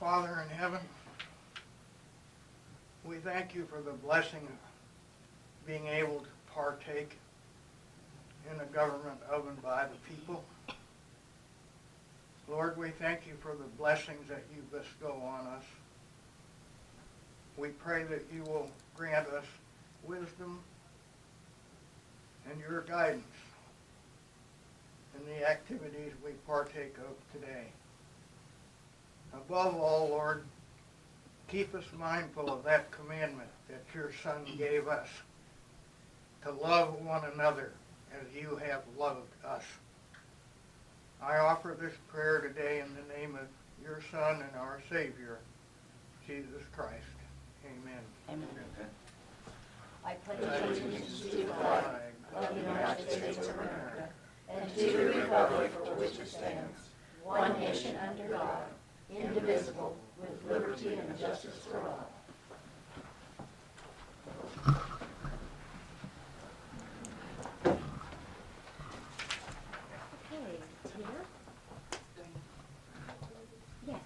Father in heaven, we thank you for the blessing of being able to partake in a government owned by the people. Lord, we thank you for the blessings that you bestow on us. We pray that you will grant us wisdom and your guidance in the activities we partake of today. Above all, Lord, keep us mindful of that commandment that your Son gave us, to love one another as you have loved us. I offer this prayer today in the name of your Son and our Savior, Jesus Christ. Amen. Amen. I pledge allegiance to the flag of the United States of America and to the republic for which it stands, one nation under God, indivisible, with liberty and justice for all. Okay, Tina? Yes.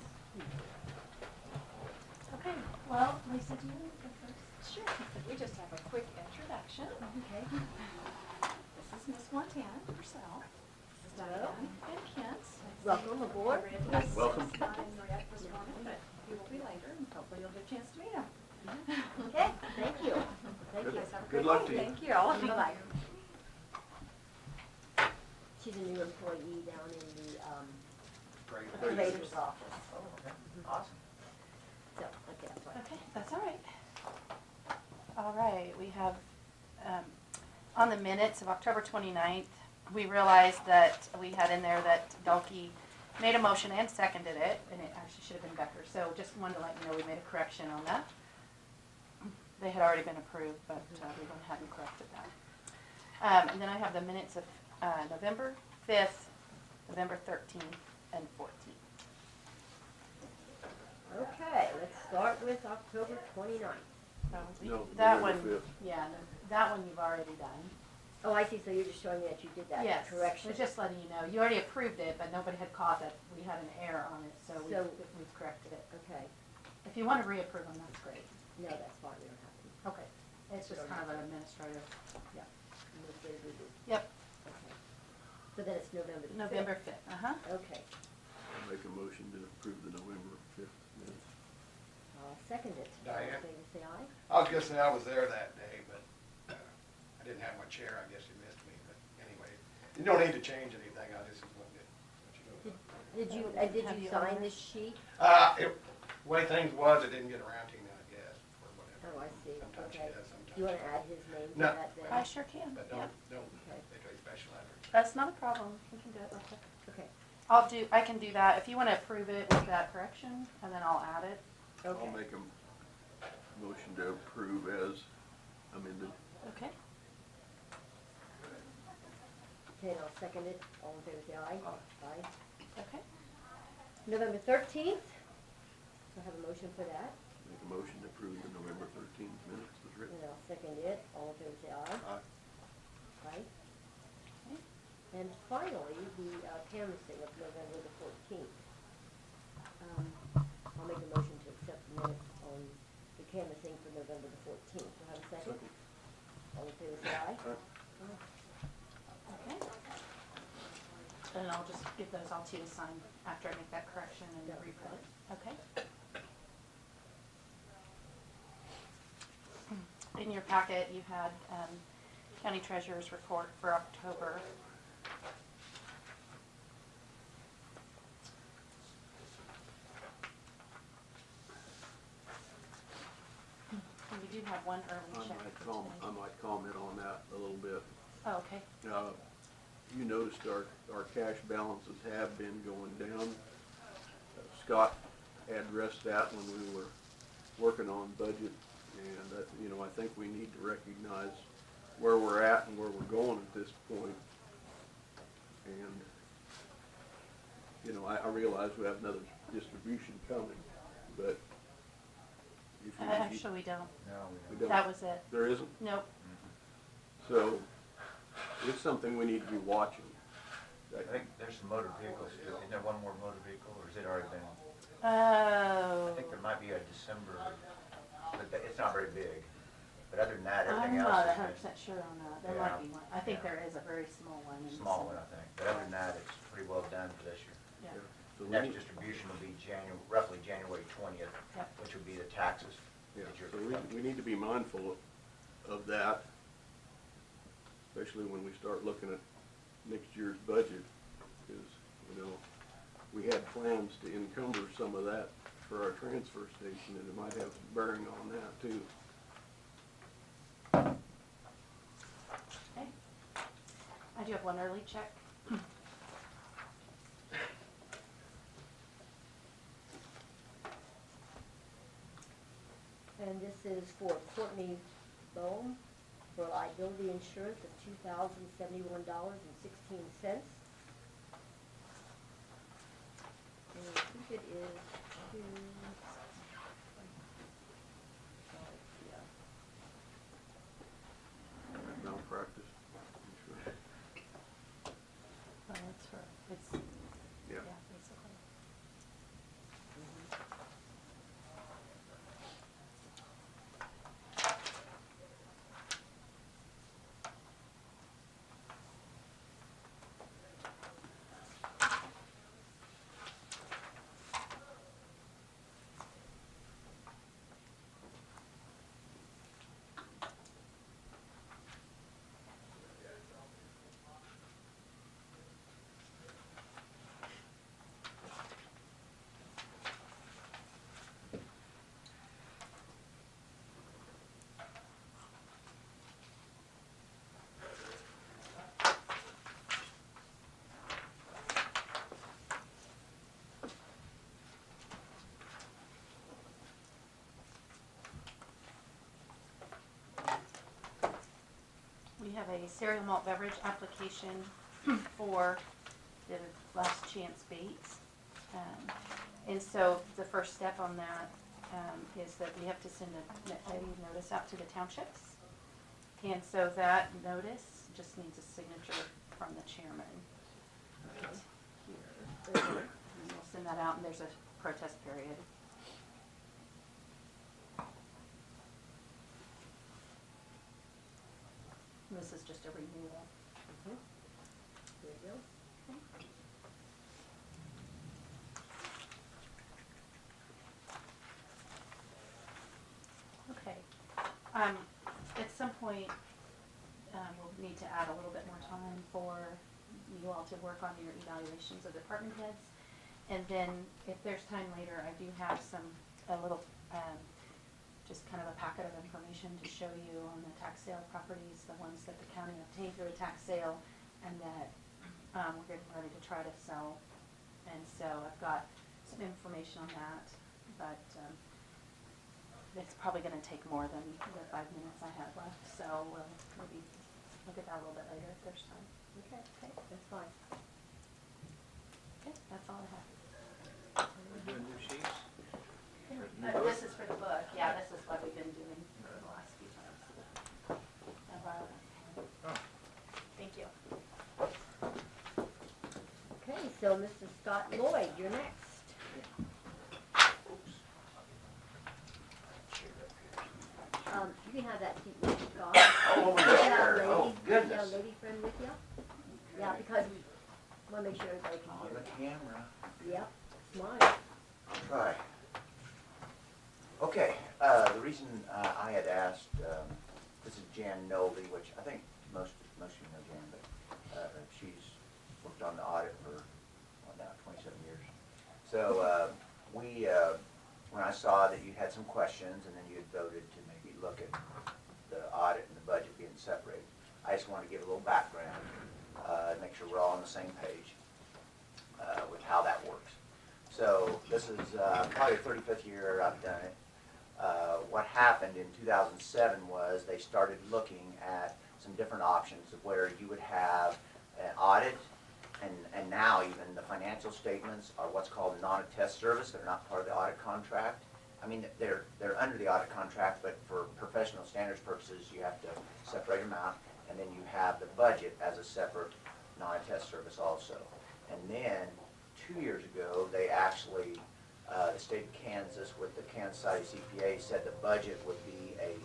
Okay, well, Lisa, do you want to go first? Sure. We just have a quick introduction. Okay. This is Miss Montana herself. This is Diane and Kent. Welcome aboard. Yes, Welcome. it's not in yet this morning, but he will be later, and hopefully you'll get a chance to meet him. Okay, thank you. Thank you. Guys have a Good great luck day. to you. Thank you. All. Bye-bye. She's a new employee down in the appraiser's office. Oh, okay. Awesome. So, okay, that's fine. Okay, that's all right. All right, we have, on the minutes of October 29th, we realized that we had in there that Delkey made a motion and seconded it, and it actually should have been Becker. So just wanted to let you know we made a correction on that. They had already been approved, but we went ahead and corrected that. And then I have the minutes of November 5th, November 13th, and 14th. Okay, let's start with October 29th. No, That November one, 5th. yeah, that one you've already done. Oh, I see, so you're just showing me that you did that Yes, correction. we're just letting you know. You already approved it, but nobody had caught that we had an error on it, so So- we've corrected it. Okay, If you want to reapprove them, that's great. no, that's fine, we don't have to. Okay. It's just kind of an administrative, yeah. Administrative review. Yep, Okay. So then it's November the 5th. November 5th, uh-huh. Okay, I'll make a motion to approve the November 5th minutes. I'll second it. All in Diane? favor, say aye. I was gonna say I was there that day, but I didn't have my chair. I guess you missed me, but anyway. You don't need to change anything. I just wanted to let you know. Did you Have you sign owned this sheet? The way things was, it didn't get around to me, I guess, or whatever. Oh, I see, Sometimes okay. it does, Do sometimes you want it to add his name to No. that then? I sure can, But yeah. don't Okay. make a special effort. That's not a problem. We can do it real quick. Okay, I can do that. If you want to approve it with that correction, and then I'll add it. I'll okay. make a motion to approve as amended. Okay. Okay, and I'll second it. All in favor, say aye. Aye. Okay. November 13th, so I have a motion for that, Make a motion to approve the November 13th minutes as written. and I'll second it. All in favor, say aye. Aye. Aye. Okay. And finally, the canvassing of November the 14th. I'll make a motion to accept the minutes on the canvassing for November the 14th. Do I have a second? Second. All in favor, say aye. Aye. Okay. And I'll just give those all to you to sign after I make that correction and Yeah. reprint it. Okay. In your packet, you had County Treasurer's report for October. And we do have one early check for today. I might comment on that a little bit. Oh, okay. You noticed our cash balances have been going down. Scott addressed that when we were working on budget, and I think we need to recognize where we're at and where we're going at this point. And I realize we have another distribution coming, but if you Actually, we don't. we don't, That was it. there isn't. Nope. So it's something we need to be watching. I think there's some motor vehicles too. Isn't there one more motor vehicle, or has it already been? Oh, I think there might be a December, but it's not very big. But other than that, everything I'm else not has 100% sure on that. There Yeah. might be one. I think Yeah. there is a very small one. been in a small one, December. I think. But other than that, it's pretty well done for this year. Yeah. So we Next need, distribution will be roughly January 20th, Yep. which would be the taxes. yeah, that you're so collecting. we need to be mindful of that, especially when we start looking at next year's budget, because, you know, we had plans to encumber some of that for our transfer station, and it might have bearing on that too. Okay. I do have one early check. And this is for Courtney Bohm for liability insurance of $2,071.16. And I think it is to, yeah. Malpractice insurance. Oh, that's for, it's, Yeah. yeah, basically. We have a cereal malt beverage application for the Last Chance Baits. And so the first step on that is that we have to send a notice out to the townships. And so that notice just needs a signature from the chairman. Right here. And we'll send that out, and there's a protest period. This is just a renewal. There you go. Okay. At some point, we'll need to add a little bit more time for you all to work on your evaluations of department heads. And then if there's time later, I do have a little, just kind of a packet of information to show you on the tax sale properties, the ones that the county obtained through a tax sale, and that we're getting ready to try to sell. And so I've got some information on that, but it's probably going to take more than the 5 minutes I have left, so we'll maybe look at that a little bit later if there's time. Okay, that's fine. Okay, that's all I have. Doing new sheets? This is for the book, yeah, this is what we've been doing for the last few times. Thank you. Okay, so Mrs. Scott Lloyd, you're next. You can have that seat, Mrs. Scott. Oh, over Is that there. lady- Oh, is that goodness. lady friend with you? Yeah, because we want to make sure everybody can On hear. the camera. Yep, smile. I'll try. Okay, the reason I had asked, this is Jan Nolby, which I think most of you know Jan, but she's worked on the audit for, what now, 27 years. So when I saw that you had some questions and then you had voted to maybe look at the audit and the budget being separated, I just wanted to give a little background, make sure we're all on the same page with how that works. So this is probably the 35th year I've done it. What happened in 2007 was they started looking at some different options of where you would have an audit, and now even the financial statements are what's called non-attest service. They're not part of the audit contract. I mean, they're under the audit contract, but for professional standards purposes, you have to separate them out, and then you have the budget as a separate non-attest service also. And then, 2 years ago, they actually, the state of Kansas with the Kansas City CPA said the budget would be a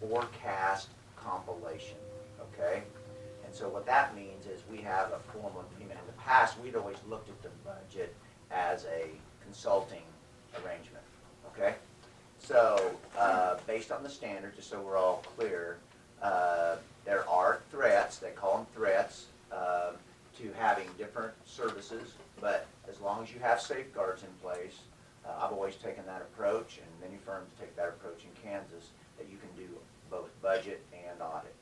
forecast compilation, okay? And so what that means is we have a formal agreement. In the past, we'd always looked at the budget as a consulting arrangement, okay? So, based on the standard, just so we're all clear, there are threats, they call them threats, to having different services, but as long as you have safeguards in place, I've always taken that approach, and many firms take that approach in Kansas, that you can do both budget and audit.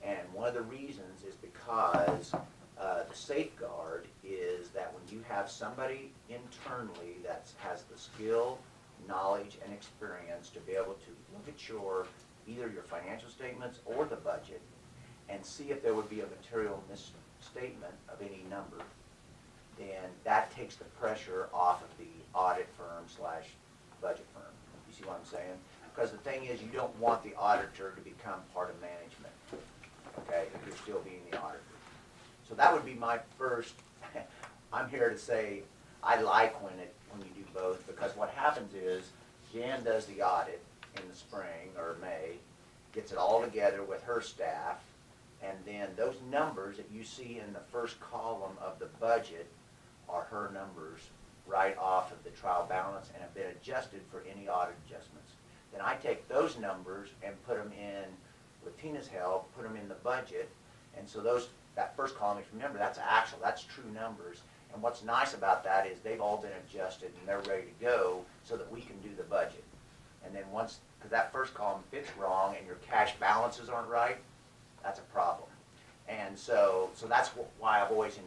And one of the reasons is because the safeguard is that when you have somebody internally that has the skill, knowledge, and experience to be able to look at either your financial statements or the budget and see if there would be a material misstatement of any number, then that takes the pressure off of the audit firm / budget firm. You see what I'm saying? Because the thing is, you don't want the auditor to become part of management, okay, if you're still being the auditor. So that would be my first, I'm here to say, I like when you do both, because what happens is, Jan does the audit in the spring or May, gets it all together with her staff, and then those numbers that you see in the first column of the budget are her numbers right off of the trial balance and have been adjusted for any audit adjustments. Then I take those numbers and put them in, with Tina's help, put them in the budget, and so that first column, if you remember, that's actual, that's true numbers. And what's nice about that is they've all been adjusted and they're ready to go so that we can do the budget. And then because that first column fits wrong and your cash balances aren't right, that's a problem. And so that's why I've always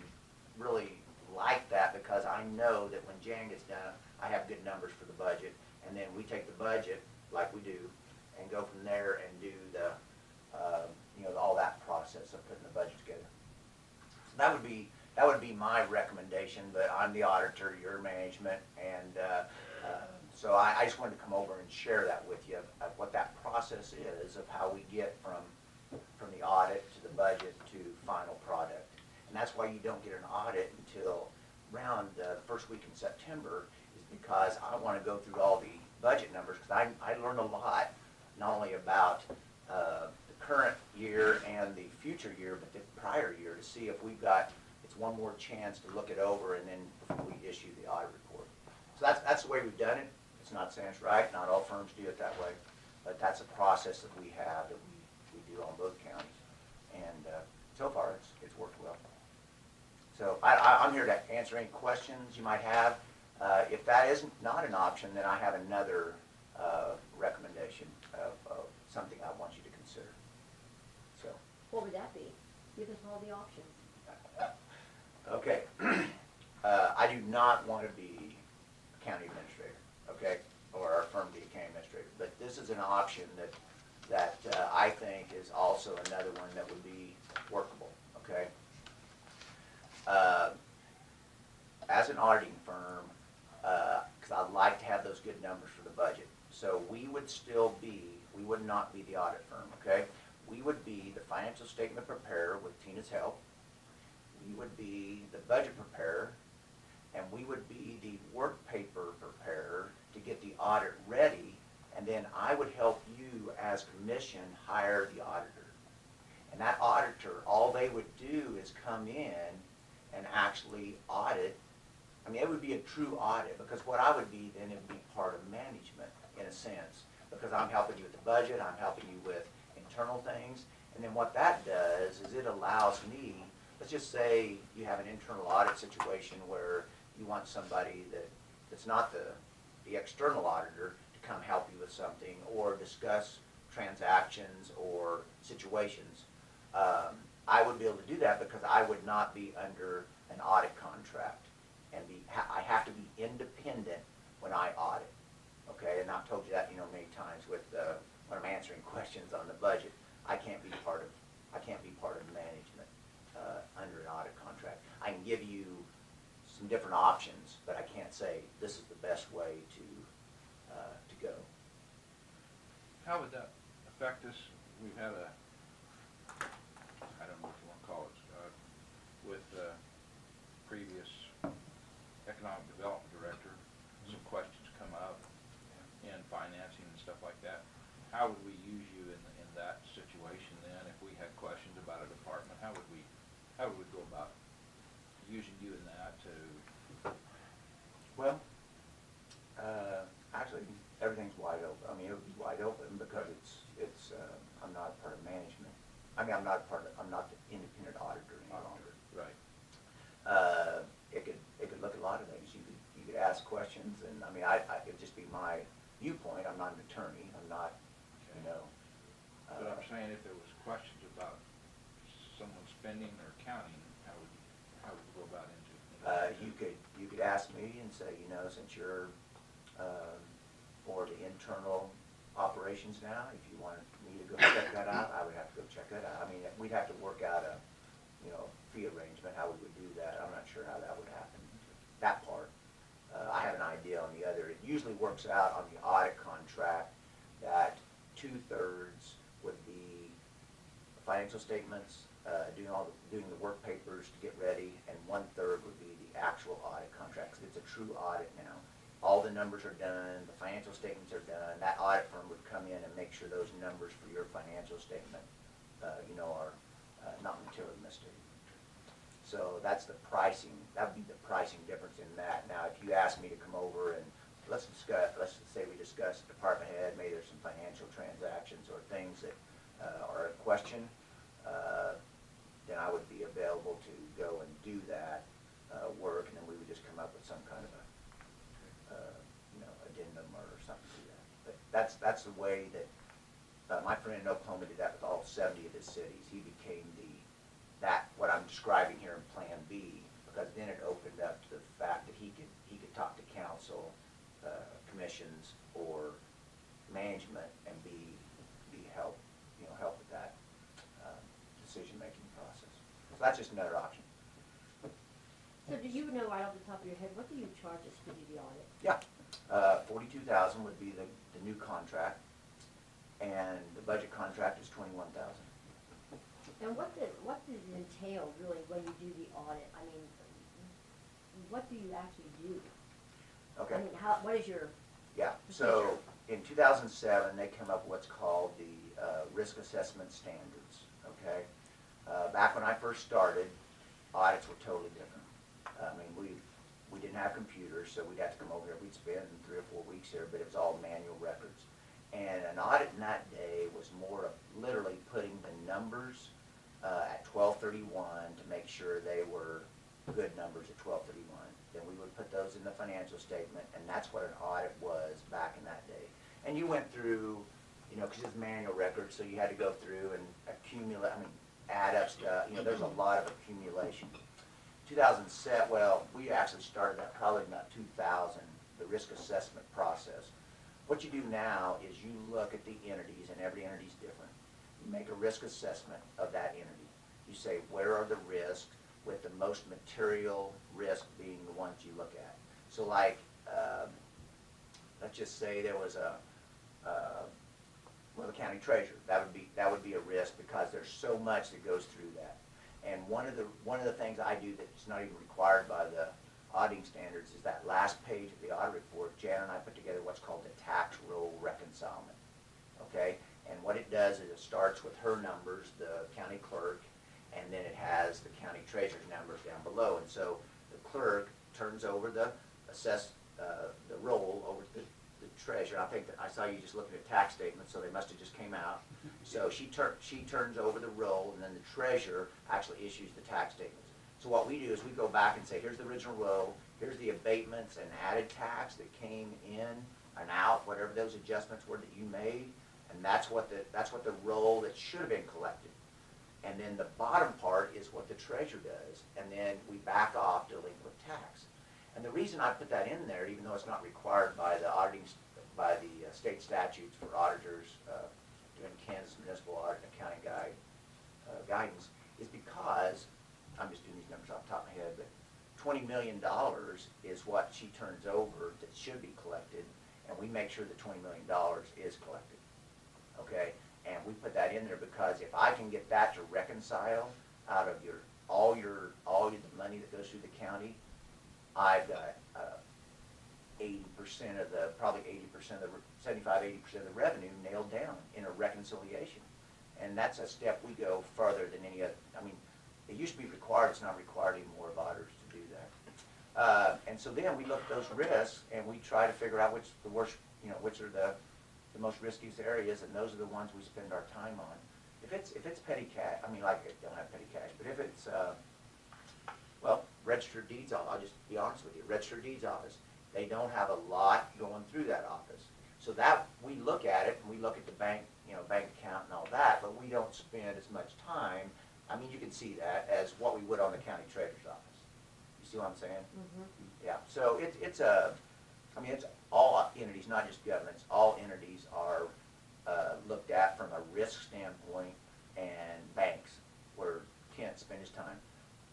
really liked that, because I know that when Jan gets done, I have good numbers for the budget. And then we take the budget, like we do, and go from there and do the, all that process of putting the budget together. So that would be my recommendation, but I'm the auditor, you're management, and so I just wanted to come over and share that with you, of what that process is, of how we get from the audit to the budget to final product. And that's why you don't get an audit until around the first week in September, is because I want to go through all the budget numbers, because I learned a lot, not only about the current year and the future year, but the prior year, to see if it's one more chance to look it over, and then before we issue the audit report. So that's the way we've done it. It's not saying it's right, not all firms do it that way, but that's a process that we have, that we do on both counties. And so far, it's worked well. So I'm here to answer any questions you might have. If that isn't not an option, then I have another recommendation of something I want you to consider. So. What would that be? Give us all the options. Okay. I do not want to be a county administrator, okay, or our firm be a county administrator. But this is an option that I think is also another one that would be workable, okay? As an auditing firm, because I'd like to have those good numbers for the budget. So we would not be the audit firm, okay? We would be the financial statement preparer with Tina's help. We would be the budget preparer, and we would be the work paper preparer to get the audit ready, and then I would help you as commission hire the auditor. And that auditor, all they would do is come in and actually audit. I mean, it would be a true audit, because what I would be then, it would be part of management in a sense, because I'm helping you with the budget, I'm helping you with internal things, and then what that does is it allows me, let's just say you have an internal audit situation where you want somebody that's not the external auditor to come help you with something or discuss transactions or situations. I would be able to do that because I would not be under an audit contract, and I have to be independent when I audit. Okay, and I've told you that many times with when I'm answering questions on the budget. I can't be part of management under an audit contract. I can give you some different options, but I can't say this is the best way to go. How would that affect us? We've had I don't know what you want to call it, with ask questions, and, I mean, it'd just be my viewpoint, I'm not an attorney, I'm not, you know. But I'm saying if there was questions about someone spending or counting, how would you go about into? You could ask me and say, you know, since you're, for the internal operations now, if you wanted me to go check that out, I would have to go check that out. I mean, we'd have to work out a, you know, fee arrangement, how we would do that. I'm not sure how that would happen, that part. I have an idea on the other. It usually works out on the audit contract that 2/3 would be financial statements, doing the work papers to get ready, and 1/3 would be the actual audit contract, 'cause it's a true audit now. All the numbers are done, the financial statements are done, that audit firm would come in and make sure those numbers for your financial statement, you know, are not materially misstated. So that's the pricing, that would be the pricing difference in that. Now, if you ask me to come over and let's say we discuss department head, maybe there's some financial transactions or things that are a question, then I would be available to go and do that work, and then we would just come up with some kind of a you know, addendum or something to that. But that's the way that my friend in Oklahoma did that with all 70 of his cities. He became what I'm describing here in Plan B, because then it opened up to the fact that he could talk to council, commissions, or management and be help with that decision-making process. So that's just another option. So do you know right off the top of your head, what do you charge us to do the audit? Yeah, 42,000 would be the new contract, and the budget contract is 21,000. And what does it entail really when you do the audit? I mean, what do you actually do? Okay. I mean, what is your Yeah, so in 2007, they came up with what's called the risk assessment standards, okay? Back when I first started, audits were totally different. I mean, we didn't have computers, so we'd have to come over here. We'd spend 3 or 4 weeks here, but it was all manual records. And an audit in that day was more of literally putting the numbers at 12/31 to make sure they were good numbers at 12/31. Then we would put those in the financial statement, and that's what an audit was back in that day. And you went through, you know, because it's manual records, so you had to go through and accumulate, add up stuff. You know, there's a lot of accumulation. 2007, well, we actually started that probably about 2000, the risk assessment process. What you do now is you look at the entities, and every entity is different. You make a risk assessment of that entity. You say, where are the risks, with the most material risk being the ones you look at. So like, let's just say there was the county treasurer. That would be a risk because there's so much that goes through that. And one of the things I do that's not even required by the auditing standards is that last page of the audit report. Jan and I put together what's called the tax roll reconcilement. Okay, and what it does is it starts with her numbers, the county clerk, and then it has the county treasurer's numbers down below. And so the clerk turns over the roll over to the treasurer. I think that I saw you just looking at tax statements, so they must have just came out. So she turns over the roll, and then the treasurer actually issues the tax statements. So what we do is we go back and say, here's the original roll, here's the abatements and added tax that came in and out, whatever those adjustments were that you made, and that's what the roll that should have been collected. And then the bottom part is what the treasurer does, and then we back off delinquent tax. And the reason I put that in there, even though it's not required by the state statutes for auditors doing Kansas municipal audit and accounting guidance, is because I'm just doing these numbers off the top of my head, but $20 million is what she turns over that should be collected, and we make sure that $20 million is collected. Okay, and we put that in there because if I can get that to reconcile out of all the money that goes through the county, I've got 80% of the, probably 80% of the, 75-80% of the revenue nailed down in a reconciliation. And that's a step we go further than any other. I mean, it used to be required, it's not required anymore of auditors to do that. And so then we look at those risks and we try to figure out which are the most riskiest areas, and those are the ones we spend our time on. If it's petty cash, I mean, like, I don't have petty cash, but if it's, registered deeds, I'll just be honest with you, registered deeds office. They don't have a lot going through that office. So that, we look at it, and we look at the bank, bank account and all that, but we don't spend as much time, I mean, you can see that, as what we would on the county treasurer's office. You see what I'm saying? Yeah, so it's all entities, not just governments, all entities are looked at from a risk standpoint, and banks, where Kent spend his time.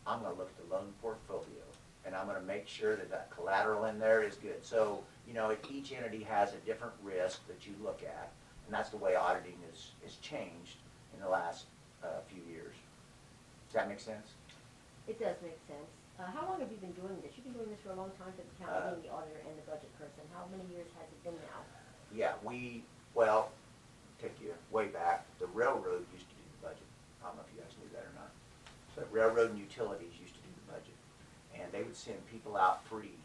I'm gonna look at the loan portfolio, and I'm gonna make sure that that collateral in there is good. So, each entity has a different risk that you look at, and that's the way auditing is changed in the last few years. Does that make sense? It does make sense. How long have you been doing this? You've been doing this for a long time for the county, being the auditor and the budget person. How many years has it been now? Yeah, take you way back, the railroad used to do the budget. I don't know if you guys knew that or not. So railroad and utilities used to do the budget. And they would send people out free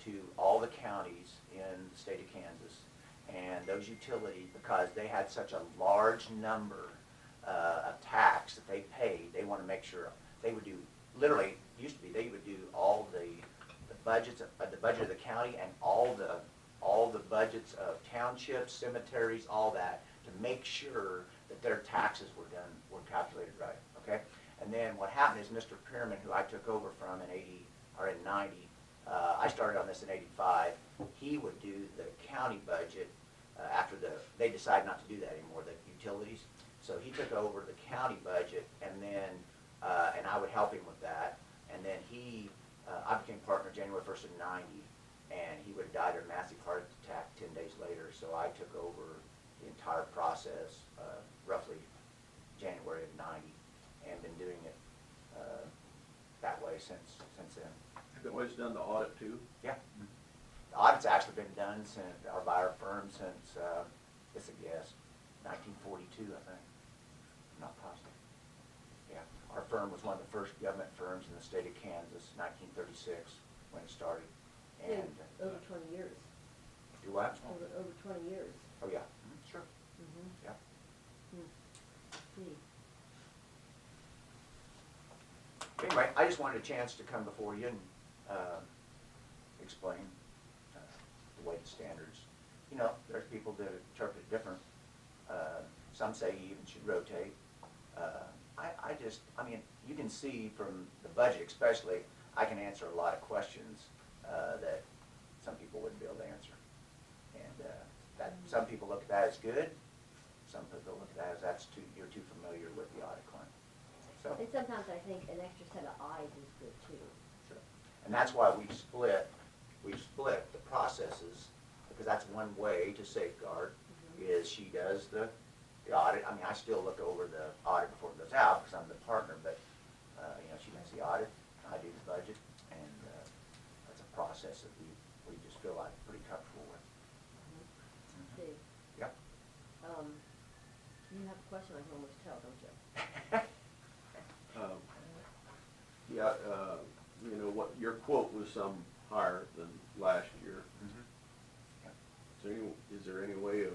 to all the counties in the state of Kansas. And those utilities, because they had such a large number of tax that they paid, they want to make sure they would do, literally, used to be, they would do all the budgets, the budget of the county and all the budgets of townships, cemeteries, all that, to make sure that their taxes were calculated right, okay? And then what happened is Mr. Pearman, who I took over from in 90, I started on this in 85, he would do the county budget after they decided not to do that anymore, the utilities. So he took over the county budget, and then, and I would help him with that. And then I became partner January 1st of 90, and he would have died of a massive heart attack 10 days later. So I took over the entire process, roughly January of 90, and been doing it that way since then. Have you always done the audit too? Yeah. The audit's actually been done by our firm since, it's a guess, 1942, I think. I'm not positive. Yeah. Our firm was one of the first government firms in the state of Kansas, 1936, when it started. And Over 20 years. do what? Over 20 years. Oh, yeah. Sure. Yeah. See. Anyway, I just wanted a chance to come before you and explain the weight standards. There's people that interpret it different. Some say you even should rotate. You can see from the budget especially, I can answer a lot of questions that some people wouldn't be able to answer. And some people look at that as good. Some people look at that as you're too familiar with the audit client. So. And sometimes I think an extra set of eyes is good too. Sure. And that's why we've split the processes, because that's one way to safeguard, is she does the audit. I still look over the audit before it goes out, because I'm the partner, but, she does the audit, I do the budget, and that's a process that we just feel like pretty comfortable with. See. Yeah. You have a question I can almost tell, don't you? What your quote was some higher than last year. Is there any way of,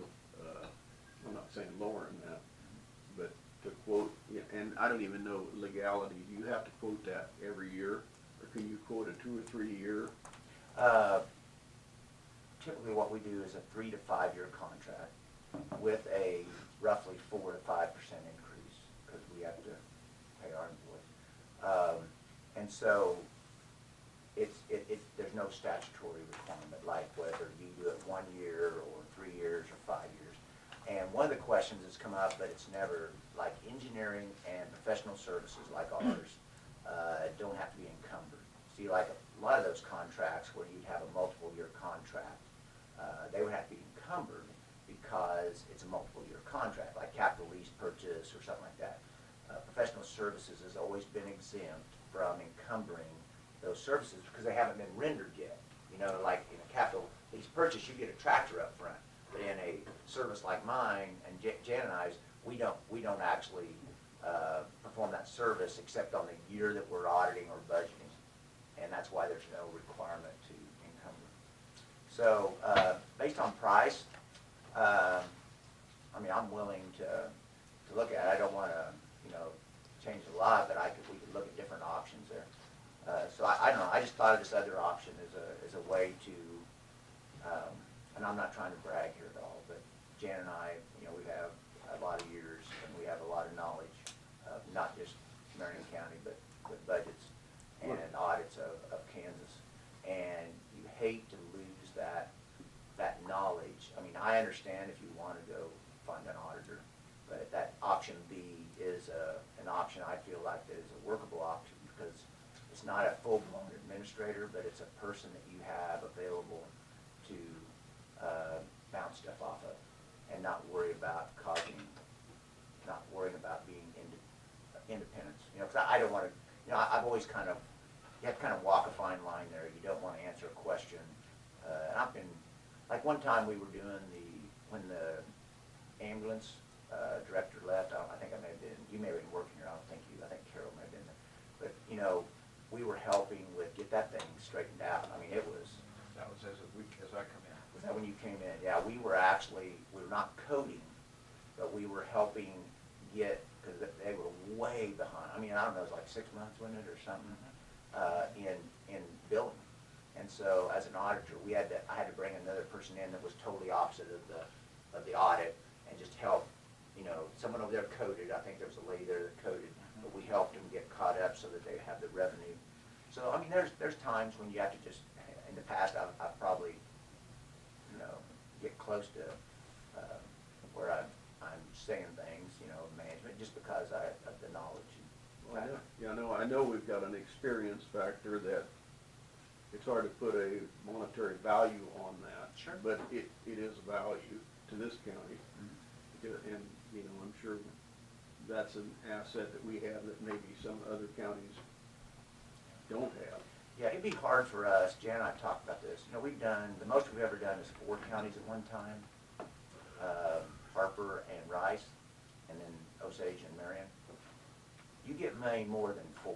I'm not saying lowering that, but to quote, and I don't even know legality, do you have to quote that every year, or can you quote a 2 or 3 year? Typically what we do is a 3 to 5 year contract with a roughly 4 to 5% increase, because we have to pay our employees. And so there's no statutory requirement, like whether you do it 1 year or 3 years or 5 years. And one of the questions that's come up, but it's never, like engineering and professional services like ours, don't have to be encumbered. See, like a lot of those contracts where you'd have a multiple year contract, they would have to be encumbered because it's a multiple year contract, like capital lease purchase or something like that. Professional services has always been exempt from encumbering those services because they haven't been rendered yet. Like in a capital lease purchase, you get a tractor up front, but in a service like mine and Jan and I's, we don't actually perform that service except on the year that we're auditing or budgeting, and that's why there's no requirement to encumber. So based on price, I'm willing to look at it. I don't want to change a lot, but we could look at different options there. So I don't know. I just thought of this other option as a way to and I'm not trying to brag here at all, but Jan and I, we have a lot of years and we have a lot of knowledge of not just Marion County, but budgets and audits of Kansas. And you hate to lose that knowledge. I mean, I understand if you want to go find an auditor, but that option B is an option I feel like that is a workable option, because it's not a full-blown administrator, but it's a person that you have available to bounce stuff off of and not worrying about being independence. Because I don't want to, I've always kind of, you have to kind of walk a fine line there. You don't want to answer a question. And I've been, like one time we were doing when the ambulance director left, I think I may have been, you may have been working here, I think Carol may have been there. But, we were helping with get that thing straightened out. I mean, it was. That was as I come in. Was that when you came in? Yeah, we were not coding, but we were helping get, because they were way behind. I mean, I don't know, it was like 6 months, wasn't it, or something, in billing. And so as an auditor, I had to bring another person in that was totally opposite of the audit and just help, someone over there coded. I think there was a lady there that coded, but we helped them get caught up so that they have the revenue. So, I mean, there's times when you have to just, in the past, I've probably, get close to where I'm saying things, management, just because of the knowledge. Well, I know we've got an experience factor that it's hard to put a monetary value on that. Sure. But it is a value to this county. And, I'm sure that's an asset that we have that maybe some other counties don't have. Yeah, it'd be hard for us, Jan and I talked about this, the most we've ever done is 4 counties at one time, Harper and Rice, and then Osage and Marion. You get many more than 4,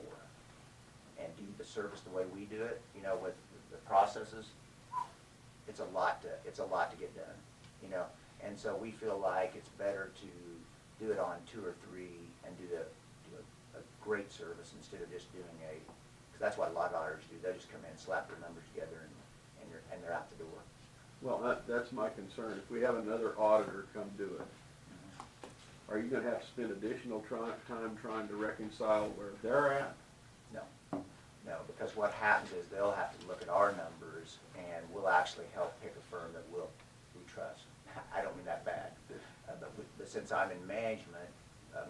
and do the service the way we do it, with the processes, it's a lot to get done, and so we feel like it's better to do it on 2 or 3 and do a great service instead of just doing because that's what a lot of auditors do. They just come in, slap their numbers together, and they're out the door. Well, that's my concern. If we have another auditor come do it, are you gonna have to spend additional time trying to reconcile where they're at? No, because what happens is they'll have to look at our numbers, and we'll actually help pick a firm that we trust. I don't mean that bad, but since I'm in management,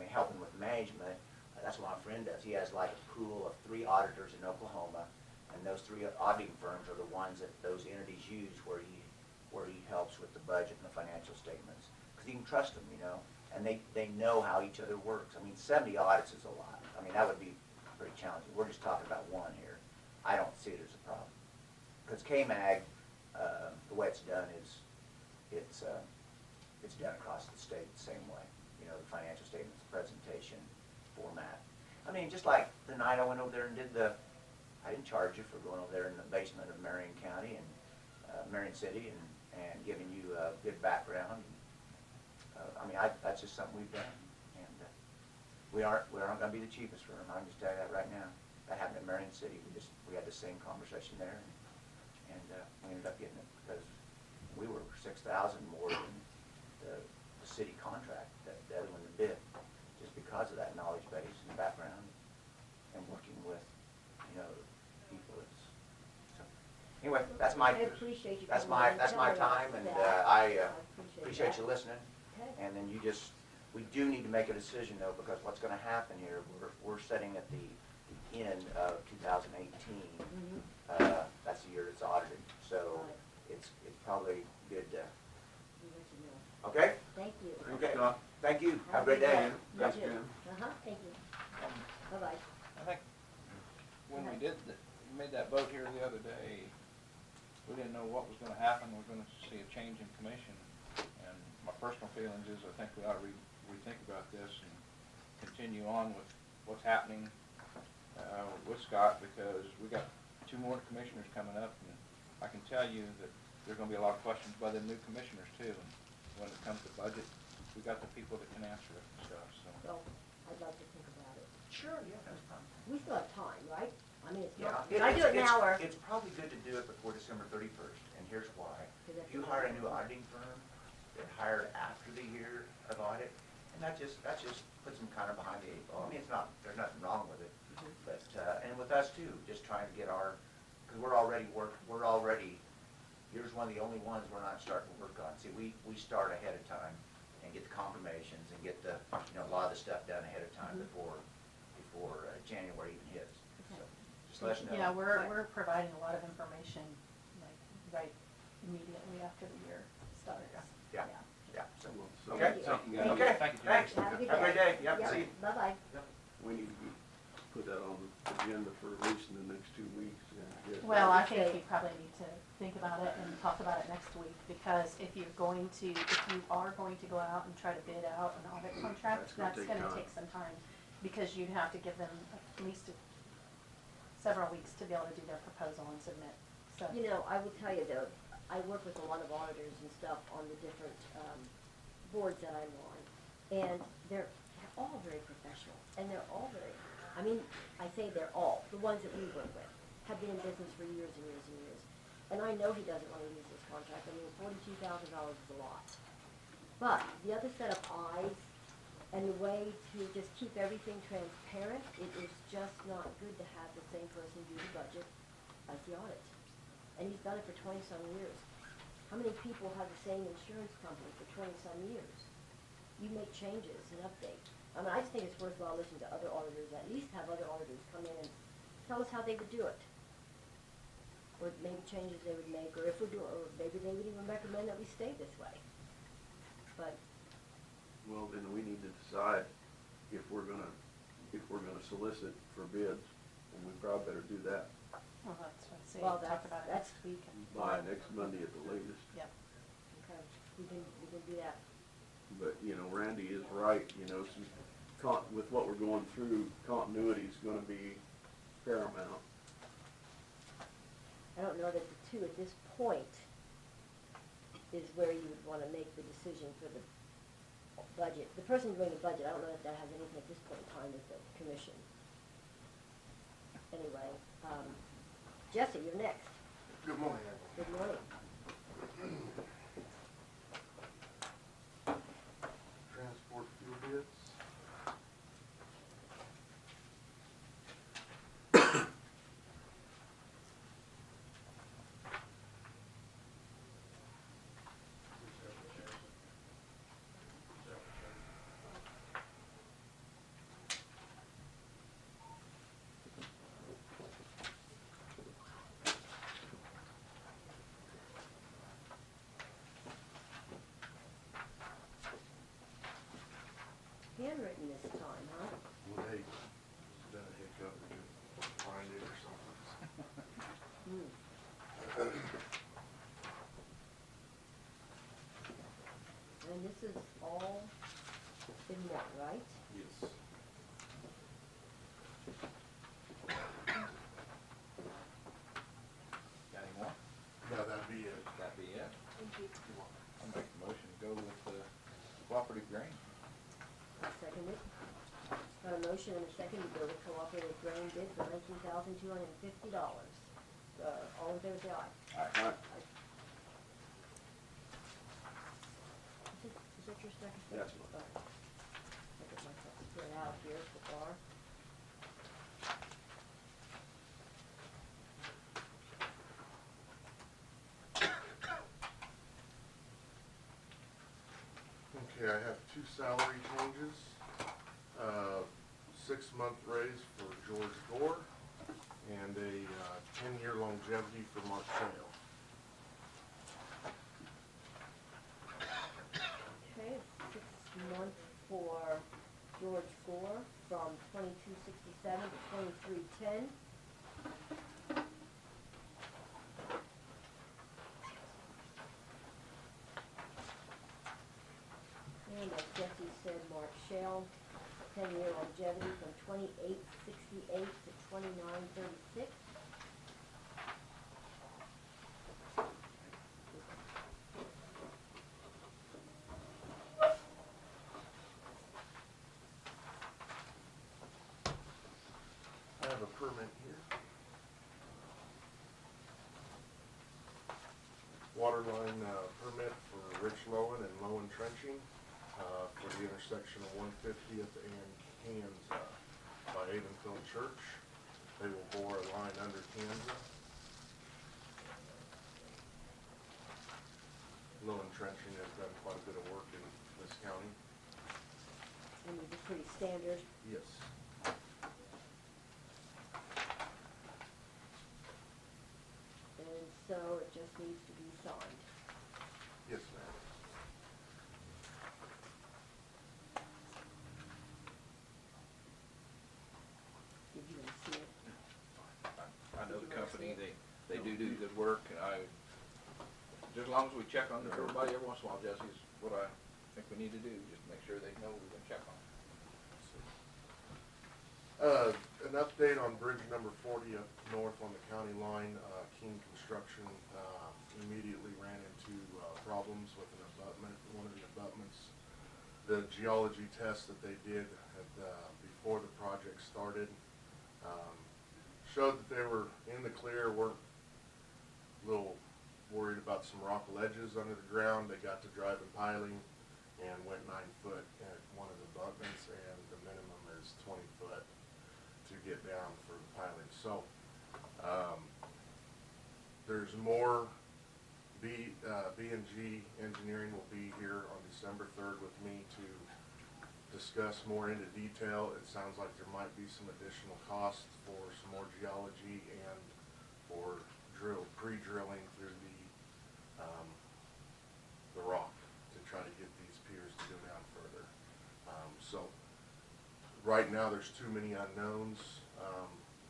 helping with management, that's what my friend does. He has like a pool of 3 auditors in Oklahoma, and those 3 auditing firms are the ones that those entities use where he helps with the budget and the financial statements. Because he can trust them, and they know how each other works. I mean, 70 audits is a lot. I mean, that would be pretty challenging. We're just talking about 1 here. I don't see it as a problem. Because KMAG, the way it's done is, it's done across the state the same way. The financial statements, presentation, format. I mean, just like the night I went over there and I didn't charge you for going over there in the basement of Marion County and Marion City and giving you a good background. That's just something we've done. And we aren't going to be the cheapest firm. I can just tell you that right now. That happened in Marion City. We had the same conversation there, and we ended up getting it because we were $6,000 more than the city contract that the other one bid, just because of that knowledge base and background and working with, people. So, anyway, that's my I appreciate you that's coming my in that's my telling us time, and that. I appreciate appreciate you that. listening. Okay. And then we do need to make a decision though, because what's going to happen here, we're sitting at the end of 2018. That's the year it's audited, so Right. it's probably good to. We'll let you know. Okay. Thank you. Thanks, Okay. Scott. Thank you. Have a great day. You Thanks, too. Jim. Thank you. Bye-bye. I think when we made that vote here the other day, we didn't know what was gonna happen. We're gonna see a change in commission. And my personal feelings is I think we ought to rethink about this and continue on with what's happening with Scott, because we got 2 more commissioners coming up, and I can tell you that there's gonna be a lot of questions by the new commissioners too. And when it comes to budget, we got the people that can answer it and stuff, so. So, I'd like to think about it. Sure. Yeah, that's fine. We still have time, right? I mean, it's Yeah. not, should I do it now or? It's probably good to do it before December 31st, and here's why. 'Cause that's If you hire a new auditing firm, they're hired after the year of audit, and that just puts them kind of behind the eight ball. I mean, there's nothing wrong with it, but, and with us too, just trying to get because we're already, yours one of the only ones we're not starting to work on. See, we start ahead of time and get the confirmations and get the, a lot of the stuff done ahead of time before January even hits. So, just let us know. Yeah, we're providing a lot of information, like, right immediately after the year starts. Yeah, yeah, so, So, okay, something Thank else. you. okay, Thank you, thanks. Have a good day. Have a great day, yep, see you. Bye-bye. We need to put that on the agenda for at least in the next 2 weeks. And get- Well, I think we probably need to think about it and talk about it next week, because if you are going to go out and try to bid out an audit contract, That's that's gonna gonna take take some time, because you'd have to give them at least several weeks to be able to do their proposal and submit, so. You know, I will tell you though, I work with a lot of auditors and stuff on the different, boards that I'm on, and they're all very professional, and they're all very, I mean, I say they're all, the ones that we work with, have been in business for years and years and years. And I know he doesn't wanna lose this contract, I mean, $42,000 is a lot. But the other set of eyes and the way to just keep everything transparent, it is just not good to have the same person do the budget as the audit. And he's done it for 20-some years. How many people have the same insurance company for 20-some years? You make changes and update. I mean, I just think it's worthwhile listening to other auditors, at least have other auditors come in and tell us how they would do it. Or maybe changes they would make, or if we do, or maybe they would even recommend that we stay this way. But, Well, then we need to decide if we're gonna solicit for bids, and we probably better do that Well, that's what I say, Well, talk about it that's- next week. by next Monday at the latest. Yep. okay, we can do that. But, Randy is right, with what we're going through, continuity is gonna be paramount. I don't know that the two at this point is where you would wanna make the decision for the budget. The person doing the budget, I don't know if that has anything at this point in time with the commission. Anyway, Jesse, you're next. Good morning. Good morning. Transport fuel bids. Handwritten this time, huh? Well, hey, it's been a hiccup, we could find it or something. And this is all in one, right? Yes. Got any more? No, that'd be it. That be it? I'll make the motion to go with the cooperative grain. I'll second it. Got a motion and a second to go with cooperative grain bid for $19,250. All in favor, say aye. All right. Is that your second? That's mine. All right. I'll get myself spread out here so far. Okay, I have 2 salary changes. 6-month raise for George Gore and a 10-year longevity for Mark Sale. Okay, 6 months for George Gore from 2267 to 2310. And as Jesse said, Mark Shell, 10-year longevity from 2868 to 2936. I have a permit here. water line, permit for Rich Lowen and Lowen trenching, for the intersection of 150th and Kansas, by Avonville Church. They will bore a line under Kansas. Lowen trenching has done quite a bit of work in this county. And these are pretty standard. Yes. And so it just needs to be signed. Yes, ma'am. Did you want to see it? I know the company, they do good work, and just as long as we check on everybody every once in a while, Jesse, is what I think we need to do, just make sure they know we're gonna check on it. An update on bridge number 40 up north on the county line. King Construction immediately ran into problems with an abutment, one of the abutments. The geology test that they did before the project started showed that they were in the clear, weren't a little worried about some rock ledges under the ground. They got to driving piling and went 9 foot at one of the abutments, and the minimum is 20 foot to get down for the piling. So there's more. B&G Engineering will be here on December 3rd with me to discuss more into detail. It sounds like there might be some additional costs for some more geology and for pre-drilling through the rock to try to get these piers to go down further. So right now there's too many unknowns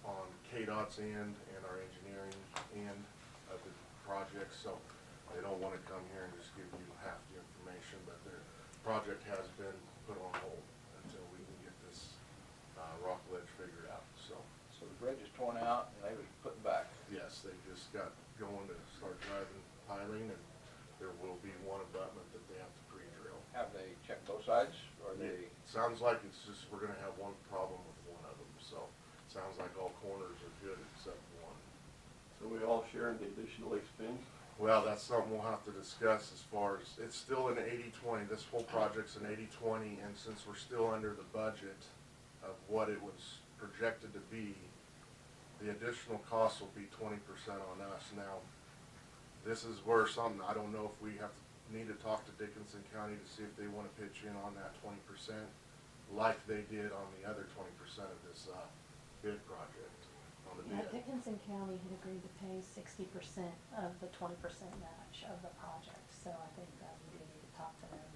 on KDOT's end and our engineering end of the project, so they don't want to come here and just give you half the information, but their project has been put on hold until we can get this rock ledge figured out. So So the bridge is torn out, and they was putting back. yes, they just got going to start driving piling, and there will be one abutment that they have to pre-drill. Have they checked both sides, or they? It sounds like it's just, we're gonna have one problem with one of them, so it sounds like all corners are good except one. So we all sharing the additional expense? Well, that's something we'll have to discuss as far as, it's still an 80-20, this whole project's an 80-20, and since we're still under the budget of what it was projected to be, the additional cost will be 20% on us. Now, this is where something, I don't know if we need to talk to Dickinson County to see if they wanna pitch in on that 20%, like they did on the other 20% of this, bid project, on the Yeah, bid. Dickinson County had agreed to pay 60% of the 20% match of the project, so I think that we do need to talk to them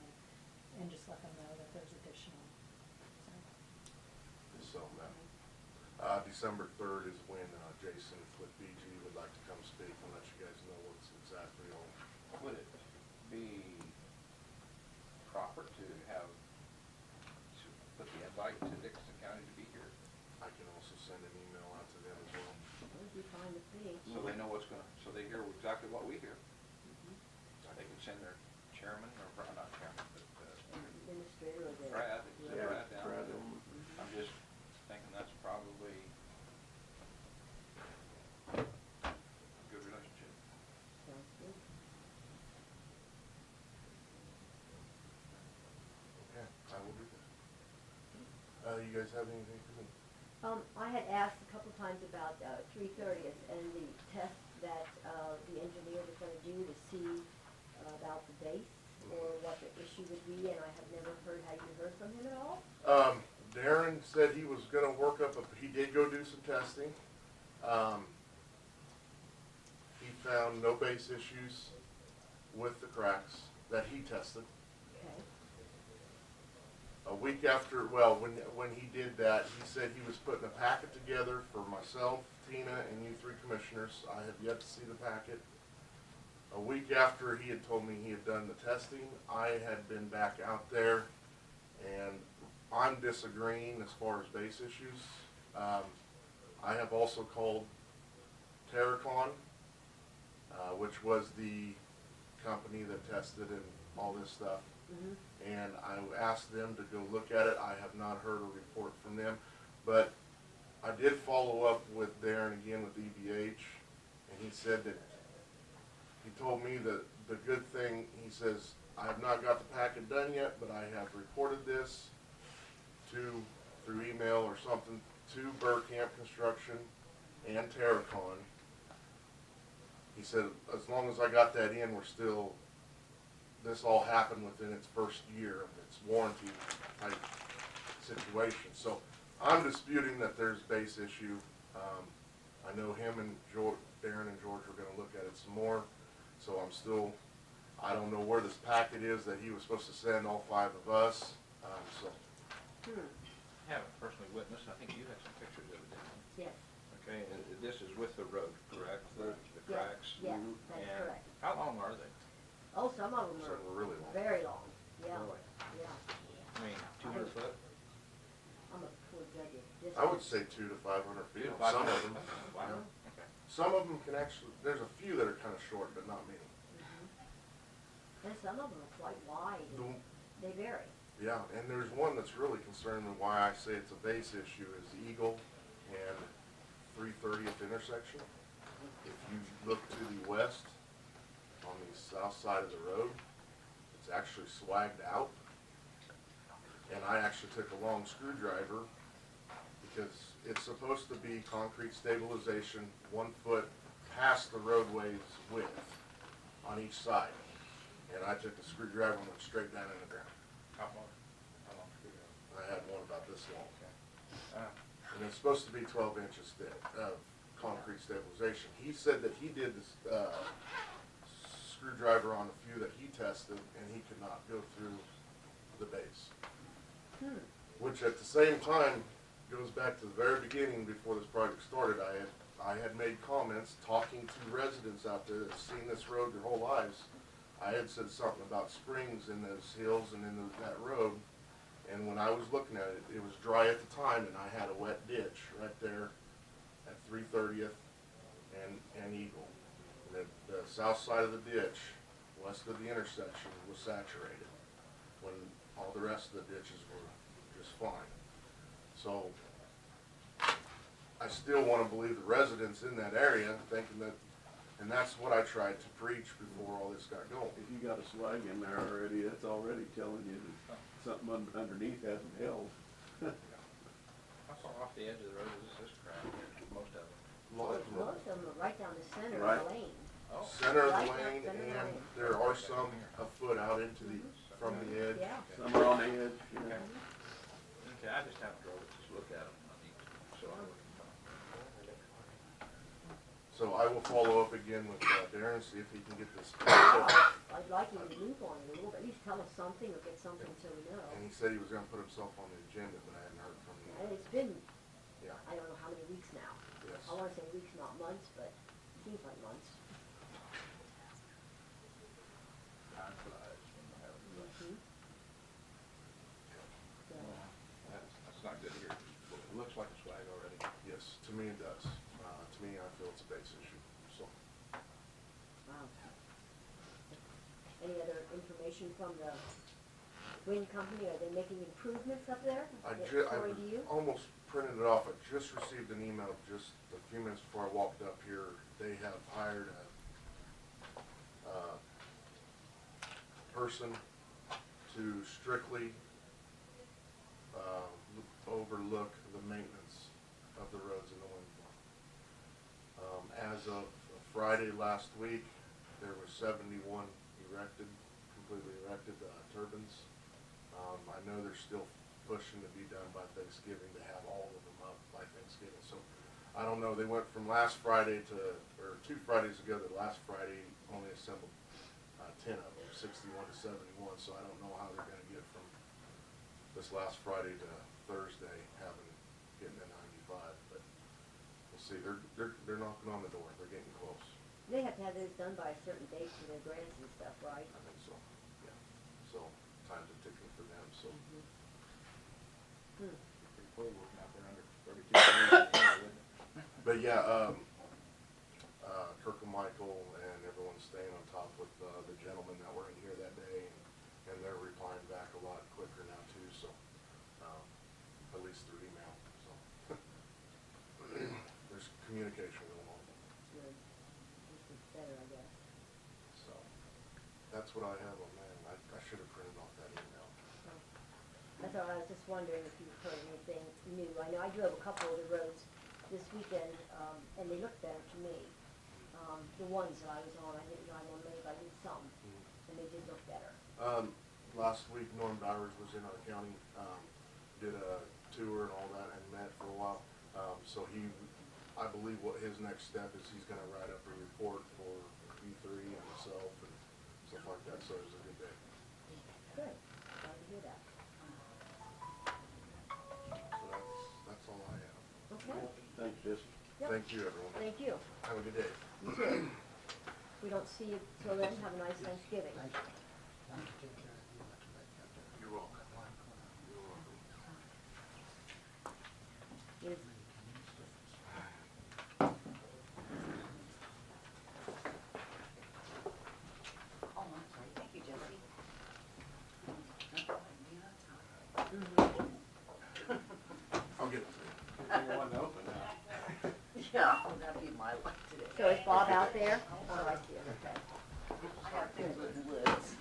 and just let them know that there's additional, so. So, December 3rd is when Jason with BG would like to come speak and let you guys know what's exactly on. Would it be proper to put the invite to Dickinson County to be here, I can also send an email out to them as well. That would be fine with me. so they know so they hear exactly what we hear? They can send their chairman, or not chairman, but Administrator or the. Brad, they can send Yeah. Brad down. Brad, I'm just thinking that's probably a good relationship. Sounds good. Okay, I will do that. You guys have anything for me? I had asked a couple times about 3/30th and the test that the engineer was gonna do to see about the base or what the issue would be, and I have never heard, have you heard from him at all? Darren said he was gonna work up he did go do some testing. He found no base issues with the cracks that he tested. Okay. A week after, well, when he did that, he said he was putting a packet together for myself, Tina, and you three commissioners. I have yet to see the packet. A week after he had told me he had done the testing, I had been back out there, and I'm disagreeing as far as base issues. I have also called Terracon, which was the company that tested and all this stuff. Mm-hmm. And I asked them to go look at it. I have not heard a report from them, but I did follow up with Darren again with EBH, and he said that he told me that the good thing, he says, I have not got the packet done yet, but I have reported this through email or something, to Burkamp Construction and Terracon. He said, as long as I got that in, we're still, this all happened within its first year of its warranty type situation. So I'm disputing that there's base issue. I know him and Darren and George are gonna look at it some more. So I'm still, I don't know where this packet is that he was supposed to send all 5 of us, so. I haven't personally witnessed, I think you had some pictures of it, didn't you? Yes, Okay, and this is with the road, correct? The yes, cracks? yes, Mhm. that's And correct. how long are they? Oh, some of them Some are were really long. very long, yeah, Really? yeah. I mean, 200 foot? I'm a poor judge of distance. I would say 200 to 500 feet on 500? some of them. Wow, Yeah. okay. Some of them can actually, there's a few that are kind of short, but not many. And some of them are quite wide, and The- they vary. Yeah, and there's one that's really concerning and why I say it's a base issue is Eagle and 330th intersection. If you look to the west, on the south side of the road, it's actually swagged out. And I actually took a long screwdriver because it's supposed to be concrete stabilization 1 foot past the roadway's width on each side. And I took the screwdriver and went straight down in the ground. How long? How long could you I had one about this long. go? And it's supposed to be 12 inches thick of concrete stabilization. He said that he did this screwdriver on a few that he tested, and he could not go through the base. Which at the same time goes back to the very beginning before this project started. I had made comments talking to residents out there that's seen this road their whole lives. I had said something about springs in those hills and in that road. And when I was looking at it, it was dry at the time, and I had a wet ditch right there at 330th and Eagle. The south side of the ditch, west of the intersection, was saturated, when all the rest of the ditches were just fine. So, I still want to believe the residents in that area, thinking that, and that's what I tried to preach before all this got going. If you got a swag in there already, that's already telling you that something underneath hasn't held. How far off the edge of the road is this crack? Most of them. Most of them are right down the center Right. of the lane. Oh, Center of Right the down lane, center of the and lane. there are some a foot out into the, from the edge. Yeah. Some are on the edge, you know. okay. Okay, I just haven't drove it, just look at them. So I would. So I will follow up again with Darren, see if he can get this. Well, I'd like you to move on it a little bit, at least tell us something or get something so we know. And he said he was gonna put himself on the agenda, but I hadn't heard from And him. it's been, Yeah, I don't know how many weeks now. yes. I wanna say weeks, not months, but it seems like months. Time flies when you're having fun. Mhm. So, That's not good to hear. It looks like a swag already. Yes, to me it does. To me, I feel it's a base issue, so. wow. Any other information from the wind company? Are they making improvements up there? I According to you? almost printed it off. I just received an email just a few minutes before I walked up here. They have hired a person to strictly overlook the maintenance of the roads in the wind farm. As of Friday last week, there were 71 completely erected turbines. I know they're still pushing to be done by Thanksgiving, to have all of them up by Thanksgiving. So I don't know, they went from last Friday or 2 Fridays ago to last Friday, only assembled 10 of them, 61 to 71. So I don't know how they're gonna get from this last Friday to Thursday, getting to 95, but we'll see. They're knocking on the door. They're getting close. They have to have those done by a certain date for their grants and stuff, right? I think so. Yeah. So time's a ticking for them. So Pretty cold working out there under 32 degrees, wouldn't it? but yeah, Kirk and Michael and everyone's staying on top with the gentlemen that were in here that day, and they're replying back a lot quicker now too. So at least through email. So there's communication going on. Good. This is better, I guess. that's what I have on that. I should have printed off that email. That's all, I was just wondering if you've heard anything new. I know I do have a couple of the roads this weekend, and they look better to me. The ones that I was on, I didn't drive on many, but I did some, and they did look better. Last week Norm Bowers was in our county, did a tour and all that and met for a while. So I believe what his next step is, he's gonna write up a report for E3 and myself and stuff like that, so it was a good day. Good, glad to hear that. So that's all I have. Okay, Thanks, Jesse. Yep. Thank you, everyone. thank you. Have a good day. You too. If we don't see you till then, have a nice Thanksgiving. You're welcome. Is- Oh, I'm sorry. Thank you, Jesse. I'll get it. You want to open now? Yeah, that'd be my luck today. So is Bob out there? Oh, I see, okay. I have things with the woods.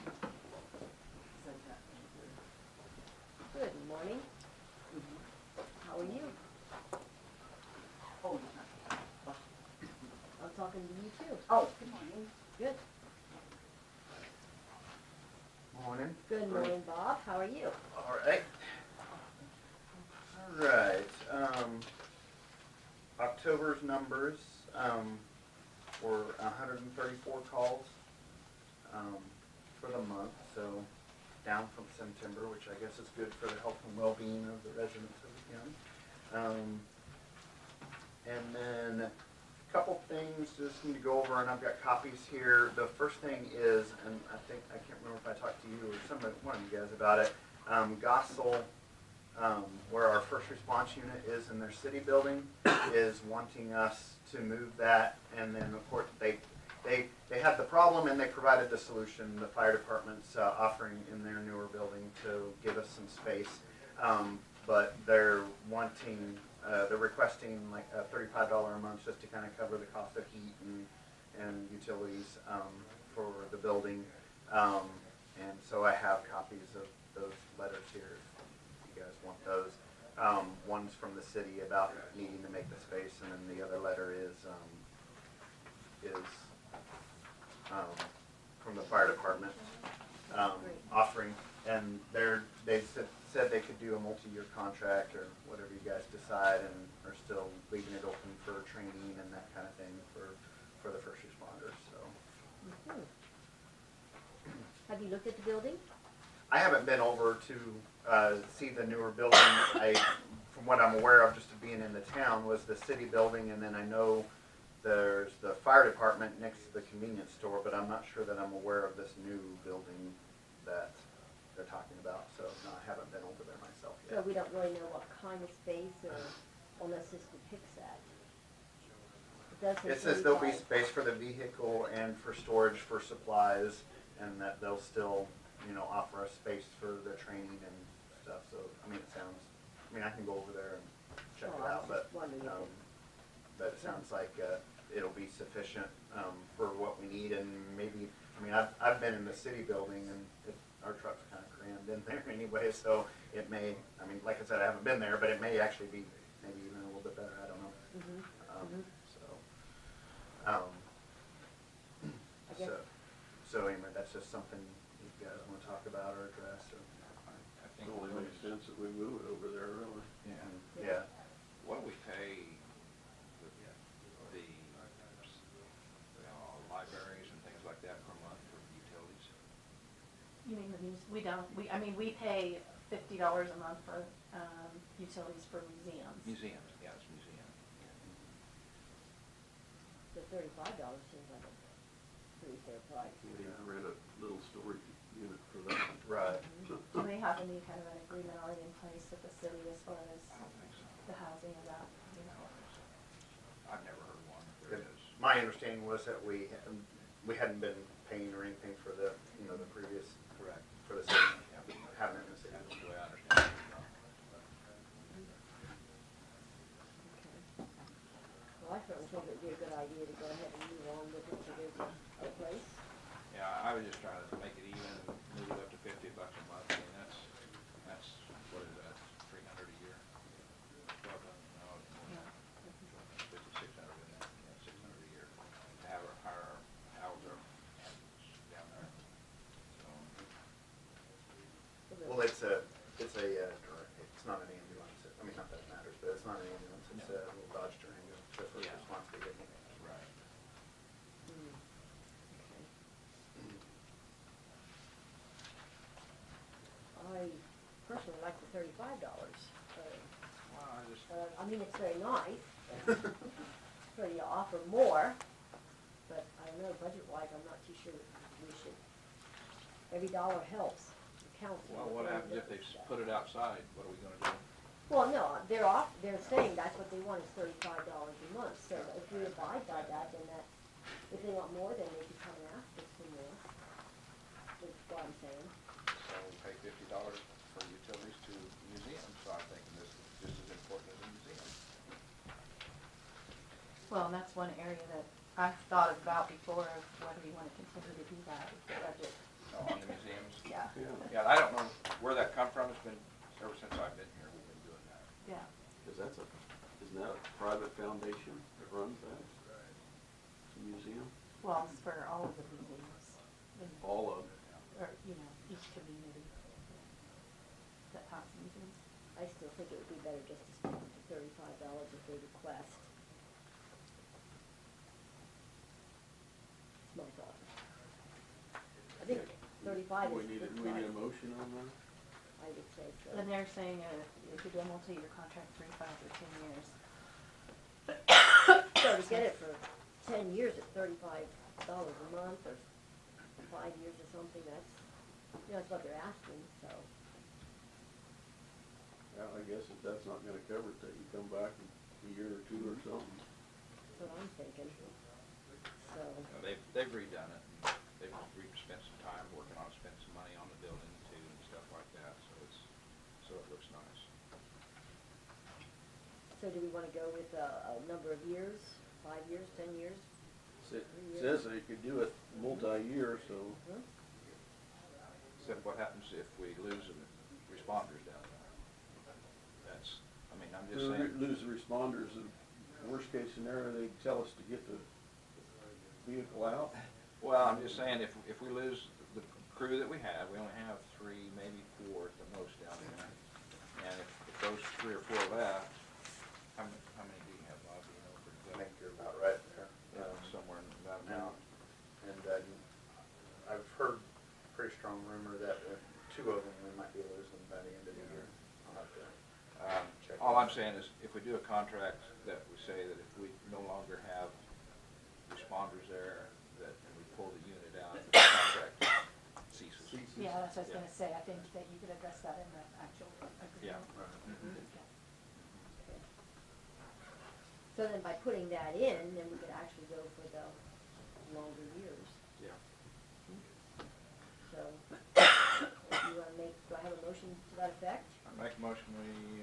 Good morning. How are you? Oh, I'm talking to you too. oh, good morning. Good. Morning. Good morning, Bob. How are you? All right. All right. October's numbers were 134 calls for the month, so down from September, which I guess is good for the health and well-being of the residents of the county. And then a couple things just need to go over, and I've got copies here. The first thing is, and I can't remember if I talked to you or one of you guys about it, Gossel, where our first response unit is in their city building, is wanting us to move that, and then of course they had the problem and they provided the solution. The fire department's offering in their newer building to give us some space, but they're requesting like $35 a month just to kind of cover the cost of heat and utilities for the building, and so I have copies of those letters here. You guys want those. One's from the city about needing to make the space, and then the other letter is from the fire department offering, and they said they could do a multi-year contract or whatever you guys decide, and are still leaving it open for training and that kind of thing for the first responders. So. Mhm. Have you looked at the building? I haven't been over to see the newer building. From what I'm aware of, just of being in the town, was the city building, and then I know there's the fire department next to the convenience store, but I'm not sure that I'm aware of this new building that they're talking about, so no, I haven't been over there myself So yet. we don't really know what kind of space or unless this depicts that. It does say It says there'll be 35. space for the vehicle and for storage for supplies, and that they'll still, offer us space for the training and stuff, so, I can go over there and check Oh, it I out, was but, just wondering if but it sounds like, it'll be sufficient, for what we need, and maybe, I've been in the city building, and our truck's kind of crammed in there anyway, so it may, like I said, I haven't been there, but it may actually be maybe even a little bit better, I don't know. Mhm. I guess- So anyway, that's just something you guys want to talk about or address, or, I It think, only makes sense that we move it over there, really. yeah. yeah. What do we pay the libraries and things like that per month for utilities? You mean we pay $50 a month for utilities for museums. Museums, yeah, it's museum. The $35 seems like a pretty fair price. We need to rent a little storage unit for that. Right. Do they have any kind of an agreement already in place with the city as far as I don't think so. the housing of that? I've never heard one, if there is. My understanding was that we hadn't been paying or anything for the, the previous, Correct. for the city, having it in the city. That's the way I understand it. Well, I certainly think it'd be a good idea to go ahead and move on with it so there's a place. Yeah, I was just trying to make it like the $35. Well, I just, I mean, it's very nice for you to offer more, but I don't know, budget-wise, I'm not too sure we should, every dollar helps, it counts. well, what happens if they put it outside? What are we gonna do? Well, no, they're saying that's what they want is $35 a month, so if we abide by that, then that, if they want more, then they can come and ask us for more. That's what I'm saying. So we pay $50 for utilities to museums, so I'm thinking this is just as important as a museum. Well, and that's one area that I've thought about before of whether we want to continue to do that with the budget. Oh, on the museums? Yeah, Yeah, Yeah, I don't know where that come from. It's been, ever since I've been here, we've been doing that. yeah. because isn't that a private foundation that runs that? The museum? Well, it's for all of the museums, All of them. or, you know, each community that has museums. I still think it would be better just to spend the $35 if they request. It's my thought. I think 35 Do is we a good need a price. motion on that? I would say so. And they're saying if you do a multi-year contract, 3, 5, or 10 years. So to get it for 10 years at $35 a month or 5 years or something, that's, that's what they're asking, so. Yeah, I guess if that's not gonna cover it, that you come back in a year or two or something. That's what I'm thinking. So, They've redone it. They've spent some time working on, spent some money on the building too and stuff like that, so it looks nice. so do we wanna go with a number of years, 5 years, 10 years? It says that you could do it multi-year, so Huh? Except what happens if we lose the responders down there? That's, I mean, I'm just saying. lose the responders, the worst case scenario, they tell us to get the vehicle out. Well, I'm just saying, if we lose the crew that we have, we only have 3, maybe 4 at the most down there. And if those 3 or 4 left, how many do you have, Bob? Do you know pretty I well? think you're about right there. Somewhere in that And, amount. and I've heard pretty strong rumor that 2 of them we might be losing by the end of the year. I'll have to check. All I'm saying is, if we do a contract that we say that if we no longer have responders there, that and we pull the unit out, the contract ceases. Yeah, that's what I was gonna say. I think that you could address that in the actual agreement. Yeah. Yeah. Okay. So then by putting that in, then we could actually go for the longer years. Yeah. So, if you wanna make, do I have a motion to that effect? I make a motion, we,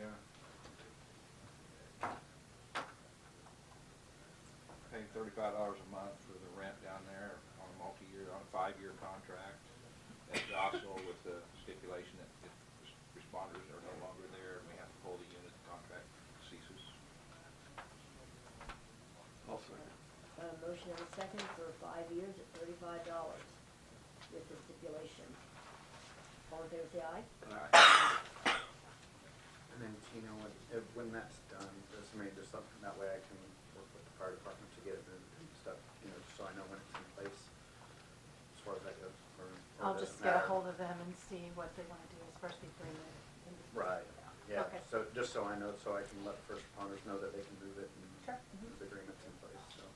pay $35 a month for the rent down there on a multi-year, on a 5-year contract. That's also with the stipulation that if responders are no longer there and we have to pull the unit, the contract ceases. I'll second. Motion and a second for 5 years at $35 with the stipulation. All in favor, say aye. And then Tina, when that's done, this may just something, that way I can work with the fire department to get it moved and stuff, so I know when it's in place as far as that goes. Or I'll does just it get a matter? hold of them and see what they wanna do as far as the agreement. Right, yeah, Okay. so just so I know, so I can let the first responders know that they can move it and Sure. the agreement's in place, so.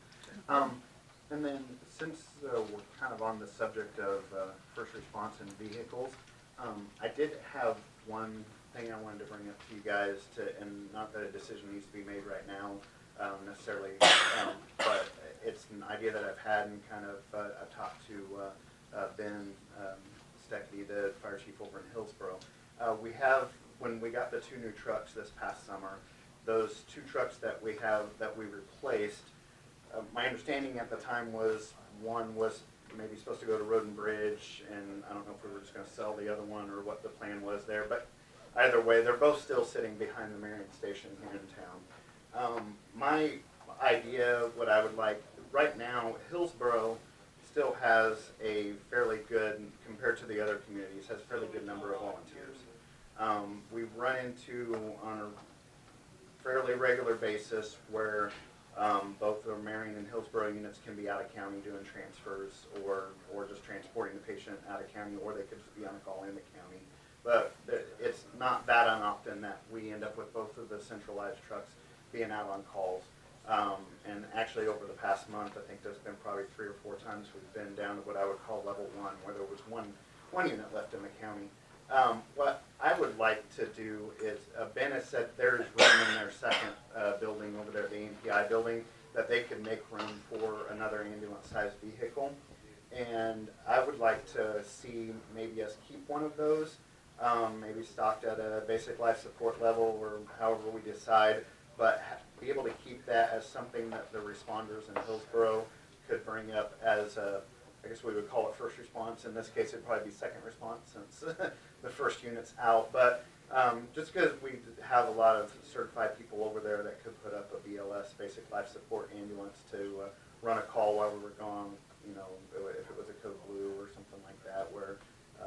And then since we're kind of on the subject of first response and vehicles, I did have one thing I wanted to bring up to you guys and not that a decision needs to be made right now necessarily, but it's an idea that I've had and kind of I've talked to Ben Steckby, the fire chief over in Hillsborough. When we got the 2 new trucks this past summer, those 2 trucks that we replaced, my understanding at the time was one was maybe supposed to go to Road and Bridge, and I don't know if we were just gonna sell the other one or what the plan was there, but either way, they're both still sitting behind the Marion Station here in town. My idea, what I would like, right now, Hillsborough still has a fairly good, compared to the other communities, has a fairly good number of volunteers. We run into on a fairly regular basis where both the Marion and Hillsborough units can be out of county doing transfers or just transporting the patient out of county, or they could just be on call in the county. but it's not that unoften that we end up with both of the centralized trucks being out on calls. And actually over the past month, I think there's been probably 3 or 4 times we've been down to what I would call level 1, where there was one unit left in the county. What I would like to do is, Ben has said there's room in their second building over there, the AMPI building, that they could make room for another ambulance-sized vehicle. And I would like to see maybe us keep one of those, maybe stocked at a basic life support level or however we decide, but be able to keep that as something that the responders in Hillsborough could bring up as a, I guess we would call it first response. In this case, it'd probably be second response since the first unit's out. But just because we have a lot of certified people over there that could put up a BLS, basic life support ambulance, to run a call while we were gone, you know, if it was a code blue or something like that, where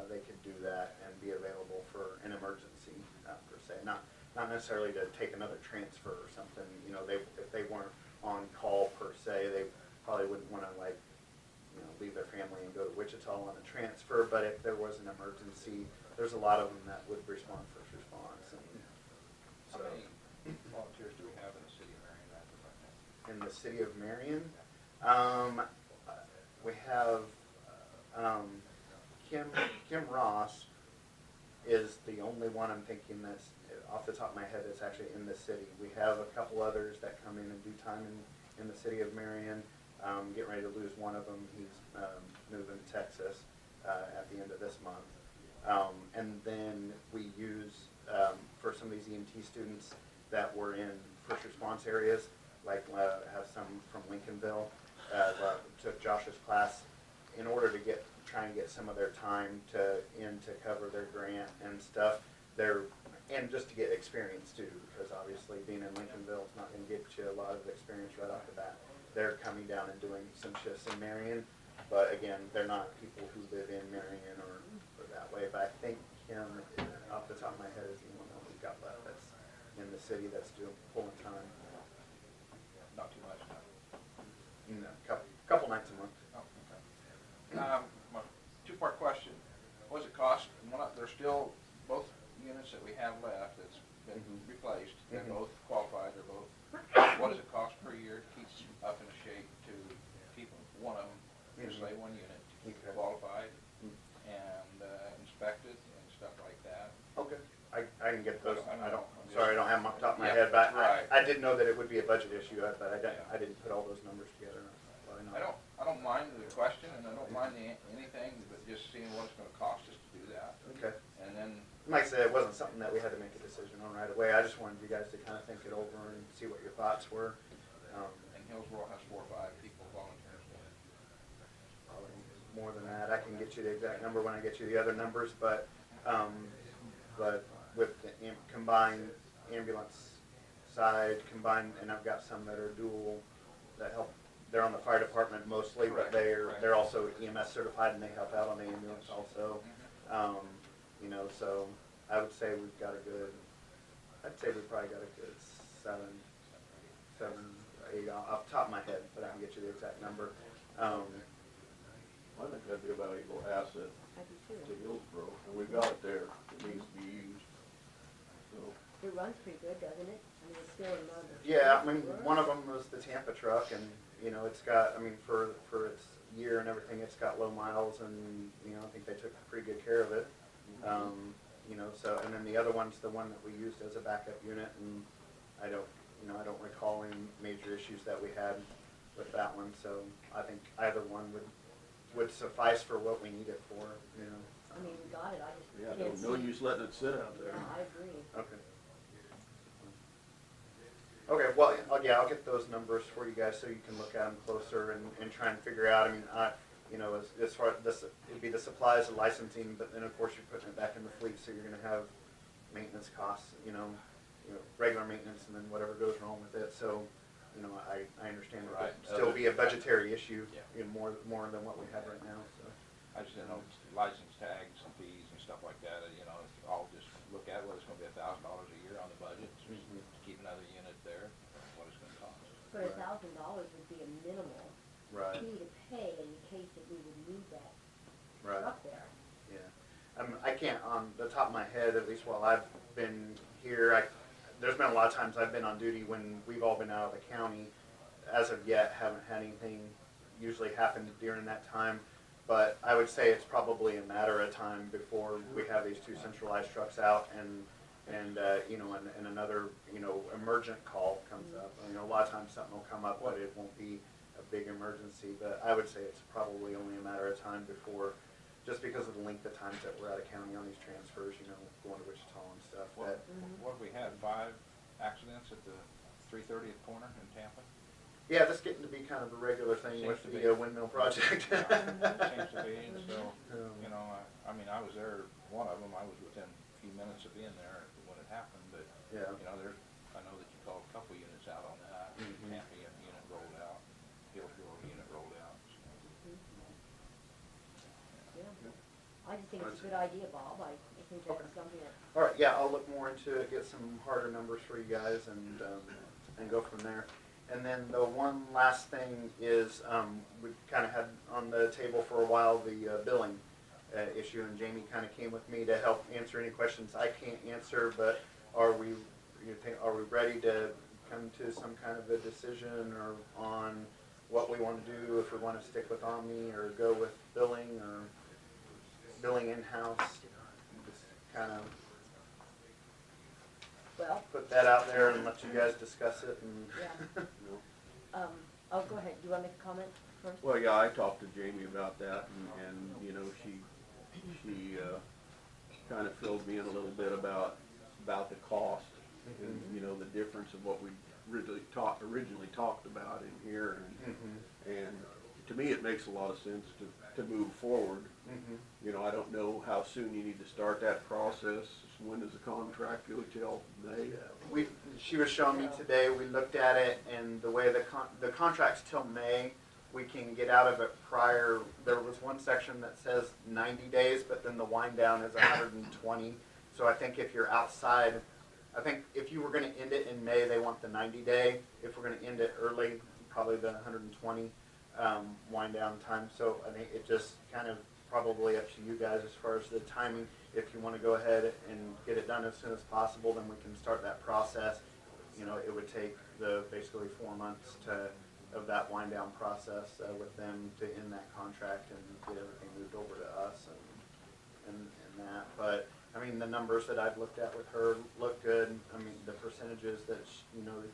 they could do that and be available for an emergency per se. Not necessarily to take another transfer or something. You know, if they weren't on call per se, they probably wouldn't want to, like, you know, leave their family and go to Wichita on a transfer. But if there was an emergency, there's a lot of them that would respond first response. And How so, many volunteers do we have in the city of Marion right now? in the city of Marion, we have Kim Ross is the only one I'm thinking that's off the top of my head that's actually in the city. We have a couple others that come in and do time in the city of Marion. Getting ready to lose one of them. He's moving to Texas at the end of this month. And then we use, for some of these EMT students that were in first response areas, like have some from Lincolnville, took Josh's class in order to try and get some of their time to cover their grant and stuff. And just to get experience too, because obviously being in Lincolnville is not going to get you a lot of experience right off the bat. They're coming down and doing some shifts in Marion, but again, they're not people who live in Marion or that way. But I think Kim, off the top of my head, is the one that we've got left that's in the city that's doing full time. Not too much, no. You know, couple nights a month. Oh, okay. My two-part question. What does it cost? There's still both units that we have left that's been replaced. They're both qualified. They're both. What does it cost per year to keep up in shape to keep one of them, just say one unit, qualified and inspected and stuff like that? Okay. I can get those. I don't. Sorry, I don't have them off the top of my Yeah, head, but right. I did know that it would be a budget issue, but I didn't put all those numbers together. I don't mind the question, and I don't mind anything, but just seeing what it's going to cost us to do that. Okay. And then, Like I said, it wasn't something that we had to make a decision on right away. I just wanted you guys to kind of think it over and see what your thoughts were. and Hillsborough has 4 or 5 people volunteers. Probably more than that. I can get you the exact number when I get you the other numbers, but with the combined ambulance side, and I've got some that are dual that help. They're on the fire department mostly, but they're also EMS certified and they help out on the ambulance also. You know, so I would say we've got I'd say we've probably got a good 7, 8 off the top of my head, but I can get you the exact number. I think that'd be a valuable asset I do too. to Hillsborough, and we've got it there. It needs to be used. So, It runs pretty good, doesn't it? I mean, it's still in mode. Yeah, I mean, one of them was the Tampa truck, and you know, it's got, I mean, for its year and everything, it's got low miles, and you know, I think they took pretty good care of it. You know, so, and then the other one's the one that we used as a backup unit, and I don't recall any major issues that we had with that one. So I think either one would suffice for what we need it for. You know. I mean, we got it, I just yeah, can't see. no use letting it sit out there. Yeah, I agree. Okay. Okay, well, I'll get those numbers for you guys so you can look at them closer and try and figure out. I mean, you know, as far as this, it'd be the supplies and licensing, but then of course you're putting it back in the fleet, so you're gonna have maintenance costs, you know, regular maintenance, and then whatever goes wrong with it. So, you know, I understand it would still be a budgetary issue, you know, more than what we have right now. So. I just didn't know license tags and fees and stuff like that, you know, I'll just look at whether it's going to be $1,000 a year on the budget to keep another unit there, what it's going to cost. But $1,000 would be a minimal Right. fee to pay in the case that we would need that Right. truck there. Yeah. I can't, on the top of my head, at least while I've been here, there's been a lot of times I've been on duty when we've all been out of the county. As of yet, haven't had anything usually happen during that time. But I would say it's probably a matter of time before we have these two centralized trucks out and another, emergent call comes up. A lot of times something will come up, but it won't be a big emergency. But I would say it's probably only a matter of time before, just because of the length of times that we're out of county on these transfers, going to Wichita and stuff. What, what we had, 5 accidents at the 330th corner in Tampa? Yeah, that's getting to be kind of a regular thing with Seems to the be. windmill project. Seems to be, and so, I mean, I was there, one of them, I was within a few minutes of being there when it happened, but, Yeah. I know that you called a couple units out on that. Mhm. Tampa unit rolled out, Hillsborough unit rolled out, so. Yeah. I just think it's a good idea, Bob. I think that's something that, All right, yeah, I'll look more into it, get some harder numbers for you guys, and go from there. And then the one last thing is, we kind of had on the table for a while the billing issue, and Jamie kind of came with me to help answer any questions I can't answer. But are we ready to come to some kind of a decision or on what we want to do? If we want to stick with Omni or go with billing or billing in-house? Just kind of well, put that out there and let you guys discuss it. And yeah. Oh, go ahead. Do you want to make a comment first? Well, yeah, I talked to Jamie about that, and she kind of filled me in a little bit about the cost, and, the difference of what we originally talked about in here, and to me, it makes a lot of sense to move forward. I don't know how soon you need to start that process. When does the contract go till May? She was showing me today, we looked at it, and the way the contract's till May, we can get out of it prior. There was one section that says 90 days, but then the wind down is 120. So I think if you're outside, I think if you were gonna end it in May, they want the 90-day. If we're gonna end it early, probably the 120 wind down time. So I think it just kind of probably up to you guys as far as the timing. If you want to go ahead and get it done as soon as possible, then we can start that process. It would take basically 4 months of that wind down process with them to end that contract and get everything moved over to us and that. But I mean, the numbers that I've looked at with her look good. I mean, the percentages that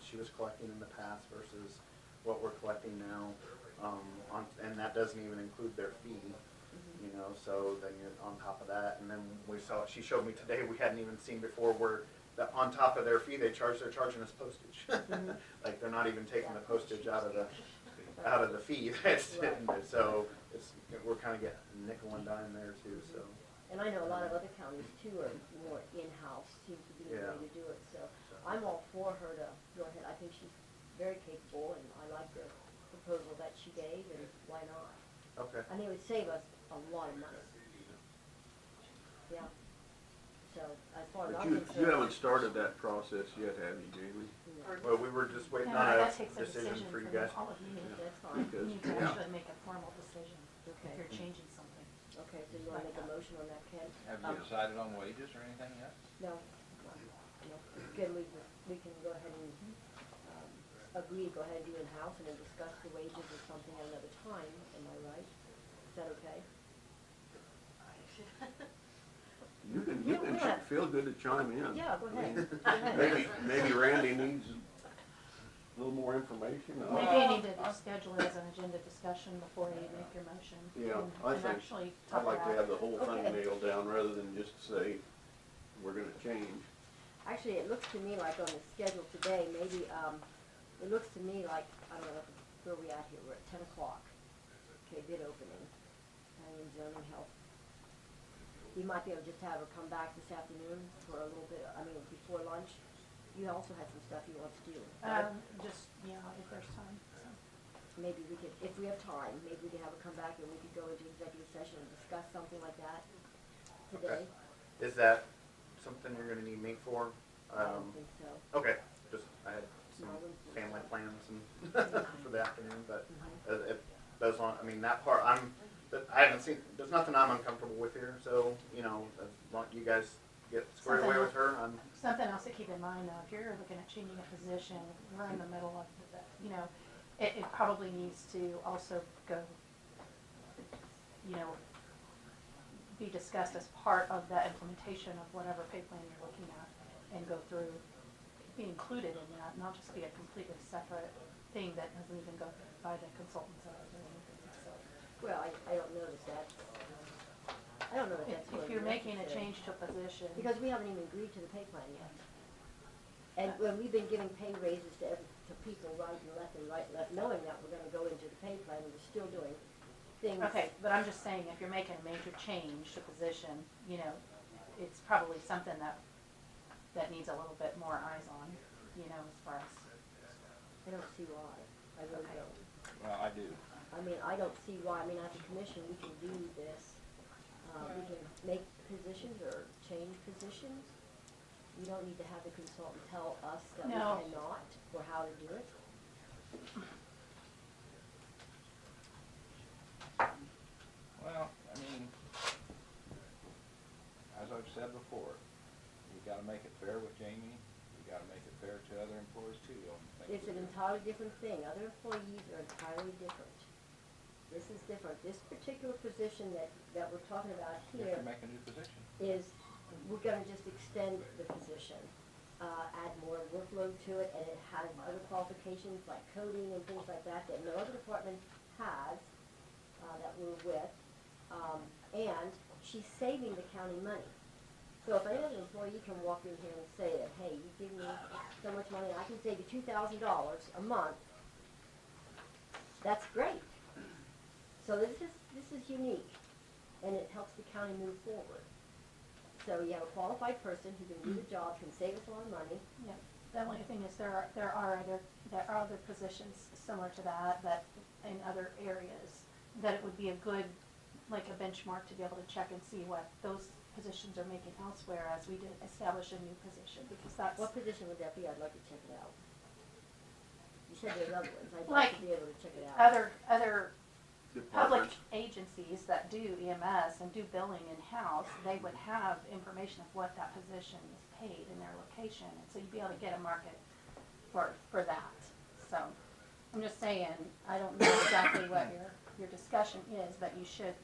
she was collecting in the past versus what we're collecting now, and that doesn't even include their fee. So then you're on top of that, and then she showed me today, we hadn't even seen before, where on top of their fee, they're charging us postage. Like, they're not even taking the postage out of the fee. So we're kind of getting nickel and dime there too, so. And I know a lot of other counties too are more in-house, seems to be the way to do it. So I'm all for her to go ahead. I think she's very capable, and I like the proposal that she gave, and why not? Okay. I think it would save us a lot of money. Yeah. So as far as But I'm you concerned. haven't started that process yet, have you, Jamie? Well, we were just waiting No, on a that takes a decision decision for you from guys. all of you. That's fine. You need to actually make a formal decision if Okay. you're changing something. Okay, so you want to make a motion on that, Ken? Have you decided on wages or anything yet? No. No. Good, we can go ahead and, agree, go ahead and do in-house and then discuss the wages or something at another time, am I right? Is that okay? You You can can. feel good to chime in. Yeah, go ahead. Go ahead. Maybe Randy needs a little more information. Maybe you need to schedule it as an agenda discussion before you make your motion. Yeah, and- I and think actually I'd talk like to about have the whole thing Okay. nailed down rather than just say, we're gonna change. Actually, it looks to me like on the schedule today, maybe, it looks to me like, I don't know, where we at here, we're at 10 o'clock. Okay, bid opening, and zoning health. You might be able to just have her come back this afternoon for a little bit, before lunch. You also had some stuff you want to do. right? Just, if there's time, so. Maybe we could, if we have time, maybe we could have her come back and we could go into executive session and discuss something like that today. Is that something you're gonna need me for? I don't think so. Okay, just, I had some No, I wouldn't think family so. plans and for the afternoon, but Mhm. if those that part, but I haven't seen, there's nothing I'm uncomfortable with here, so, you know, as long you guys get squared away with her, I'm, Something else to keep in mind though, if you're looking at changing a position, we're in the middle of, you know, it probably needs to also go, you know, be discussed as part of that implementation of whatever pay plan you're looking at and go through, be included in that, not just be a completely separate thing that doesn't even go by the consultant's eyes or anything, so. Well, I don't know that that's, I don't know that that's If really you're making a necessary. change to a position. Because we haven't even agreed to the pay plan yet. And when we've been giving pay raises to people right and left, knowing that we're gonna go into the pay plan, and we're still doing things. Okay, but I'm just saying, if you're making a major change to position, you know, it's probably something that needs a little bit more eyes on, you know, as far as. I don't see why, I really Okay. don't. Well, I do. I mean, I don't see why, I mean, as a commission, we can do this. We can make positions or change positions. We don't need to have the consultant tell us that we No. cannot, or how to do it. Well, I mean, as I've said before, we gotta make it fair with Jamie, we gotta make it fair to other employees too. I think It's an we do. entirely different thing. Other employees are entirely different. This is different. This particular position that we're talking about We here have to make a new position. is, we're gonna just extend the position, add more workload to it, and it has other qualifications like coding and things like that that no other department has, that we're with. And she's saving the county money. So if any other employee can walk in here and say that, hey, you give me so much money, I can save you $2,000 a month, that's great. So this is unique, and it helps the county move forward. So you have a qualified person who can do the job, can save us a lot of money. Yeah, the only thing is there are other positions similar to that in other areas, that it would be a good, like a benchmark to be able to check and see what those positions are making elsewhere as we did establish a new position, because that's. What position would that be? I'd like to check it out. You said there's other ones. I'd Like like to be able to check it out. Other public departments. agencies that do EMS and do billing in-house, they would have information of what that position is paid in their location, and so you'd be able to get a market for that. So, I'm just saying, I don't know exactly what your discussion is, but you should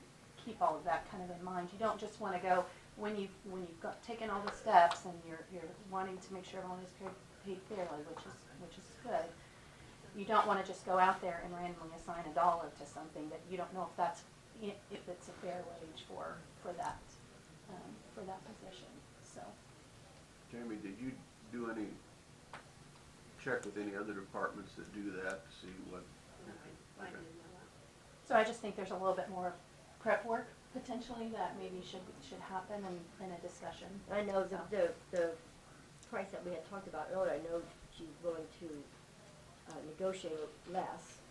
keep all of that kind of in mind. You don't just wanna go, when you've taken all the steps and you're wanting to make sure everyone is paid fairly, which is good. You don't wanna just go out there and randomly assign $1 to something that you don't know if it's a fair wage for that position, so. Jamie, did you do any, check with any other departments that do that to see what? I Okay. do know that. So I just think there's a little bit more prep work potentially that maybe should happen in a discussion. I know So. the price that we had talked about earlier, I know she's willing to negotiate less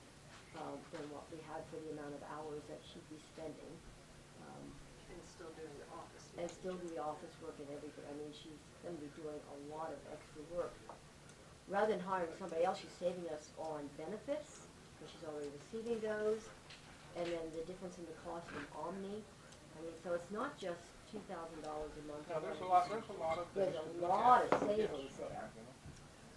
than what we had for the amount of hours that she'd be spending. And still doing the office. And still do the office work and everything. I mean, she's gonna be doing a lot of extra work. Rather than hiring somebody else, she's saving us on benefits, because she's already receiving those, and then the difference in the cost of Omni. I mean, so it's not just $2,000 a month. No, there's a lot of There's things a to look lot at. of savings Yes. there. I'm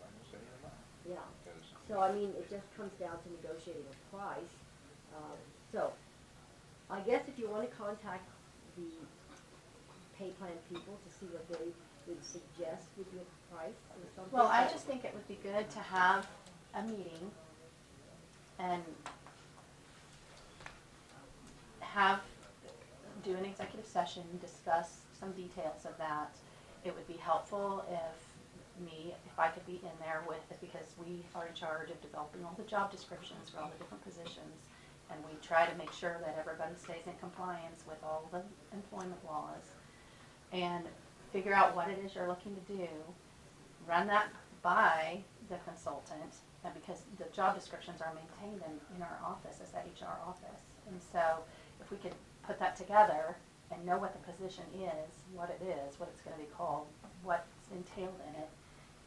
gonna say you're not, Yeah. because So, I mean, it just comes down to negotiating a price. So, I guess if you want to contact the pay plan people to see what they would suggest would be a price or something. Well, I just think it would be good to have a meeting and do an executive session, discuss some details of that. It would be helpful if I could be in there with it, because we are in charge of developing all the job descriptions for all the different positions. And we try to make sure that everybody stays in compliance with all the employment laws. And figure out what it is you're looking to do, run that by the consultant, and because the job descriptions are maintained in our office, as the HR office. And so if we could put that together and know what the position is, what it's gonna be called, what's entailed in it,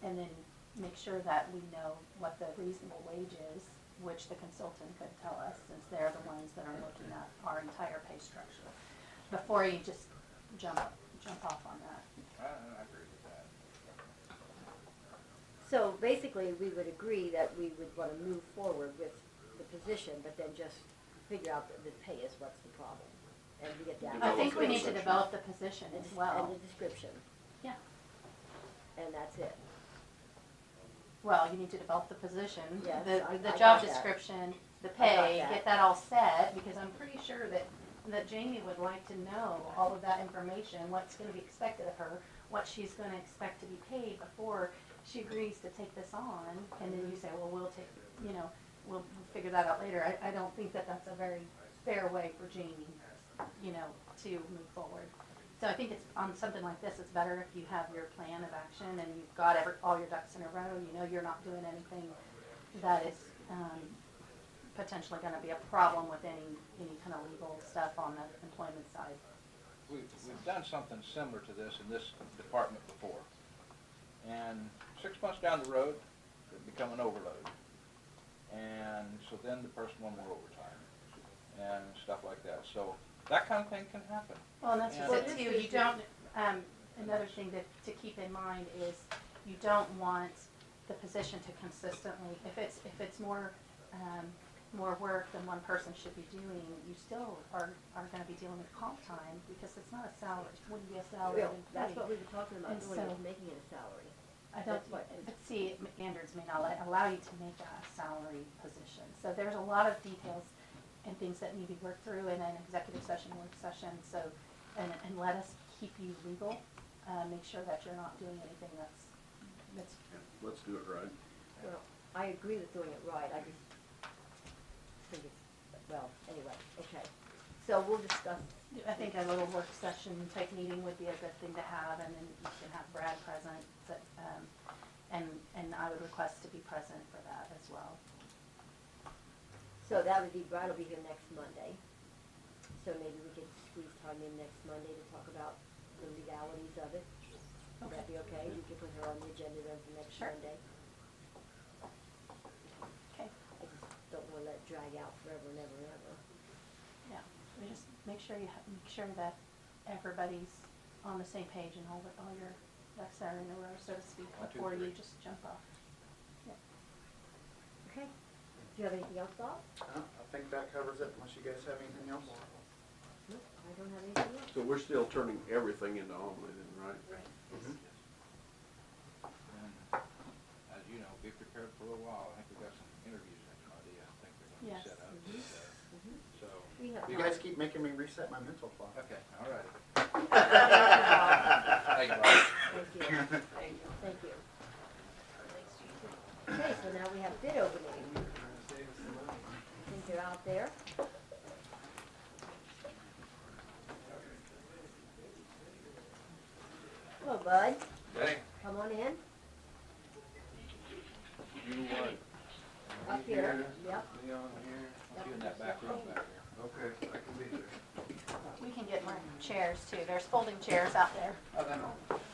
and then make sure that we know what the reasonable wage is which the consultant could tell us, since they're the ones that are looking at our entire pay structure, before you just jump off on that. I agree with that. So basically, we would agree that we would want to move forward with the position, but then just figure out the pay is what's the problem, and to get that. I think we need to Develop the develop the position And as and well. the description, Yeah. and that's it. Well, you need to develop the position, Yes, the I job got that. description, the got pay, that. get that all set, because I'm pretty sure that Jamie would like to know all of that information, what's gonna be expected of her, what she's gonna expect to be paid before she agrees to take this on, and then you say, well, we'll figure that out later. I don't think that that's a very fair way for Jamie, to move forward. So I think it's, on something like this, it's better if you have your plan of action and you've got all your ducks in a row, you're not doing anything that is, potentially gonna be a problem with any kind of legal stuff on the employment side. We've done something similar to this in this department before. And 6 months down the road, it become an overload. And so then the person wanted more overtime and stuff like that. So that kind of thing can happen. Well, and that's just Yeah. it too, you don't, another thing to keep in mind is you don't want the position to consistently, if it's more work than one person should be doing, you still are gonna be dealing with comp time, because it's not a salary, it wouldn't be a salary Well, that's employee. what we were talking about And doing, so- is making it a salary. I don't, That's what- but see, standards may not allow you to make a salary position. So there's a lot of details and things that need to be worked through in an executive session, work session, so, and let us keep you legal, make sure that you're not doing anything that's, Let's do it right. Well, I agree with doing it right, I just think it's, well, anyway, okay. So we'll discuss, I think a little work session type meeting would be a good thing to have, and then you can have Brad present, and I would request to be present for that as well. so that would be, Brad will be here next Monday. So maybe we could squeeze time in next Monday to talk about the legalities of it. Would that be okay? We could put her on the agenda then for next Sure. Monday. Okay, I just don't wanna let it drag out forever and ever and ever. yeah, we just make sure make sure that everybody's on the same page and all your ducks are in a row, so to speak, 1, 2, before you 3. just jump off. Okay. Do you have anything else, Bob? I think that covers it, unless you guys have anything else. No, I don't have anything else. So we're still turning everything into omelet, then, right? And as you know, be prepared for a little while. I think we've got some interviews next Monday. I think they're going to Yes. be set up. Mhm. So, We have You time. guys keep making me reset my mental clock. okay, all right. Thank Thank you, Bob. you. Thank you. Okay, so now we have bid opening. Think they're out there. Hello, bud. Hey, Come on in. you what? Up here. Yep. You in that back room back there. Okay, I can be there. We can get more chairs too, there's folding chairs out there. Oh, then,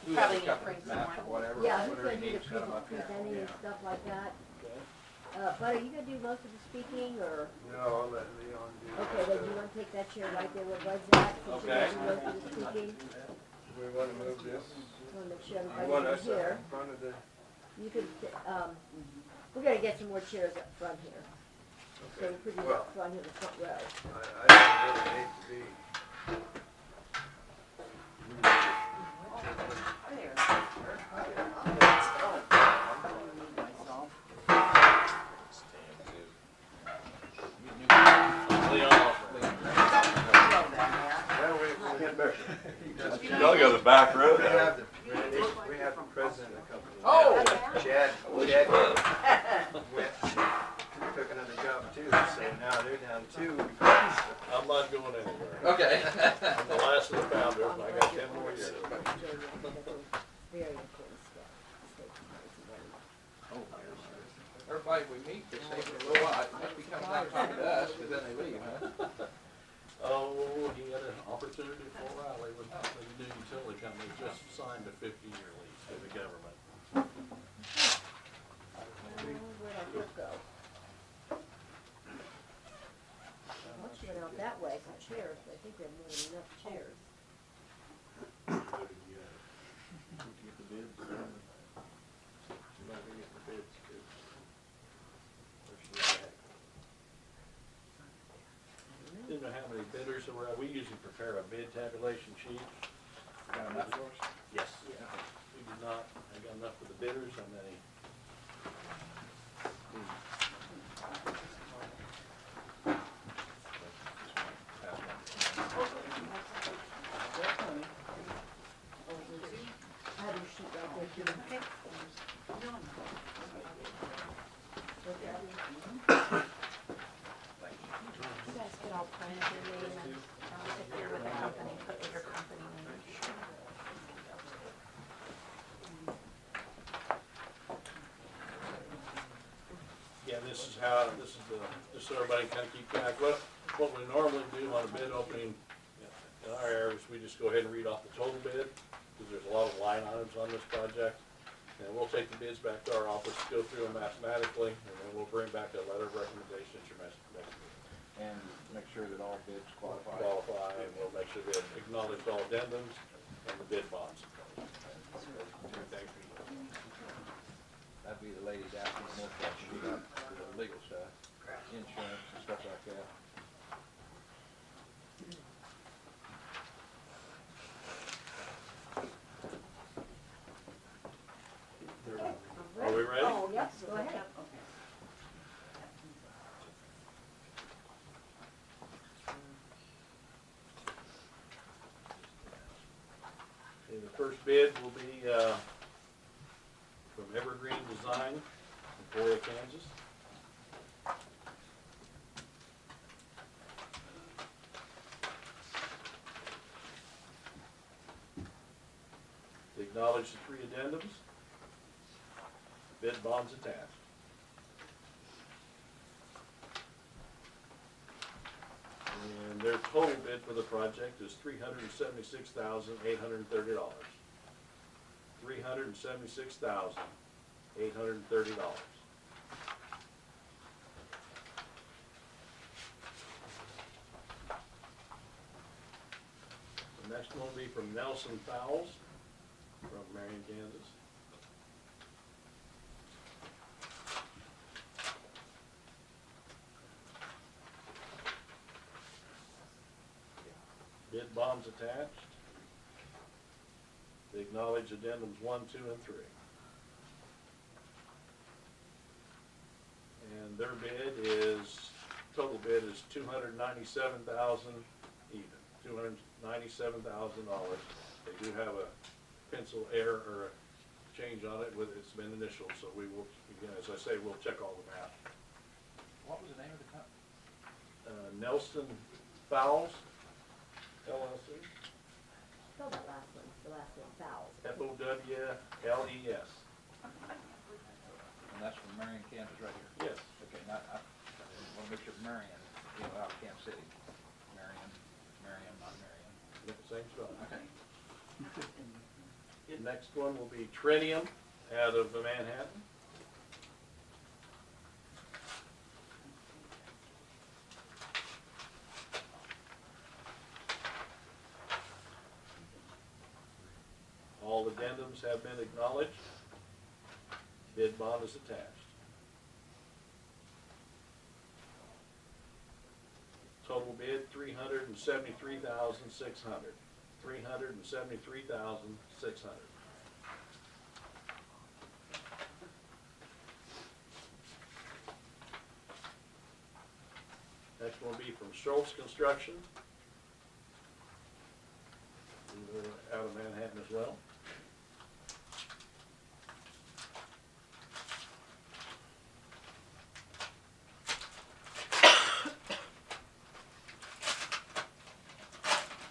who Probably has a couple bring of some maps or more. whatever, Yeah, who's whatever gonna you do need, the set 'em up here. presenting and stuff like that? Bud, are you gonna do most of the speaking, or? No, I'll let Leon do Okay, then you wanna take that chair right there where Bud's at, since you're Okay. gonna do most of the speaking? We wanna move this? Wanna make sure You want everybody's us in up here. in front of the? You could, we're gonna get some more chairs up front here. So we're pretty Well, up front here, the front row. I don't really hate to be. Well, You know you got the back row we now. have the president of the company. Oh! Chad went, took another job too, so now they're down 2 because I'm not going anywhere. Okay. I'm the last of the founders, and I got 10 more years. Very important step. Oh, everybody we meet, they stay for a little while. It must be coming down talking to us, because then they leave, huh? Oh, he had an opportunity for Riley with the new utility company, just signed a 50-year lease with the government. Where'd our clerk go? chairs, I think we have more than enough chairs. Get the bids, see if I can get the bids, too. Where's the at? Didn't know how many bidders there were. We usually prepare a bid tabulation sheet. Got enough for us? Yes. We did not, I got enough for the bidders, how many? I have your sheet right there, too. Okay. You guys could all print your name and if you're with the company, put your company name. Yeah, this is just so everybody can kind of keep track. What we normally do on a bid opening in our area is we just go ahead and read off the total bid, because there's a lot of line items on this project. And we'll take the bids back to our office, go through them mathematically, and then we'll bring back a letter of recommendation at your next meeting. And make sure that all bids qualify. And we'll make sure they acknowledge all addendums and the bid bonds. That'd be the ladies asking more questions about the legal stuff, insurance and stuff like that. Are we ready? Oh, yes, go ahead. Okay, the first bid will be from Evergreen Design in Emporia, Kansas. To acknowledge the three addendums, bid bonds attached. And their total bid for the project is $376,830. $376,830. The next one will be from Nelson Fowles from Marion, Kansas. Bid bonds attached. They acknowledge addendums 1, 2, and 3. And their bid is, total bid is $297,000 even, $297,000. They do have a pencil error or a change on it with it's been initialed, so we will, again, as I say, we'll check all the math. What was the name of the company? Nelson Fowles, LLC, Spell that last one, the last one, Fowles. Fowles. And that's from Marion, Kansas, right here? Yes. Okay, not, I want to make sure Marion, you know, out of Kansas City. Marion, not Marion. Same spelling. Okay. The next one will be Tritium out of Manhattan. All addendums have been acknowledged. Bid bond is attached. Total bid, $373,600. $373,600. Next one will be from Schultz Construction. They're out of Manhattan as well.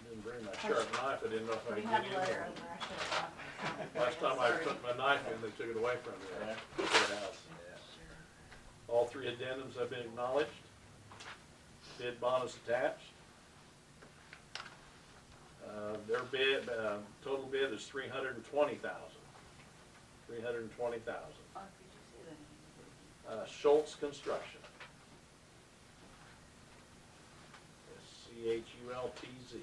Didn't bring my sharp knife, I didn't know if I We could have get a it in letter there. in there, I should have gone. Last time I put my knife in, they took it away from me. Courthouse. All three addendums have been acknowledged. Bid bond is attached. Their bid, total bid is $320,000. $320,000. Schultz Construction. THULTZ.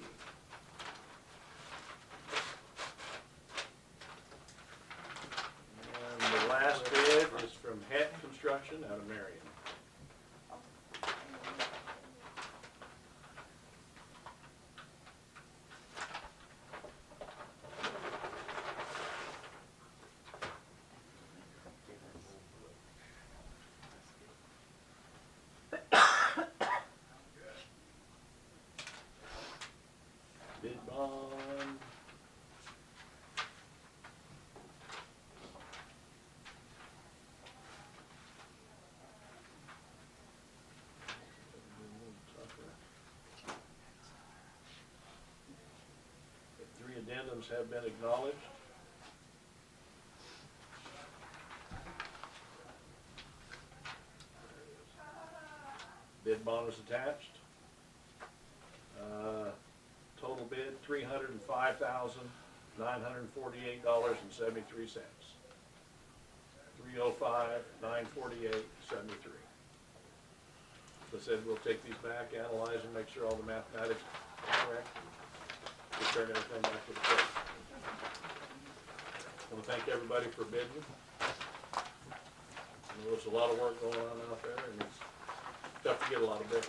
And the last bid is from Het Construction out of Marion. Bid bond. The 3 addendums have been acknowledged. Bid bond is attached. Total bid, $305,948.73. 305,948.73. As I said, we'll take these back, analyze them, make sure all the mathematics are correct. Return everything back to the clerk. I want to thank everybody for bidding. I know there's a lot of work going on out there, and it's tough to get a lot of bids.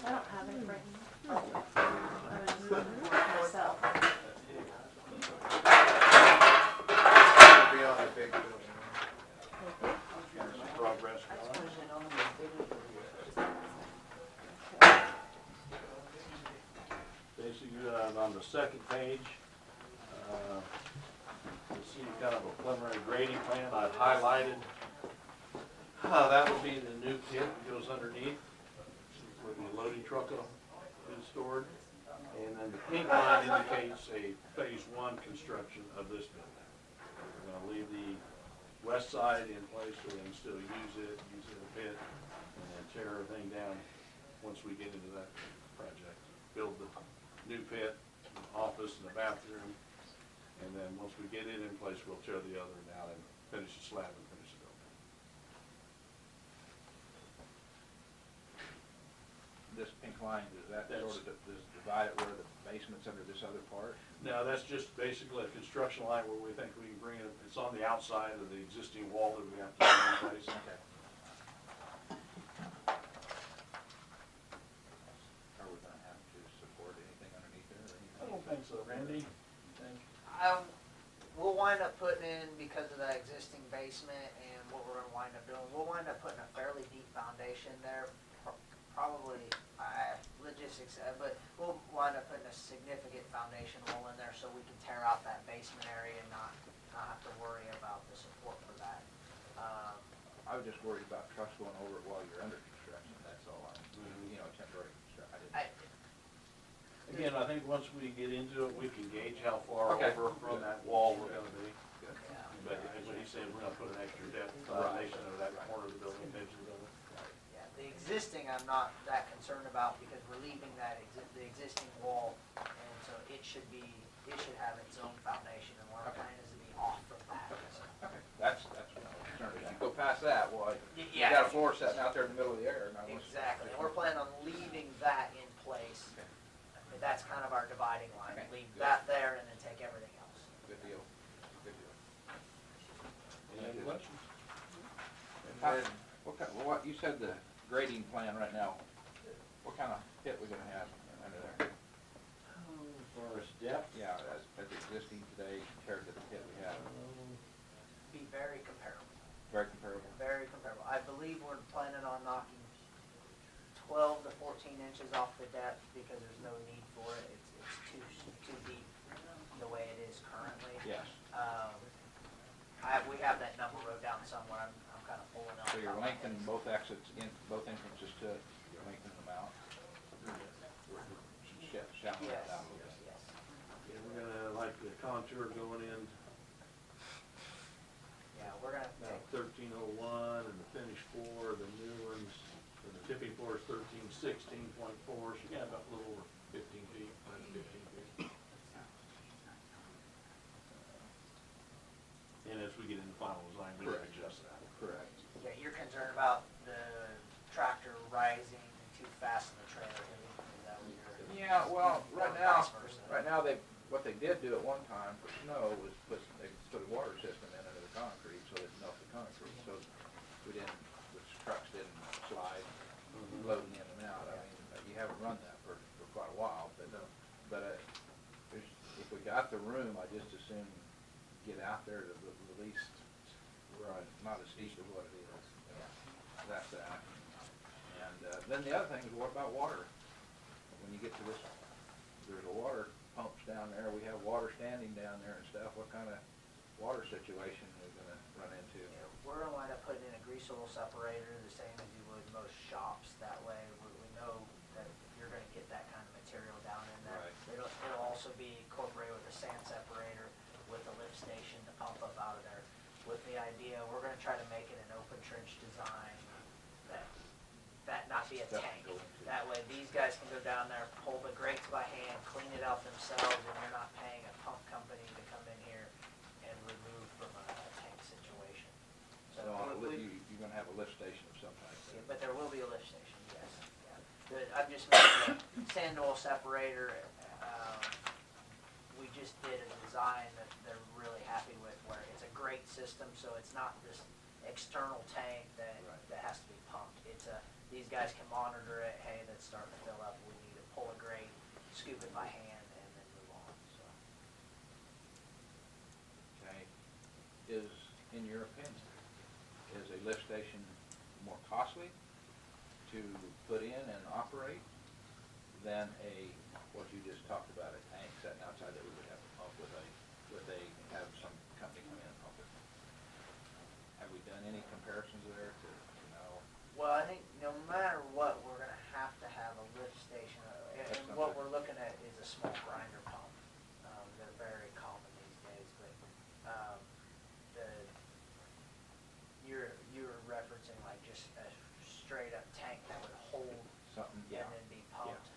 I don't have it written. I was just looking for it myself. Be on the big building. Progress on. Basically, on the second page, you'll see kind of a preliminary grading plan. I've highlighted. That would be the new pit that goes underneath where the loading truck will be stored. And then the pink line indicates a phase 1 construction of this building. We're going to leave the west side in place so they can still use it as a pit, and then tear everything down once we get into that project. Build the new pit, an office and a bathroom, and then once we get it in place, we'll tear the other down and finish the slab and finish the building. This pink line, does that sort of, does it divide it where the basement's under this other part? Now, that's just basically a construction line where we think we can bring it, it's on the outside of the existing wall that we have to put in place. Okay. Are we gonna have to support anything underneath there or anything? I don't think so, Randy, you think? We'll wind up putting in, because of that existing basement and what we're gonna wind up doing, we'll wind up putting a fairly deep foundation there. Probably, logistics, but we'll wind up putting a significant foundation hole in there so we can tear out that basement area and not have to worry about the support for that. I was just worried about trucks going over it while you're under construction, that's all. You know, temporary construction. Again, I think once we get into it, we can gauge how far Okay. over from that wall we're gonna be. Good. Yeah. But when he said we're gonna put an extra depth foundation over that corner of the building, edge of the building. Yeah, the existing I'm not that concerned about because we're leaving that the existing wall, and so it should have its own foundation, and our Okay. plan is to be off from that. Okay, that's what I was concerned with. If you go past that, well, you Yeah. got a floor setting out there in the middle of the air. And I was- Exactly, and we're planning on leaving that in place. Okay. That's kind of our dividing line, Okay, leave good. that there and then take everything else. Good deal, good deal. Any other questions? What kind, well, what, you said the grading plan right now, what kind of pit we gonna have under there? For its depth? Yeah, as existing today compared to the pit we have, Be very comparable, very comparable. very comparable. I believe we're planning on knocking 12 to 14 inches off the depth because there's no need for it. It's too deep the way it is currently. Yes, We have that number wrote down somewhere. I'm kind of pulling out. so you're lengthening both exits in, both entrances to, you're lengthening them out. Shallow Yes, that down a little bit. yes. Yeah, we're gonna like the contour going in tipping floor is 1316.4, so you got about a little over 15 feet, 15 feet. And as we get into final design, we can adjust that. Correct. Yeah, you're concerned about the tractor rising too fast in the trailer, is that what you're? Yeah, well, or vice versa? right now, what they did do at one time for snow was they put a water system in under the concrete, so it melted the concrete, so the trucks didn't slide, loading in and out. I mean, you haven't run that for quite a while, but if we got the room, I just as soon get out there to the least, not as steep as what it is. That's that. And then the other thing is, what about water? When you get to this, there's a water pumps down there, we have water standing down there and stuff. What kind of water situation are we gonna run into? Yeah, we're gonna wind up putting in a grease oil separator, the same as you would most shops. That way, we know that if you're gonna get that kind of material down in there. Right. It'll also be incorporated with a sand separator, with a lift station to pump up out of there. With the idea, we're gonna try to make it an open trench design, that not be a tank. That way, these guys can go down there, pull the grates by hand, clean it out themselves, and you're not paying a pump company to come in here and remove from a tank situation. So you're gonna have a lift station of some type. Yeah, but there will be a lift station, yes. Yeah. I'm just making a sand oil separator. We just did a design that they're really happy with, where it's a grate system, so it's not this external tank that has to be pumped. These guys can monitor it. Hey, that's starting to fill up. We need to pull a grate, scoop it by hand, and then move on. So. Okay. In your opinion, is a lift station more costly to put in and operate than what you just talked about, a tank sitting outside that we would have to pump have some company come in and pump it? Have we done any comparisons there to know? Well, I think no matter what, we're going to have a lift station. And what we're looking at is a small grinder pump. They're very common these days, but you're referencing like just a straight up tank that would hold Something, and then be pumped.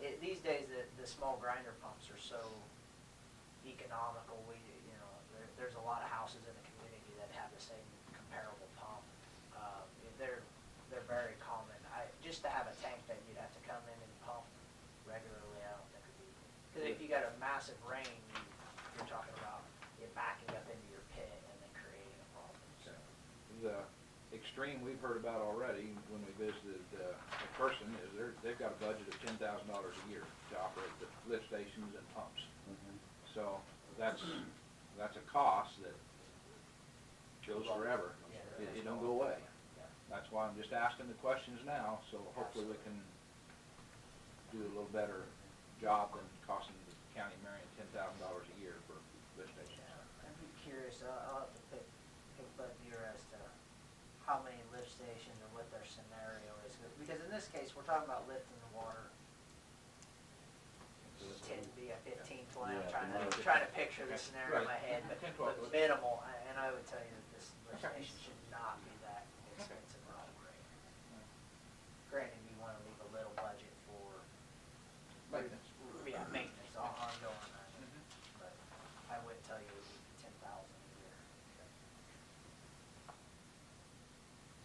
These days, the small grinder pumps are so economical. There's a lot of houses in the community that have the same comparable pump. They're very common. Just to have a tank that you'd have to come in and pump regularly, I don't think would be. Because if you got a massive rain, you're talking about it backing up into your pit and then creating a problem. So. The extreme we've heard about already when we visited a person is they've got a budget of $10,000 a year to operate the lift stations and pumps. So that's a cost that goes forever. It don't go away. That's why I'm just asking the questions now, so hopefully we can do a little better job than costing the county of Marion $10,000 a year for lift stations. I'd be curious. I'll have to pick Bud Buer as to how many lift stations or what their scenario is. Because in this case, we're talking about lifting the water 10 to be a 15, 20. I'm trying to picture the scenario in my head, but minimal. And I would tell you that this lift station should not be that expensive or operate. Granted, you want to leave a little budget for Maintenance. Yeah, maintenance, ongoing. But I would tell you it would be 10,000 a year.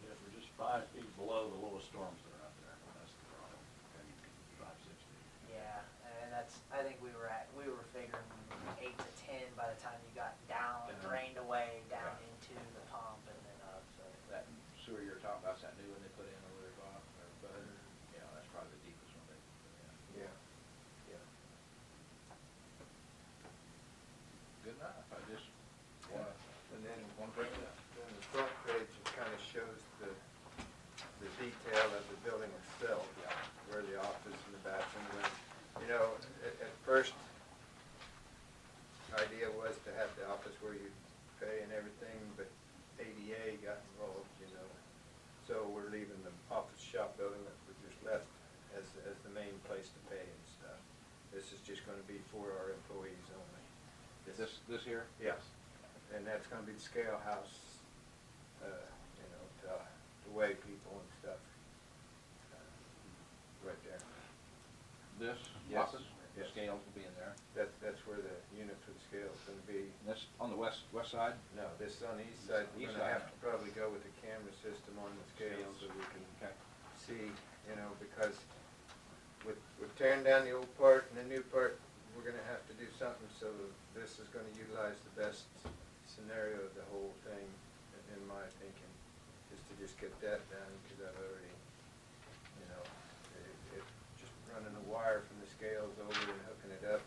Yeah, if we're just 5 feet below the lowest storms that are out there, that's the problem. 5, 6 feet. Yeah, and I think we were figuring 8 to 10 by the time you got down, drained away, down into the pump and then up, so. That sewer you're talking about, is that new one they put in over there, Bob, or Bud? Yeah, that's probably the deepest one they put in. Yeah. Good enough, I just wanna, And then, bring it up. then the front page kind of shows the detail of the building itself, where the office and the bathroom went. You know, at first, idea was to have the office where you pay and everything, but ADA got involved, you know. So we're leaving the office shop building that we just left as the main place to pay and stuff. This is just gonna be for our employees only. This here? Yes, and that's gonna be the scale house, you know, to weigh people and stuff. this, on the west side? No, this on the east side, we're East gonna side. have to probably go with the camera system on the scales so we can Okay. see, you know, because with tearing down the old part and the new part, we're gonna have to do something, so this is gonna utilize the best scenario of the whole thing, in my thinking, is to just get that done, because I've already, you know, just running the wire from the scales over and hooking it up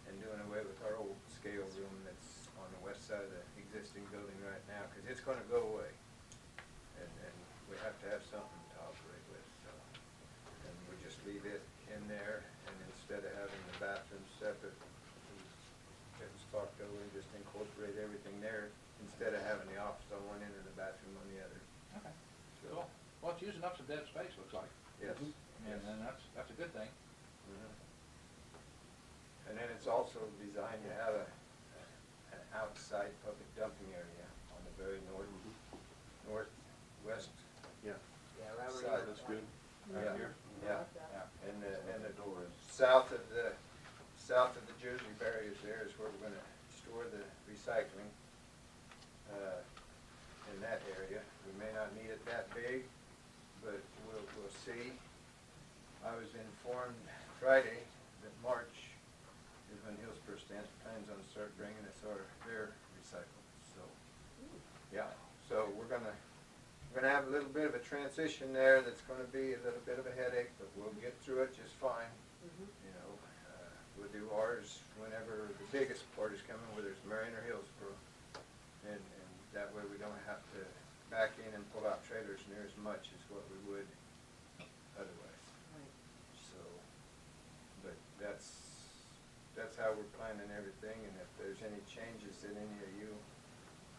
and doing away with our old scale room that's on the west side of the existing building right now, because it's gonna go away. And we have to have something to operate with, so. And we just leave it in there, and instead of having the bathroom separate, it was talked over, and just incorporate everything there, instead of having the office on one end and the bathroom on the other. Okay, So, cool. Well, it's using up some dead space, looks like. yes. And then that's a good thing. Mhm. And then it's also designed to have an outside public dumping area on the very northwest. Yeah. Yeah, right where Side. you That's good. Yeah, Here? yeah. Yeah. And the door is. south of the Jersey barriers there is where we're gonna store the recycling, in that area. We may not need it that big, but we'll see. I was informed Friday that March is when Hillsborough plans on start bringing us their recycling, so. Yeah, so we're gonna have a little bit of a transition there that's gonna be a little bit of a headache, but we'll get through it just fine. You know, we'll do ours whenever the biggest part is coming, whether it's Marion or Hillsborough. And that way we don't have to back in and pull out trailers near as much as what we would otherwise. So, but that's how we're planning everything, and if there's any changes that any of you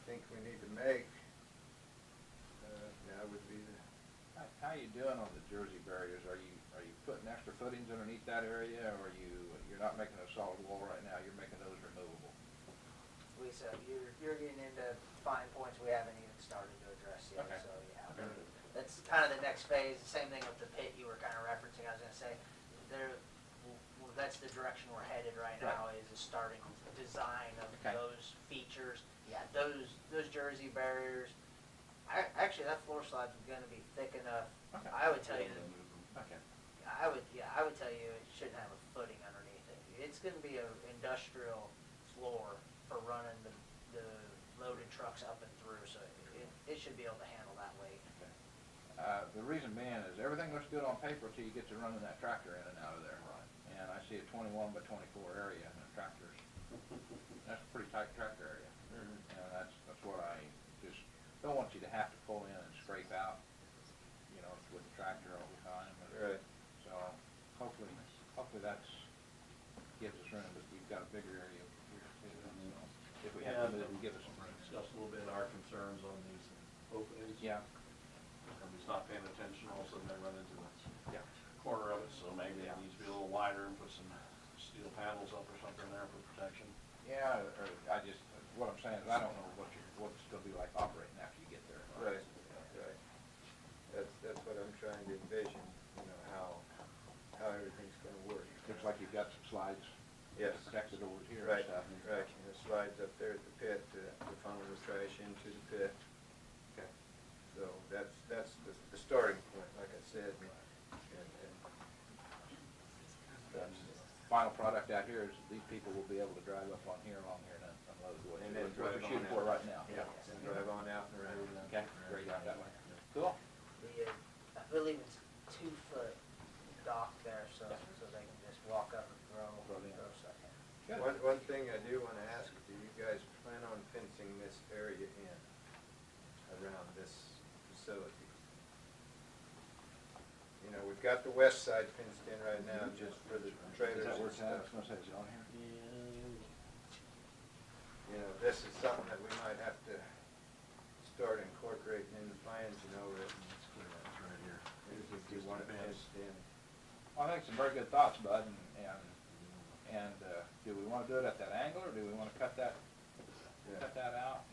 think we need to make, now would be the. How you doing on the Jersey barriers? Are you putting extra footings underneath that area, or you're not making a solid wall right now, you're making those removable? Lisa, you're getting into fine points we haven't even started to address yet, Okay. so yeah. Okay. That's kind of the next phase, the same thing with the pit you were kind of referencing, I was gonna say, that's the direction we're headed right now, is starting design of Okay. those features. Yeah, those Jersey barriers, actually, that floor slide's gonna be thick enough, Okay. I would tell you, Okay. I would tell you it shouldn't have a footing underneath it. It's gonna be an industrial floor for running the loaded trucks up and through, so it should be able to handle that weight. The reason being is everything looks good on paper till you get to running that tractor in and out of there. And I see a 21 by 24 area in the tractors. That's a pretty tight tractor area. And that's what I just don't want you to have to pull in and scrape out, you know, with the tractor all the time. Right. So hopefully that's gives us room, but we've got a bigger area here too. So if we have to move, give us some room. Discussed a little bit our concerns on these openings. Yeah. Somebody's not paying attention, all of a sudden they run into the Yeah. corner of it, so maybe it needs to be a little wider and put some steel panels up or something there for protection. Yeah, or what I'm saying is I don't know what it's gonna be like operating after you get there. Right. That's what I'm trying to envision, you know, how everything's gonna work. Looks like you've got some slides. Yes. Protected over here and Right, stuff. right, and the slides up there at the pit to funnel the trash into the pit. Okay. So that's the starting point, like I said, and The final product out here is these people will be able to drive up on here, along here, and unload what And you're then drive shooting on for out. right now. Yeah, and drive on out and around. Okay, great out that way. Cool. I believe it's 2-foot dock there, so they can just walk up and throw stuff in. Good. One thing I do wanna ask, do you guys plan on fencing this area in around this facility? You know, we've got the west side fenced in right now, just for the trailers Is that where and it's at? stuff. It's gonna say it's on here? You know, this is something that we might have to start incorporating in the plans, you know, that if you want it fenced in. Well, I think some very good thoughts, Bud, and do we wanna do it at that angle, or do we wanna cut that out?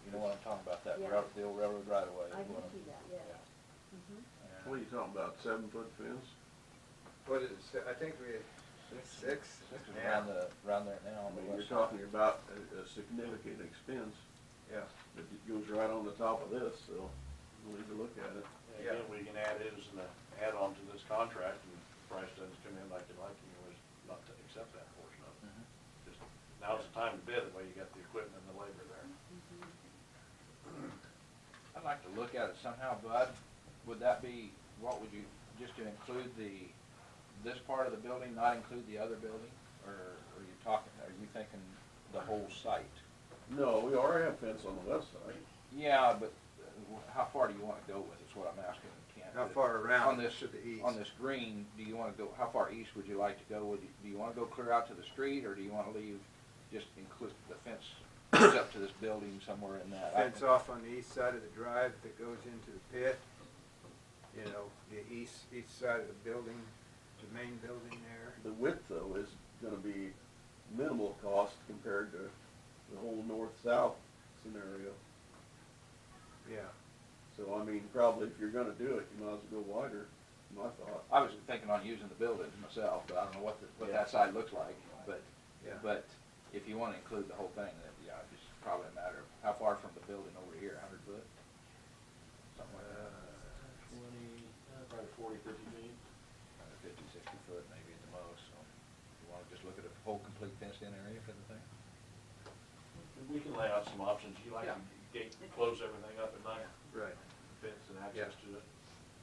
You know what I'm talking about, that Yeah. the old railroad right away. I can see that, yeah. What are you talking about, 7-foot fence? What is, I think we Six? Six is Yeah. around there now I on the mean, you're west side. talking about a significant expense Yeah. that goes right on the top of this, so we'll need to look at it. And again, we can add it as an add-on to this contract, and if the price doesn't come in like you like, you can always not to accept that portion of it. Just, now's the time to bid it, while you got the equipment and the labor there. I'd like to look at it somehow, Bud. Would that be, what would you, just to include this part of the building, not include the other building? Or are you thinking the whole site? No, we already have fence on the west side. Yeah, but how far do you wanna go with it, is what I'm asking, Kent. How far around On this, to the east? on this green, do you wanna go, how far east would you like to go? Do you wanna go clear out to the street, or do you wanna leave, just include the fence goes up to this building somewhere in that? Fence off on the east side of the drive that goes into the pit. You know, the east side of the building, the main building there. The width, though, is gonna be minimal cost compared to the whole north-south scenario. Yeah. So, I mean, probably if you're gonna do it, you might as well go wider, my thought. I was thinking on using the building myself, but I don't know what that side looks like, but, Yeah. but if you wanna include the whole thing, then, yeah, it's probably a matter of how far from the building over here, 100 foot? Something like that. 40, 50 feet. 50, 60 foot maybe at the most, so you wanna just look at a whole complete fenced in area for the thing? We can lay out some options. You like Yeah. to gate, close everything up at night, Right. fence and access to it.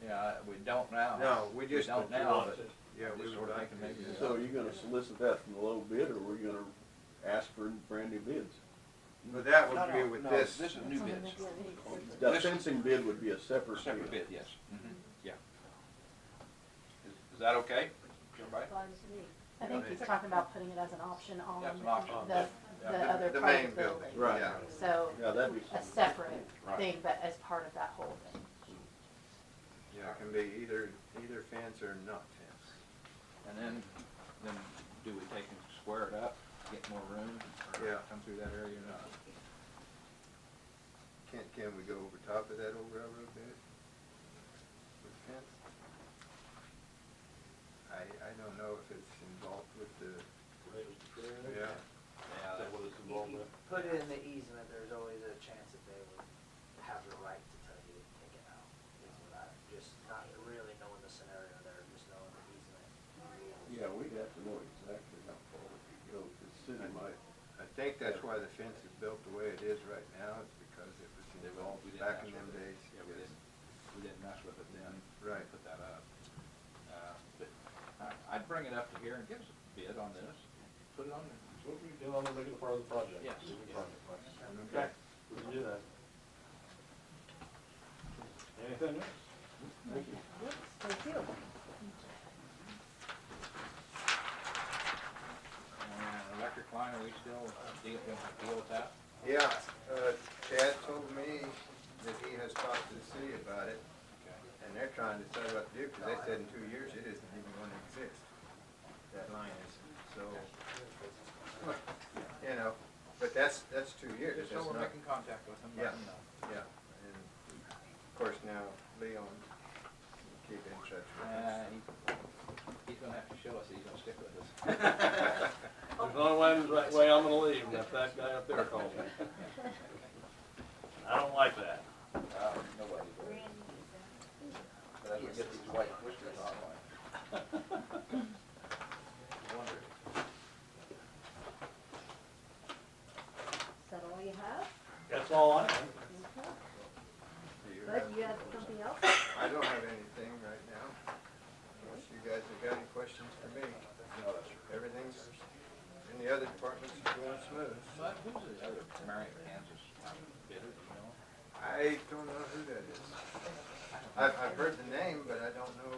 Yeah, we don't now. No, we just don't don't now, want but to. Yeah, I'm we just would sorta like thinking to. maybe. So you're gonna solicit that from the low bid, or we're gonna ask for brand new bids? But that No, would be no, with no, this. This is new bids. The This- fencing bid would be a separate Separate bid. bid, yes. Yeah. Is that okay, everybody? Fine with me. I think he's talking about putting it as an option on Yeah, it's an option. the Yeah. other The part main of the building. building, Right. yeah. So, Yeah, that'd be a separate Right. thing, but as part of that whole thing. Yeah, it can be either fence or not fence. And then do we take and square it up, get more room, or Yeah. come through that area or not? Can we go over top of that old railroad bed? With fence? I don't know if it's involved with the, Rails to trail. yeah. Is that what it's involved with? Put it in the easement, there's always a chance that they would have the right to tell you to take it out. Is what I, just not really knowing the scenario there, just knowing the easement. Yeah, we'd have to know exactly how far it could go, because the city might, I think that's why the fence is built the way it is right now, is because it was involved We didn't back mess in them with it. days. Yeah, we didn't mess with it then. Right. Put that up. But I'd bring it up to here and give us a bid on this, put it on there. So what we do on the regular part of the project? Yes. City project. Okay. We can do that. Anything else? thank you. Thank you. And electric line, are we still deal with that? Yeah, Chad told me that he has talked to the city about it, Okay. and they're trying to decide what to do, because they said in 2 years it isn't even going to exist. That line is, so, you know, but that's 2 years. Just so That's we're not- making contact with them, let them know. Yeah, and of course now Leon will keep in touch with us. He's gonna have to show us that he's gonna stick with us. There's no way I'm gonna leave if that guy up there calls me. I don't like that. Nobody will. But as we get these white whiskers on, like. Wonder. Is that all you have? That's all I have. Okay. Do you Bud, have- you have something else? I don't have anything right now, unless you guys have got any questions for me. Everything's, in the other departments is going smooth. But who's the other Marion, Kansas bidder, do you know? I don't know who that is. I've heard the name, but I don't know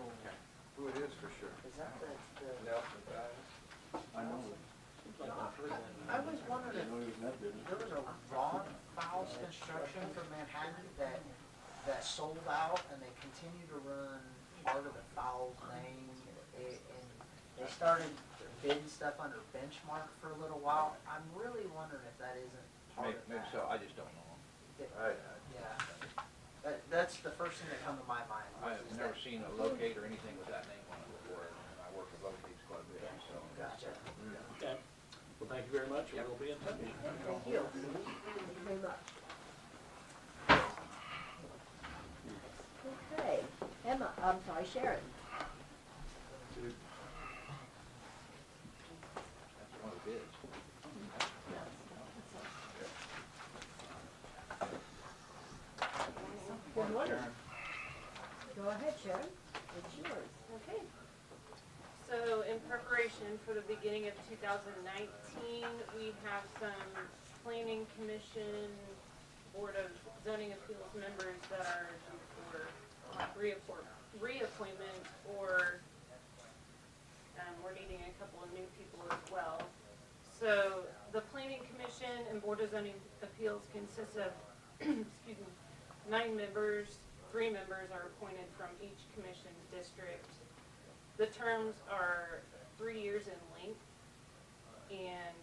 who it is for sure. Is that the Nelson Giles. I know. I was wondering I know he was in that business. there was a Ron Fowles Construction from Manhattan that sold out, and they continue to run part of the Fowles name, and they started bidding stuff under Benchmark for a little while. I'm really wondering if that isn't part of Maybe that. so, I just don't know. Yeah, that's the first thing that come to my mind. I've never seen a locate or anything with that name on it before, and I work with locates quite a bit, so. Well, thank you very much, and we'll be in touch. Thank you. Thank you very much. Okay, Emma, I'm sorry, Sharon. That's one of the bids. Good morning. Go ahead, Sharon. It's yours. Okay. So in preparation for the beginning of 2019, we have some planning commission, board of zoning appeals members that are due for reappointment, or we're needing a couple of new people as well. So the planning commission and board of zoning appeals consists of excuse me, 9 members. 3 members are appointed from each commission's district. The terms are 3 years in length, and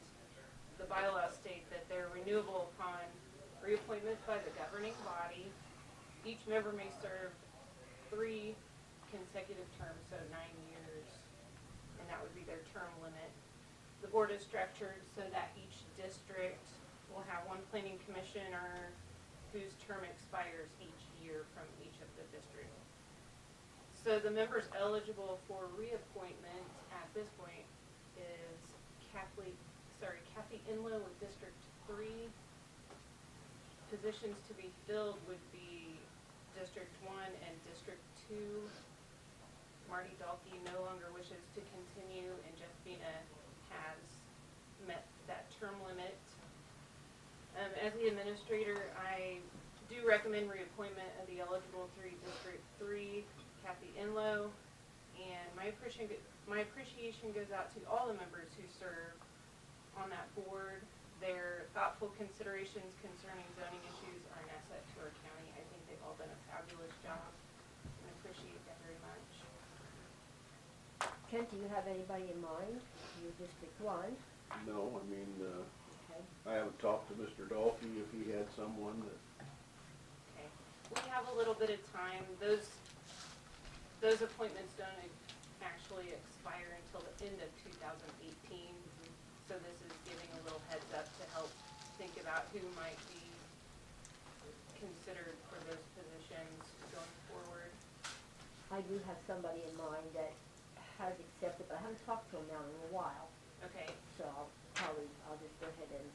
the bylaws state that they're renewable upon reappointment by the governing body. Each member may serve 3 consecutive terms, so 9 years, and that would be their term limit. The board is structured so that each district will have 1 planning commissioner whose term expires each year from each of the districts. So the members eligible for reappointment at this point is Kathy Inlow with District 3. Positions to be filled would be District 1 and District 2. Marty Dalkey no longer wishes to continue, and Jeff Bina has met that term limit. As the administrator, I do recommend reappointment of the eligible District 3, Kathy Inlow, and my appreciation goes out to all the members who serve on that board. Their thoughtful considerations concerning zoning issues are an asset to our county. I think they've all done a fabulous job, and appreciate that very much. Kent, do you have anybody in mind? Your District 1? No, I mean, Okay. I haven't talked to Mr. Dolphy if he had someone that, Okay, we have a little bit of time. Those appointments don't actually expire until the end of 2018. So this is giving a little heads up to help think about who might be considered for those positions going forward. I do have somebody in mind that has accepted, but I haven't talked to him now in a while. Okay, So I'll just go ahead and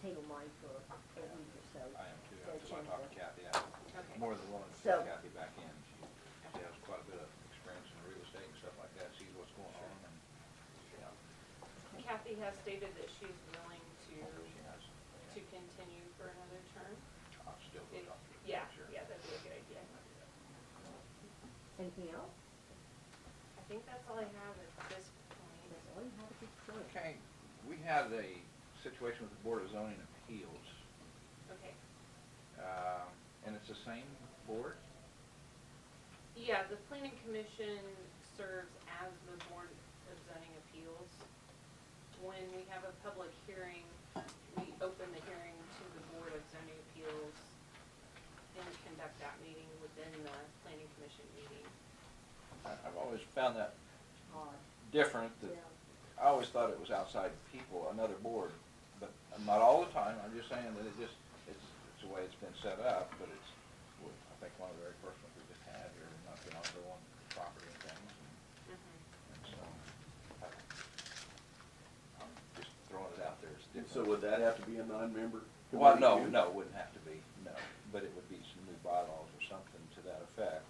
table mine for a week or so. I am too. So Until I change talk to the- Kathy, okay. I'm more than willing to So- take Kathy back in. She has quite a bit of experience in real estate and stuff like that, sees what's going on, and, Kathy has stated that she's willing she has, to continue for another term. I'll still go If- talk to her. Yeah, Sure. yeah, that'd be a good idea. Anything else? I think that's all I have at this point. That's all you have at this point. Okay, we had a situation with the Board of Zoning Appeals, Okay. and it's the same board? Yeah, the planning commission serves as the board of zoning appeals. When we have a public hearing, we open the hearing to the board of zoning appeals and conduct that meeting within the planning commission meeting. I've always found that Odd. different, that Yeah. I always thought it was outside people, another board, but not all the time. I'm just saying that it's the way it's been set up, but it's, I think one of the very first ones we just had here, not been on their own property and things, and so, I'm just throwing it out there. It's different. so would that have to be a non-member? Well, committee no, too? it wouldn't have to be, no, but it would be some new bylaws or something to that effect,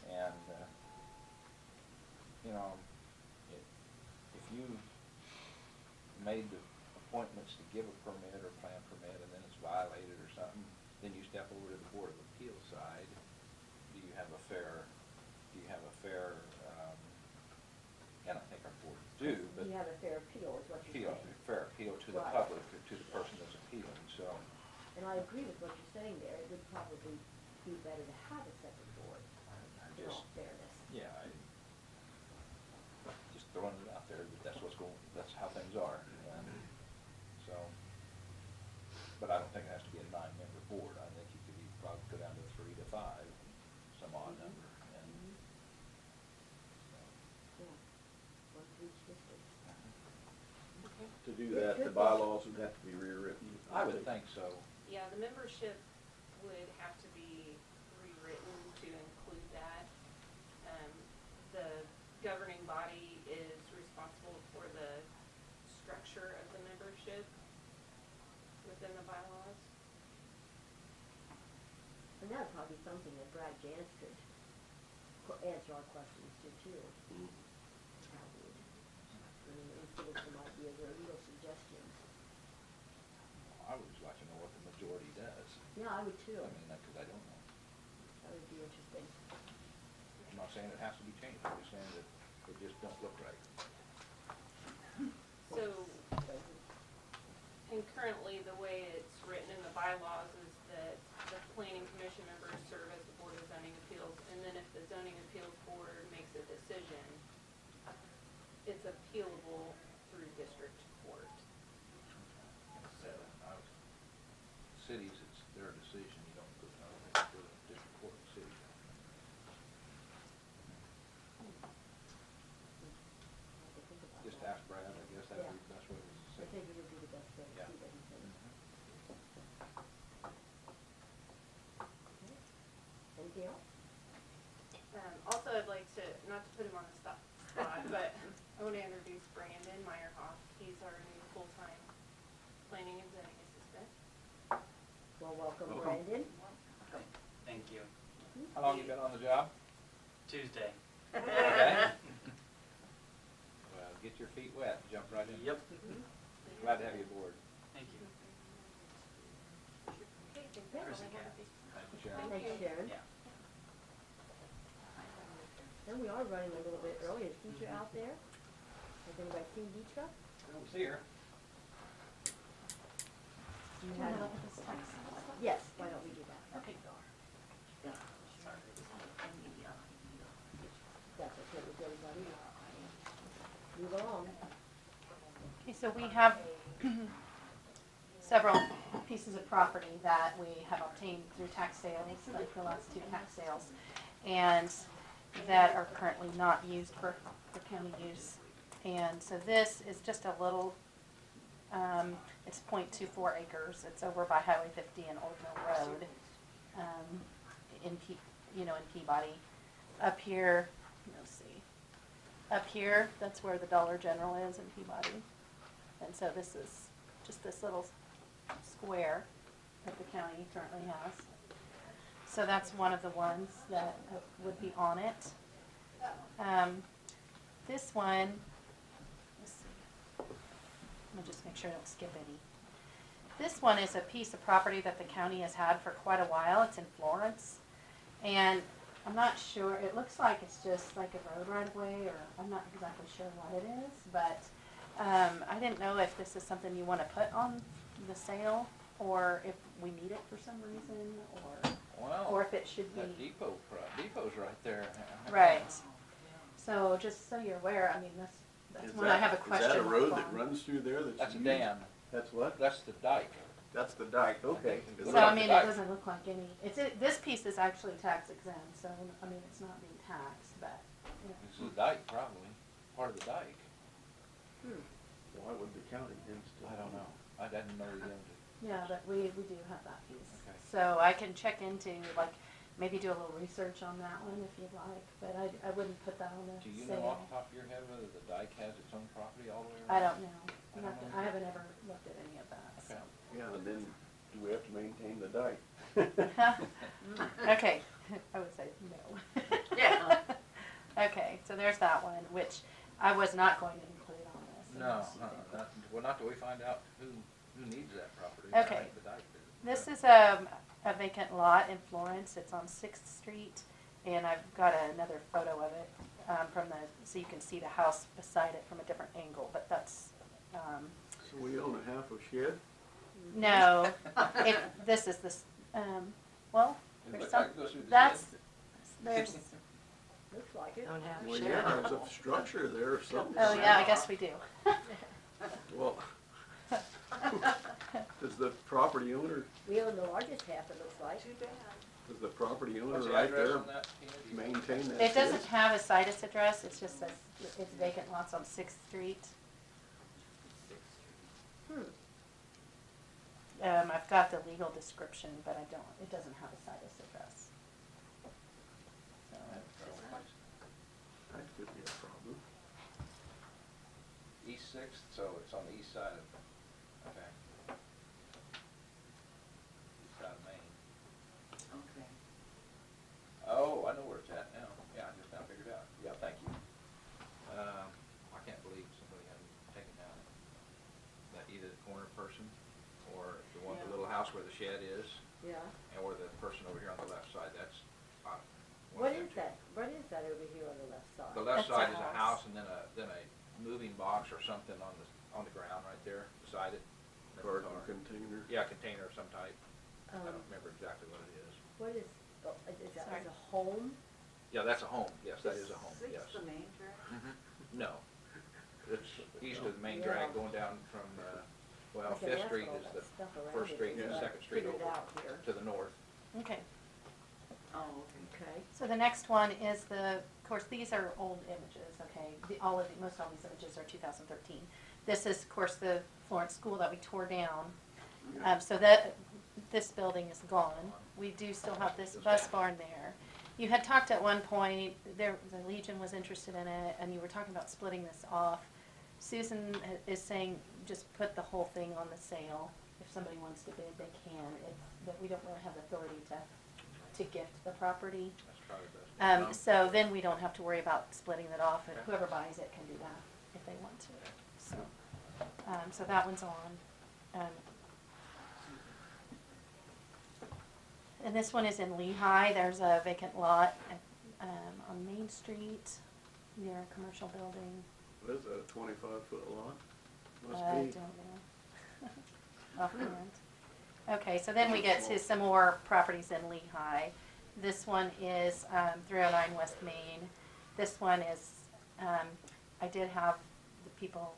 and, you know, if you made the appointments to give a permit or plan permit and then it's violated or something, then you step over to the Board of Appeals side, do you have a fair, and I think our board do, but You have a fair appeal is what you're saying. fair appeal to the Right. public, or to the person that's appealing, so. And I agree with what you're saying there. It would probably be better to have a separate board, I in just, all fairness. yeah, just throwing it out there, that that's how things are, and so. But I don't think it has to be a 9-member board. I think you could probably go down to 3 to 5, some odd number, and. Yeah. One for each district. Okay. To to do that, the bylaws would have to be rewritten. I would think so. Yeah, the membership would have to be rewritten to include that. The governing body is responsible for the structure of the membership within the bylaws. And that'd probably be something that Brad Jans could answer our questions to too. Mm. Probably. I mean, at least give us some ideas or little suggestions. I would just like to know what the majority does. Yeah, I would too. I mean, because I don't know. That would be interesting. I'm not saying it has to be changed, I'm just saying that it just don't look right. So, and currently, the way it's written in the bylaws is that the planning commission members serve as the board of zoning appeals, and then if the zoning appeals board makes a decision, it's appealable through district court. So, Cities, it's their decision, you don't go to the district court in city. I'll have to think about Just that. ask Brad, I guess that'd be the best way to I say think it. it would be the best way to Yeah. see what he thinks. Okay. Anything else? Also, I'd like to, not to put him on the spot, but I want to introduce Brandon Meyerhoff. He's our new full-time planning and zoning assistant. Well, welcome Welcome. Brandon. Thank you. How long you been on the job? Tuesday. Okay. Well, get your feet wet, jump right in. Yep. Glad to have you aboard. Thank you. Okay, thank you. Chris and Kathy. Sharon. Thanks, Sharon. Yeah. And we are running a little bit early. Is teacher out there? Has anybody seen Deetra? I don't see her. You Can had- we look at this text? Yes, why don't we do that? Okay. That's okay with everybody. Move along. Okay, so we have several pieces of property that we have obtained through tax sales, like the last two tax sales, and that are currently not used for county use. And so this is just a little, it's 0.24 acres. It's over by Highway 50 and Old Mill Road, in in Peabody. Up here, let's see, up here, that's where the Dollar General is in Peabody. And so this is just this little square that the county currently has. So that's one of the ones that would be on it. This one, let's see, let me just make sure I don't skip any. This one is a piece of property that the county has had for quite a while. It's in Florence. And I'm not sure, it looks like it's just like a road right of way, or I'm not exactly sure what it is, but I didn't know if this is something you want to put on the sale, or if we need it for some reason, Well, or if it should that be. depot's right there. Right. So just so you're aware, I mean, that's when I have a question. Is that a road mark that on. runs through there That's a used? dam. That's what? That's the dike. That's the dike, okay. It So looks I like mean, the it dike. doesn't look like any, this piece is actually tax exempt, so I mean, it's not being taxed, but, you know. It's the dike, probably, part of the dike. Why would the county install? I don't know. I didn't know you owned it. Yeah, but we do have that piece. Okay. So I can check into, like, maybe do a little research on that one if you'd like, but I wouldn't put that on the Do you sale. know off the top of your head whether the dike has its own property all the way I around? don't know. I don't know. I haven't ever looked at any of that, so. Okay. Yeah, and then do we have to maintain the dike? Okay, I would say no. Yeah. Okay, so there's that one, which I was not going to include on this. No, unless you did. well, not till we find out who needs that property. Okay. I think the dike did. This is a vacant lot in Florence. It's on 6th Street, and I've got another photo of it so you can see the house beside it from a different angle, but that's, So we own a half a shed? no, this is this, well, It there's looks some, like it goes through the that's, shed. there's, Looks like it. Well, yeah, there's a structure there of some oh kind. yeah, I guess we do. Well, does the property owner, We own the largest half, it looks like. does the property owner What's the right address there on that, Tina? Do you know? maintain that It shed? doesn't have a situs address, it's just says it's vacant lots on 6th Street. I've got the legal description, but it doesn't have a situs address. So, That could be a problem. East Sixth, so it's on the east side of, okay. East side of Maine. Okay. Oh, I know where it's at now. Yeah, I just now figured it out. Yeah, thank you. I can't believe somebody hadn't taken down that either the corner person or the one, the little house where the shed is, Yeah. and where the person over here on the left side, that's, What is that? What is that over here on the left side? the left That's a side is a house. house and then a moving box or something on the ground right there beside it. Garden container. Yeah, container of some type. I Um, don't remember exactly what it is. What is, is that Sorry. is a home? Yeah, that's a home. Yes, that is a home, yes. Sixth the main drag? No. It's east of the main Yeah. drag going down from, well, Okay, Fifth that's Street all is that the stuff around First it Street that and I Second Street figured over out here. to the north. okay. Oh, okay. Okay. So the next one is of course, these are old images, okay? Most all these images are 2013. This is, of course, the Florence School that we tore down. So this building is gone. We do still have this bus barn there. You had talked at one point, the Legion was interested in it, and you were talking about splitting this off. Susan is saying, just put the whole thing on the sale. If somebody wants to bid, they can. That we don't really have the authority to gift the property. That's probably best. So then we don't have to worry about splitting it off, and whoever buys it can do that if they want to. So, so that one's on. And this one is in Lehigh. There's a vacant lot on Main Street near a commercial building. What is that, a 25-foot lot? Must I be. don't know. Offhand. Okay, so then we get to some more properties in Lehigh. This one is 309 West Main. This one is, I did have the people,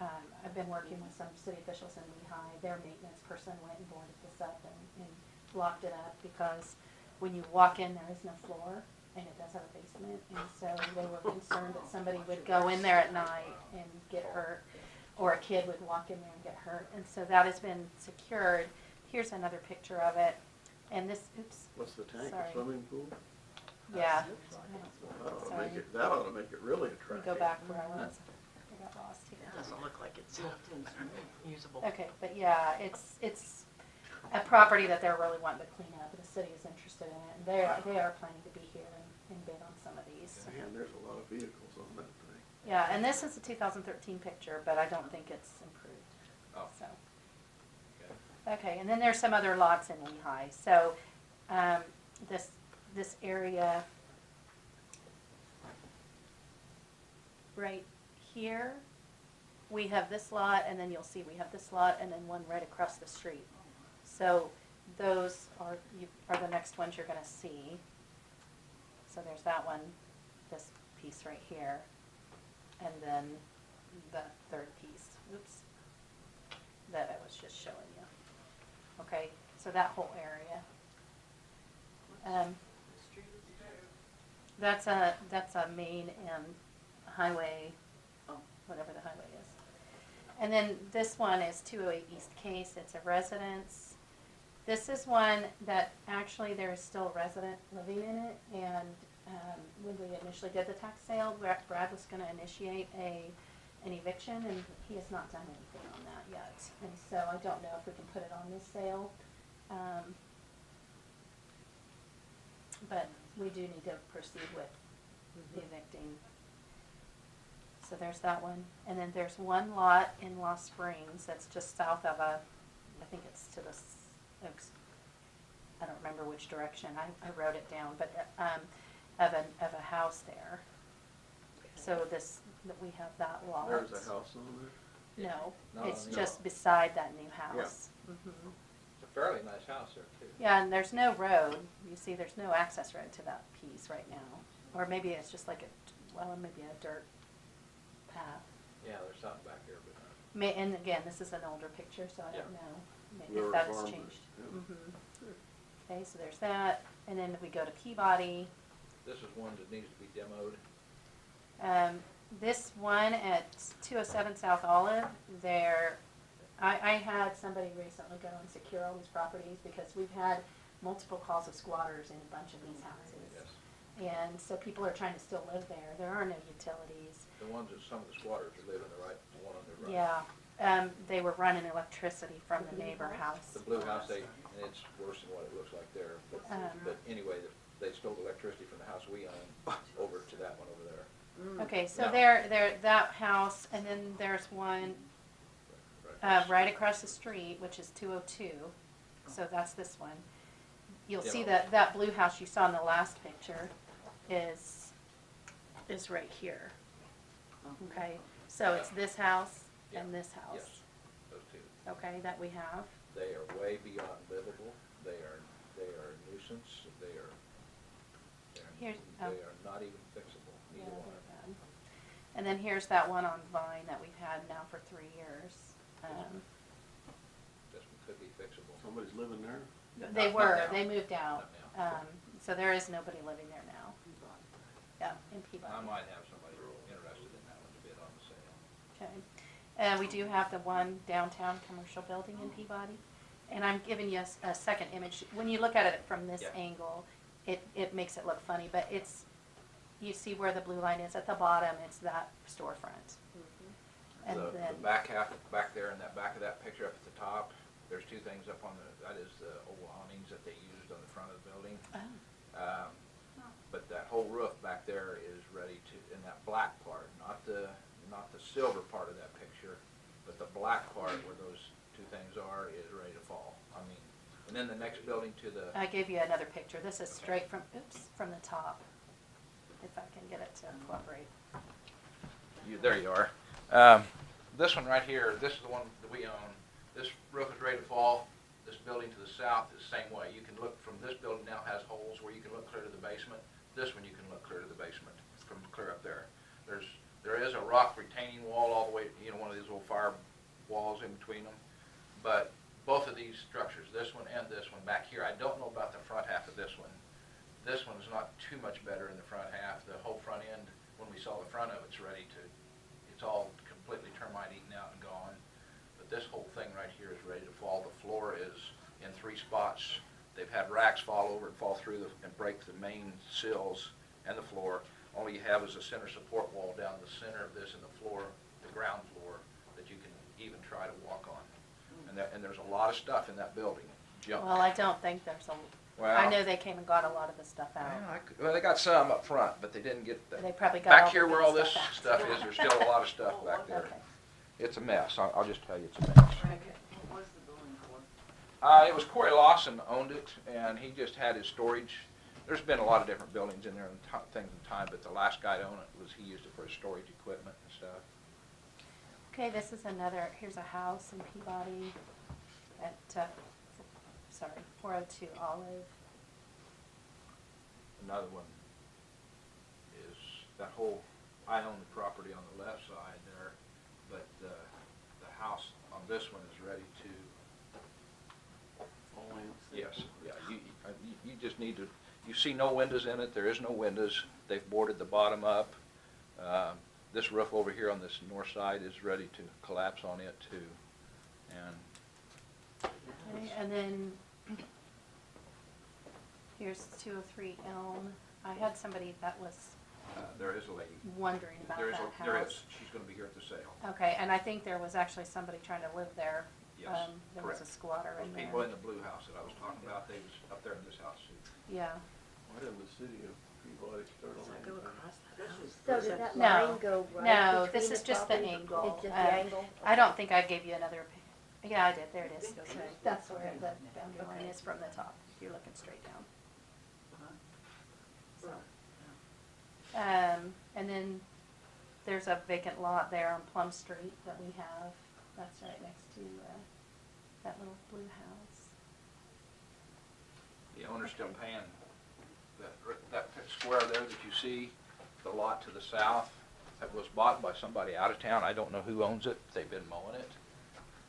I've been working with some city officials in Lehigh. Their maintenance person went and boarded this up and locked it up because when you walk in, there is no floor and it does have a basement. And so they were concerned that somebody would go in there at night and get hurt, or a kid would walk in there and get hurt. And so that has been secured. Here's another picture of it. And this, oops, What's the tank, sorry. a swimming pool? Yeah. Sorry. That ought to make it really Let me attractive. go back where I was. I got lost here. It doesn't look like it's usable. Okay, but yeah, it's a property that they're really wanting to clean up. The city is interested in it, and they are planning to be here and bid on some of these. Man, there's a lot of vehicles on that thing. Yeah, and this is a 2013 picture, but I don't think it's improved. Oh. So. Okay, and then there's some other lots in Lehigh. So, this area right here, we have this lot, and then you'll see we have this lot, and then one right across the street. So those are the next ones you're going to see. So there's that one, this piece right here, and then the third piece. Oops, that I was just showing you. Okay, so that whole area. That's a main and highway, whatever the highway is. And then this one is 208 East Case. It's a residence. This is one that actually there is still a resident living in it. And when we initially did the tax sale, Brad was going to initiate an eviction, and he has not done anything on that yet. And so I don't know if we can put it on this sale. But we do need to proceed with evicting. So there's that one. And then there's one lot in Lost Springs that's just south of I think it's to the, I don't remember which direction. I wrote it down, but of a house there. So we have that lot. There's a house on there? No, No, it's no. just beside that new house. Mhm. It's a fairly nice house there too. Yeah, and there's no road. You see, there's no access road to that piece right now. Or maybe it's just like maybe a dirt path. Yeah, there's something back there, but. And again, this is an older picture, so I don't know maybe River if that has Farmers, changed. yeah. Okay, so there's that. And then we go to Peabody. This is one that needs to be demoed. This one at 207 South Olive, I had somebody recently go and secure all these properties because we've had multiple calls of squatters in a bunch of these houses. Yes. And so people are trying to still live there. There are no utilities. The ones that some of the squatters are living the right, the one on the right. Yeah, they were running electricity from the neighbor house. The blue house, it's worse than what it looks like there, but anyway, they stole electricity from the house we own over to that one over there. Okay, so No. there, that house, and then there's one right across the street, which is 202. So that's this one. You'll see Yeah. that blue house you saw in the last picture is right here. Okay, so it's this house and this house. Yes, those two. Okay, that we have. They are way beyond livable, they are a nuisance, Here's, they are not even fixable, yeah, either one. they're bad. And then here's that one on Vine that we've had now for 3 years. This one could be fixable. Somebody's living there? They Not were, now. they moved out. Not now. So there is nobody living there now. Yeah, in Peabody. I might have somebody interested in that one to bid on the sale. Okay. We do have the one downtown commercial building in Peabody. And I'm giving you a second image. When you look at it from this Yeah. angle, it makes it look funny, but you see where the blue line is at the bottom, it's that storefront. And The then, back half, back there in that back of that picture up at the top, there's two things up on that is the old awnings that they used on the front of the building. oh, But that whole roof back there is ready to, in that black part, not the silver part of that picture, but the black part where those two things are is ready to fall. I mean, and then the next building to the, I gave you another picture. This is straight from the top. If I can get it to cooperate. there you are. This one right here, this is the one that we own. This roof is ready to fall. This building to the south is the same way. You can look from this building now has holes where you can look clear to the basement. This one you can look clear to the basement from clear up there. There is a rock retaining wall all the way, one of these little fire walls in between them. But both of these structures, this one and this one back here, I don't know about the front half of this one. This one's not too much better in the front half. The whole front end, when we saw the front of it's all completely termite eaten out and gone. But this whole thing right here is ready to fall. The floor is in 3 spots. They've had racks fall over and fall through and break the main sills and the floor. All you have is a center support wall down the center of this and the floor, the ground floor, that you can even try to walk on. And there's a lot of stuff in that building, junk. Well, I don't think there's I know they came and got a lot of the stuff out. Well, they got some up front, but they didn't get the. They probably got Back all here the where good all this stuff stuff is, there's still a lot of stuff back there. Okay. It's a mess. I'll just tell you it's a mess. What was the building for? It was Corey Lawson owned it, and he just had his storage. There's been a lot of different buildings in there and things in time, but the last guy to own it he used it for his storage equipment and stuff. Okay, this is here's a house in Peabody at, 402 Olive. Another one is that whole, I own the property on the left side there, but the house on this one is ready to. Yes, yeah, you just need to, you see no windows in it, there is no windows, they've boarded the bottom up. This roof over here on this north side is ready to collapse on it too, and. Okay, and then here's 203 Elm. I had somebody that was There is a lady. wondering about There that is, house. there is, she's gonna be here at the sale. Okay, and I think there was actually somebody trying to live there. Yes, There was a correct. squatter Those in there. people in the blue house that I was talking about, they was up there in this house too. Yeah. Why didn't the city of Peabody start on Go that? across that. So does that No, line go right No, between this is just the properties? angle. It's just the angle? I don't think I gave you another, yeah, I did, there it is. That's where the boundary line is from the top, if you're looking straight down. So, and then there's a vacant lot there on Plum Street that we have, that's right next to, that little blue house. The owner's still paying that square there that you see, the lot to the south, that was bought by somebody out of town. I don't know who owns it. They've been mowing it.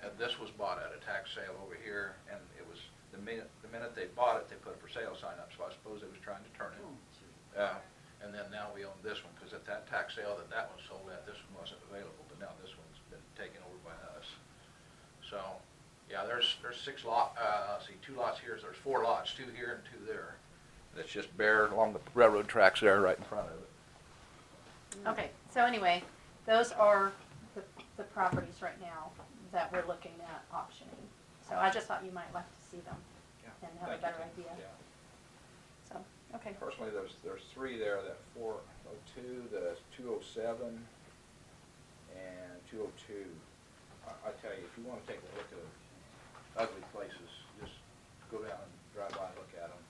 And this was bought at a tax sale over here, and it was, the minute they bought it, they put a for sale sign up, so I suppose they was trying to turn it. And then now we own this one, because at that tax sale that one sold at, this one wasn't available, but now this one's been taken over by us. So, Yeah, there's 2 lots here, so there's 4 lots, 2 here and 2 there. It's just bare along the railroad tracks there, right in front of it. Okay, so anyway, those are the properties right now that we're looking at auctioning. So I just thought you might like to see them and have a Thank you, better Tim. idea. Yeah. So, okay. Personally, there's 3 there, that 402, the 207, and 202. I tell you, if you wanna take a look at ugly places, just go down and drive by and look at them.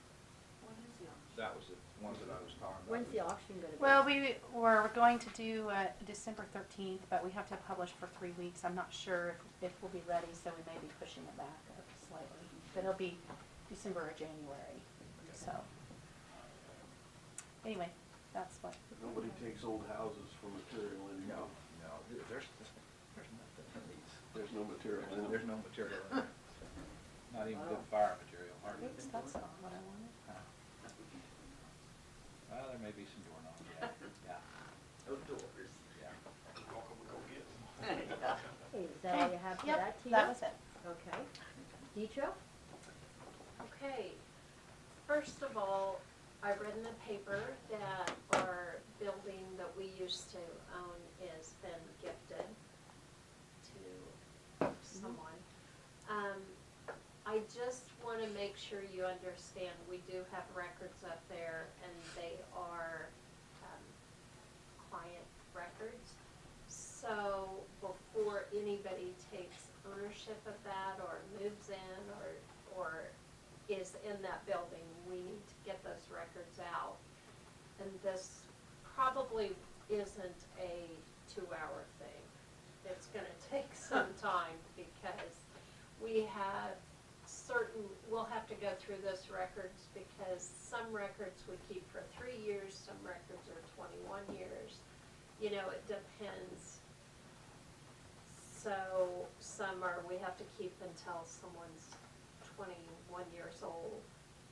That was the ones that I was talking about. When's the auction gonna be? Well, we were going to do December 13th, but we have to publish for 3 weeks. I'm not sure if we'll be ready, so we may be pushing it back up slightly. But it'll be December or January, so. Anyway, that's what. Nobody takes old houses for material anymore. No, there's nothing in these. There's no material in them. There's no material in there. Not even good fire material, hardly. Oops, that's not what I wanted. Well, there may be some doorknobs, yeah, yeah, No doors. yeah. Welcome to go get them. Hey, is that all you have for Yep, that, Tina? that was it. Okay. Deetra? Okay, first of all, I read in the paper that our building that we used to own has been gifted to someone. I just wanna make sure you understand, we do have records up there and they are, client records. So before anybody takes ownership of that or moves in or is in that building, we need to get those records out. And this probably isn't a 2-hour thing. It's gonna take some time because we have we'll have to go through those records because some records we keep for 3 years, some records are 21 years. You know, it depends. So some we have to keep until someone's 21 years old.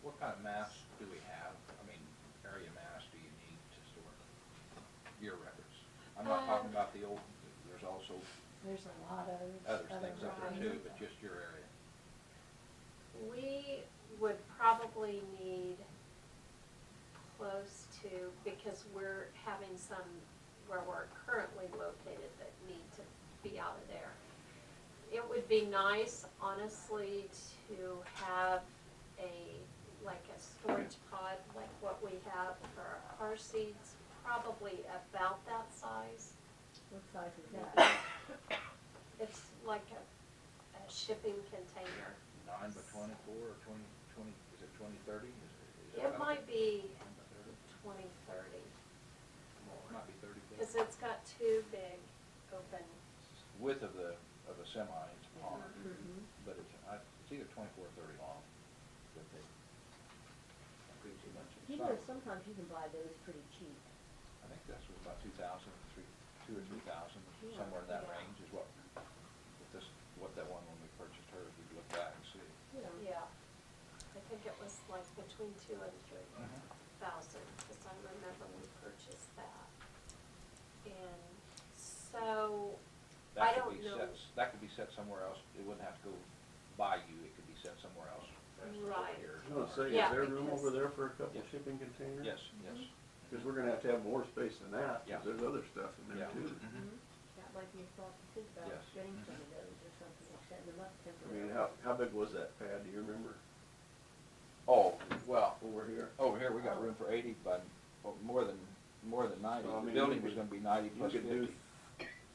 What kind of mass do we have? I mean, area mass do you need to store your records? I'm not talking about the old, there's also There's a lot of other things up there too, varieties. but just your area. We would probably need close to, because we're having some where we're currently located that need to be out of there. It would be nice, honestly, to have like a storage pod, like what we have for our car seats, probably about that size. What size is that? It's like a shipping container. 9 by 24 or 20, is it 2030? It might be 2030, Might be 30 feet. because it's got 2 big open. Width of the semi is on it, Mhm. but it's either 24 or 30 long. But they don't be too much. You know, sometimes you can buy those pretty cheap. I think this was about 2,000, 2 or 3,000, Yeah. somewhere in that Yeah. range is what that one when we purchased hers, we looked back and see. Yeah. I think it was like between 2 and 3,000, because I remember we purchased that. And so, I don't know. That could be set somewhere else, it wouldn't have to go by you, it could be set somewhere else. Right. Here. I was gonna say, Yeah, is there room because- over there for a couple Yeah. shipping containers? Yes, yes. Because we're gonna have more space than that, Yeah. because there's other stuff in there Yeah. too. That might be a thought to think about, Yes. getting some of those or something, or setting them up I temporarily. mean, how big was that pad, do you remember, Oh, well, over here? over here, we got room for 80, but more than 90. So, I The mean, building you was could- gonna be 90 You plus could 50. do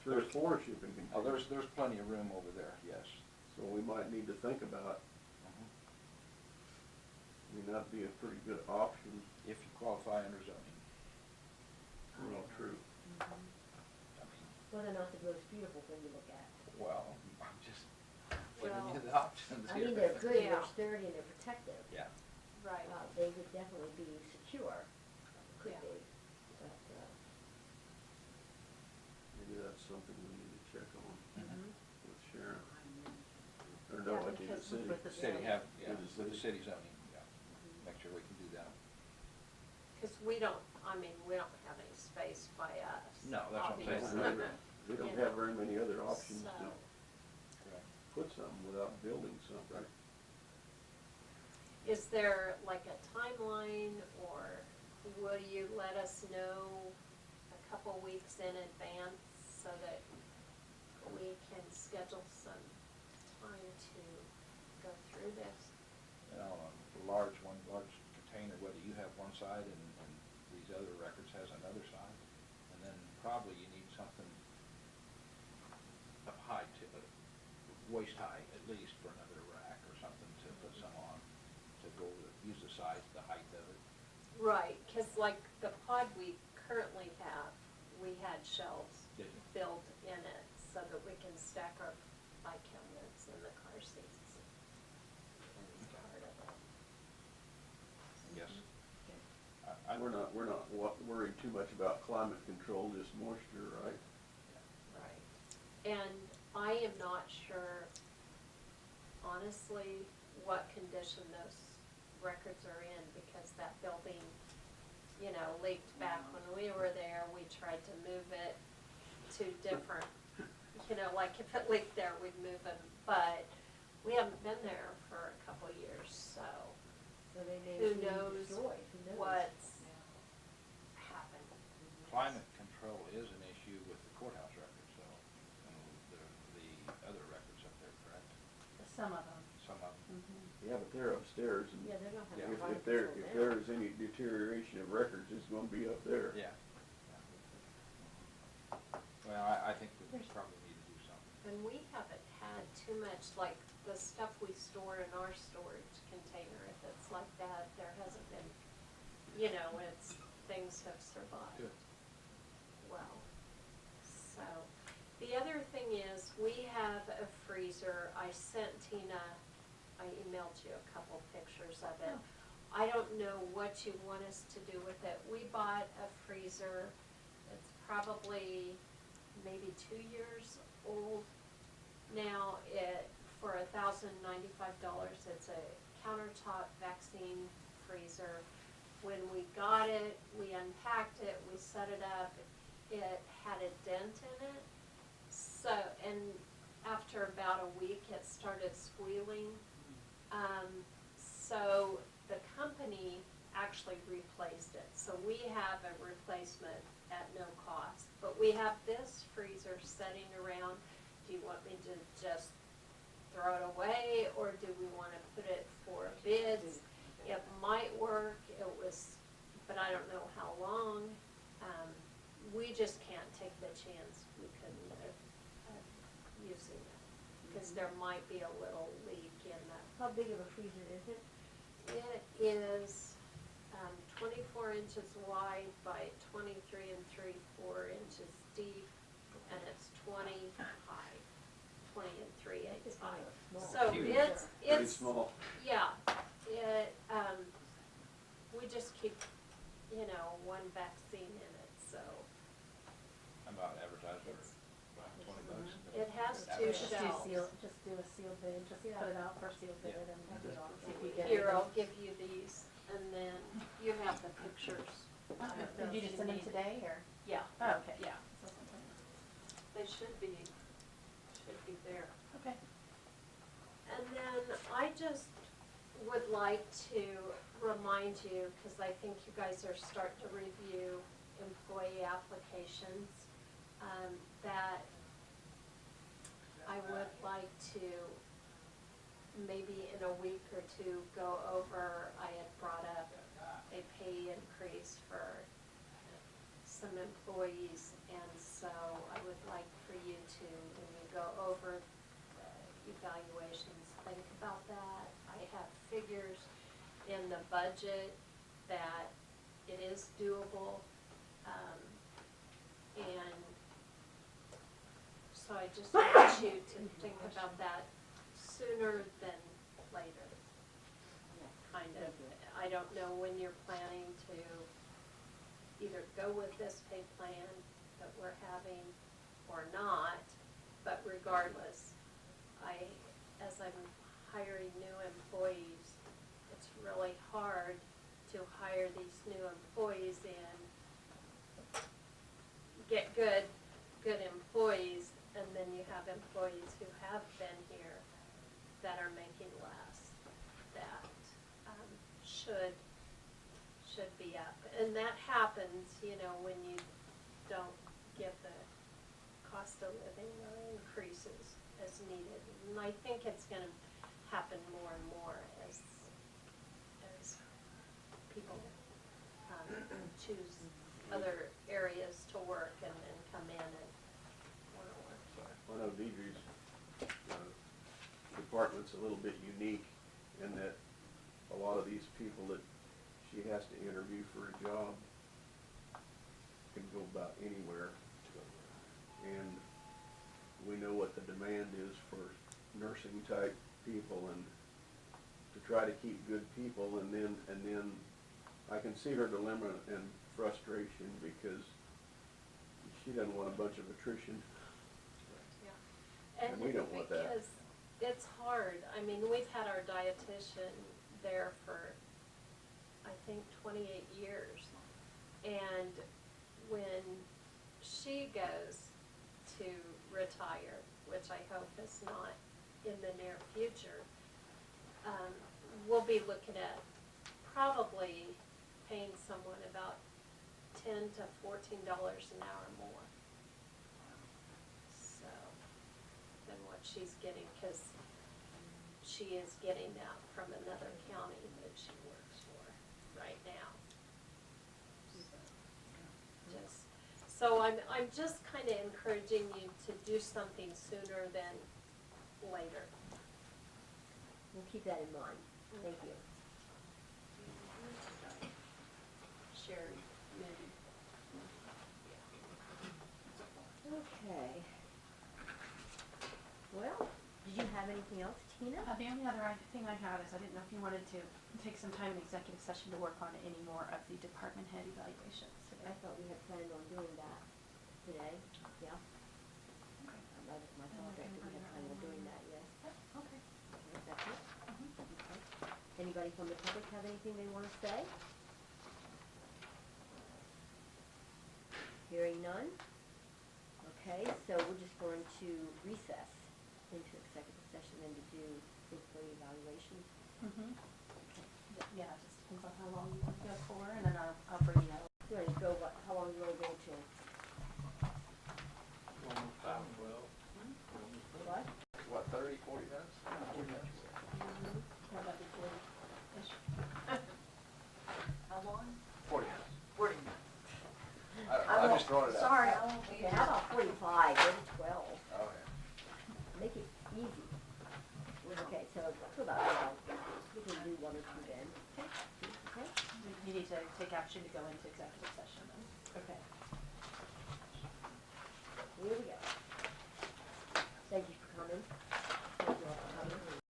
3 or 4 shipping containers. Oh, there's plenty of room over there, yes. So we might need to think about, I mean, that'd be a pretty good option. If you qualify under zoning. Real true. I mean, Whether or not the most beautiful thing to look at. well, I'm just giving you Well, the options I here. mean, they're good, Yeah. they're sturdy, and they're protective. Yeah. Right. They would definitely be secure, could Yeah. be, but, Maybe that's something we need to check on Mhm. with Sharon. Or Yeah, no, I think the because city. with the City have, yeah, With the with the city. city zoning, yeah. Make sure we can do that. Because we don't have any space by us. No, that's what I'm saying. obviously. We don't You have know. very many other options So, to, put something without building something. Is there like a timeline, or will you let us know a couple weeks in advance so that we can schedule some time to go through this? You know, a large container, whether you have one side and these other records has another side, and then probably you need something up high to, waist high at least, for another rack or something to put some on, to go, use the size, the height of it. Right, cause like the pod we currently have, we had shelves Did you? built in it so that we can stack our bike helmets in the car seats. And part of it. Yes. We're not worried too much about climate control, just moisture, right? Right. And I am not sure, honestly, what condition those records are in, because that building, you know, leaked back when we were there. We tried to move it to different, you know, like if it leaked there, we'd move it, but we haven't been there for a couple of years, so So they may who be knows destroyed, who knows? what's happened. Climate control is an issue with the courthouse records, though, and the other records up there, correct? Some of them. Some of them. Yeah, but they're upstairs, and Yeah, they're not Yeah. having if there's any deterioration of records, it's gonna be up there. Yeah. Well, I think we probably need to do something. And we haven't had too much, like, the stuff we store in our storage container, if it's like that, there hasn't been, you know, things have survived. Good. Well, so, the other thing is, we have a freezer. I sent Tina, I emailed you a couple pictures of it. I don't know what you want us to do with it. We bought a freezer, it's probably maybe 2 years old now. For $1,095, it's a countertop vaccine freezer. When we got it, we unpacked it, we set it up, it had a dent in it. So, and after about a week, it started squealing. So the company actually replaced it. So we have a replacement at no cost. But we have this freezer sitting around. Do you want me to just throw it away, or do we want to put it for bids? It might work, but I don't know how long. We just can't take the chance we couldn't of using it, because there might be a little leak in that. How big of a freezer is it? It is 24 inches wide by 23 3/4 inches deep, and it's 20 high, 20 3/8 high. So Huge. it's Pretty small. yeah. We just keep, you know, one vaccine in it, so How about advertising it's, for about $20? it has two Just do shelves. just do a sealed bid, just put it out for a sealed bid and see if you get Here, anything. I'll give you these, and then you have the pictures. I don't know Did you if just send them need- today, or? Yeah, Oh, okay. yeah, they should be there. Okay. And then I just would like to remind you, because I think you guys are starting to review employee applications, that I would like to maybe in a week or two go over. I had brought up a pay increase for some employees, and so I would like for you to, when you go over the evaluations, think about that. I have figures in the budget that it is doable, and so I just want you to think about that sooner than later. Kind of, I don't know when you're planning to either go with this pay plan that we're having or not, but regardless, as I'm hiring new employees, it's really hard to hire these new employees and get good employees, and then you have employees who have been here that are making less that should be up. And that happens, you know, when you don't get the cost of living increases as needed. And I think it's going to happen more and more as people choose other areas to work and come in and want to work here. I know Deidre's department's a little bit unique in that a lot of these people that she has to interview for a job can go about anywhere. And we know what the demand is for nursing type people, and to try to keep good people, and then I can see her dilemma and frustration because she doesn't want a bunch of attrition. Yeah. And we don't want that. Because it's hard. I mean, we've had our dietitian there for, I think, 28 years. And when she goes to retire, which I hope is not in the near future, we'll be looking at probably paying someone about $10 to $14 an hour more. So, than what she's getting, because she is getting that from another county that she works for right now. So I'm just kind of encouraging you to do something sooner than later. We'll keep that in mind. Thank you. Sherry, maybe. Okay. Well, did you have anything else, Tina? The only other thing I had is I didn't know if you wanted to take some time in executive session to work on any more of the department head evaluations I today. thought we had planned on doing that today. Yeah. Okay. That was my thought, that we had planned on doing that, yes. Okay. Okay, that's it? Okay. Anybody from the public have anything they want to say? Hearing none? Okay, so we're just going to recess into executive session and to do employee evaluations. Mm-hmm. Yeah, it just depends on how long you want to go for, and then I'll bring you out. You want to go, how long do you want to go till? 12. What? What, 30, 40 minutes? How about the 40-ish? How long? 40 minutes. 40 minutes. I'm just throwing it out. Sorry, I won't be Okay, how about 45, go to 12? Okay. Make it easy. Okay, so about 12. We can do one or two then. Okay? You need to take action to go into executive session then. Okay.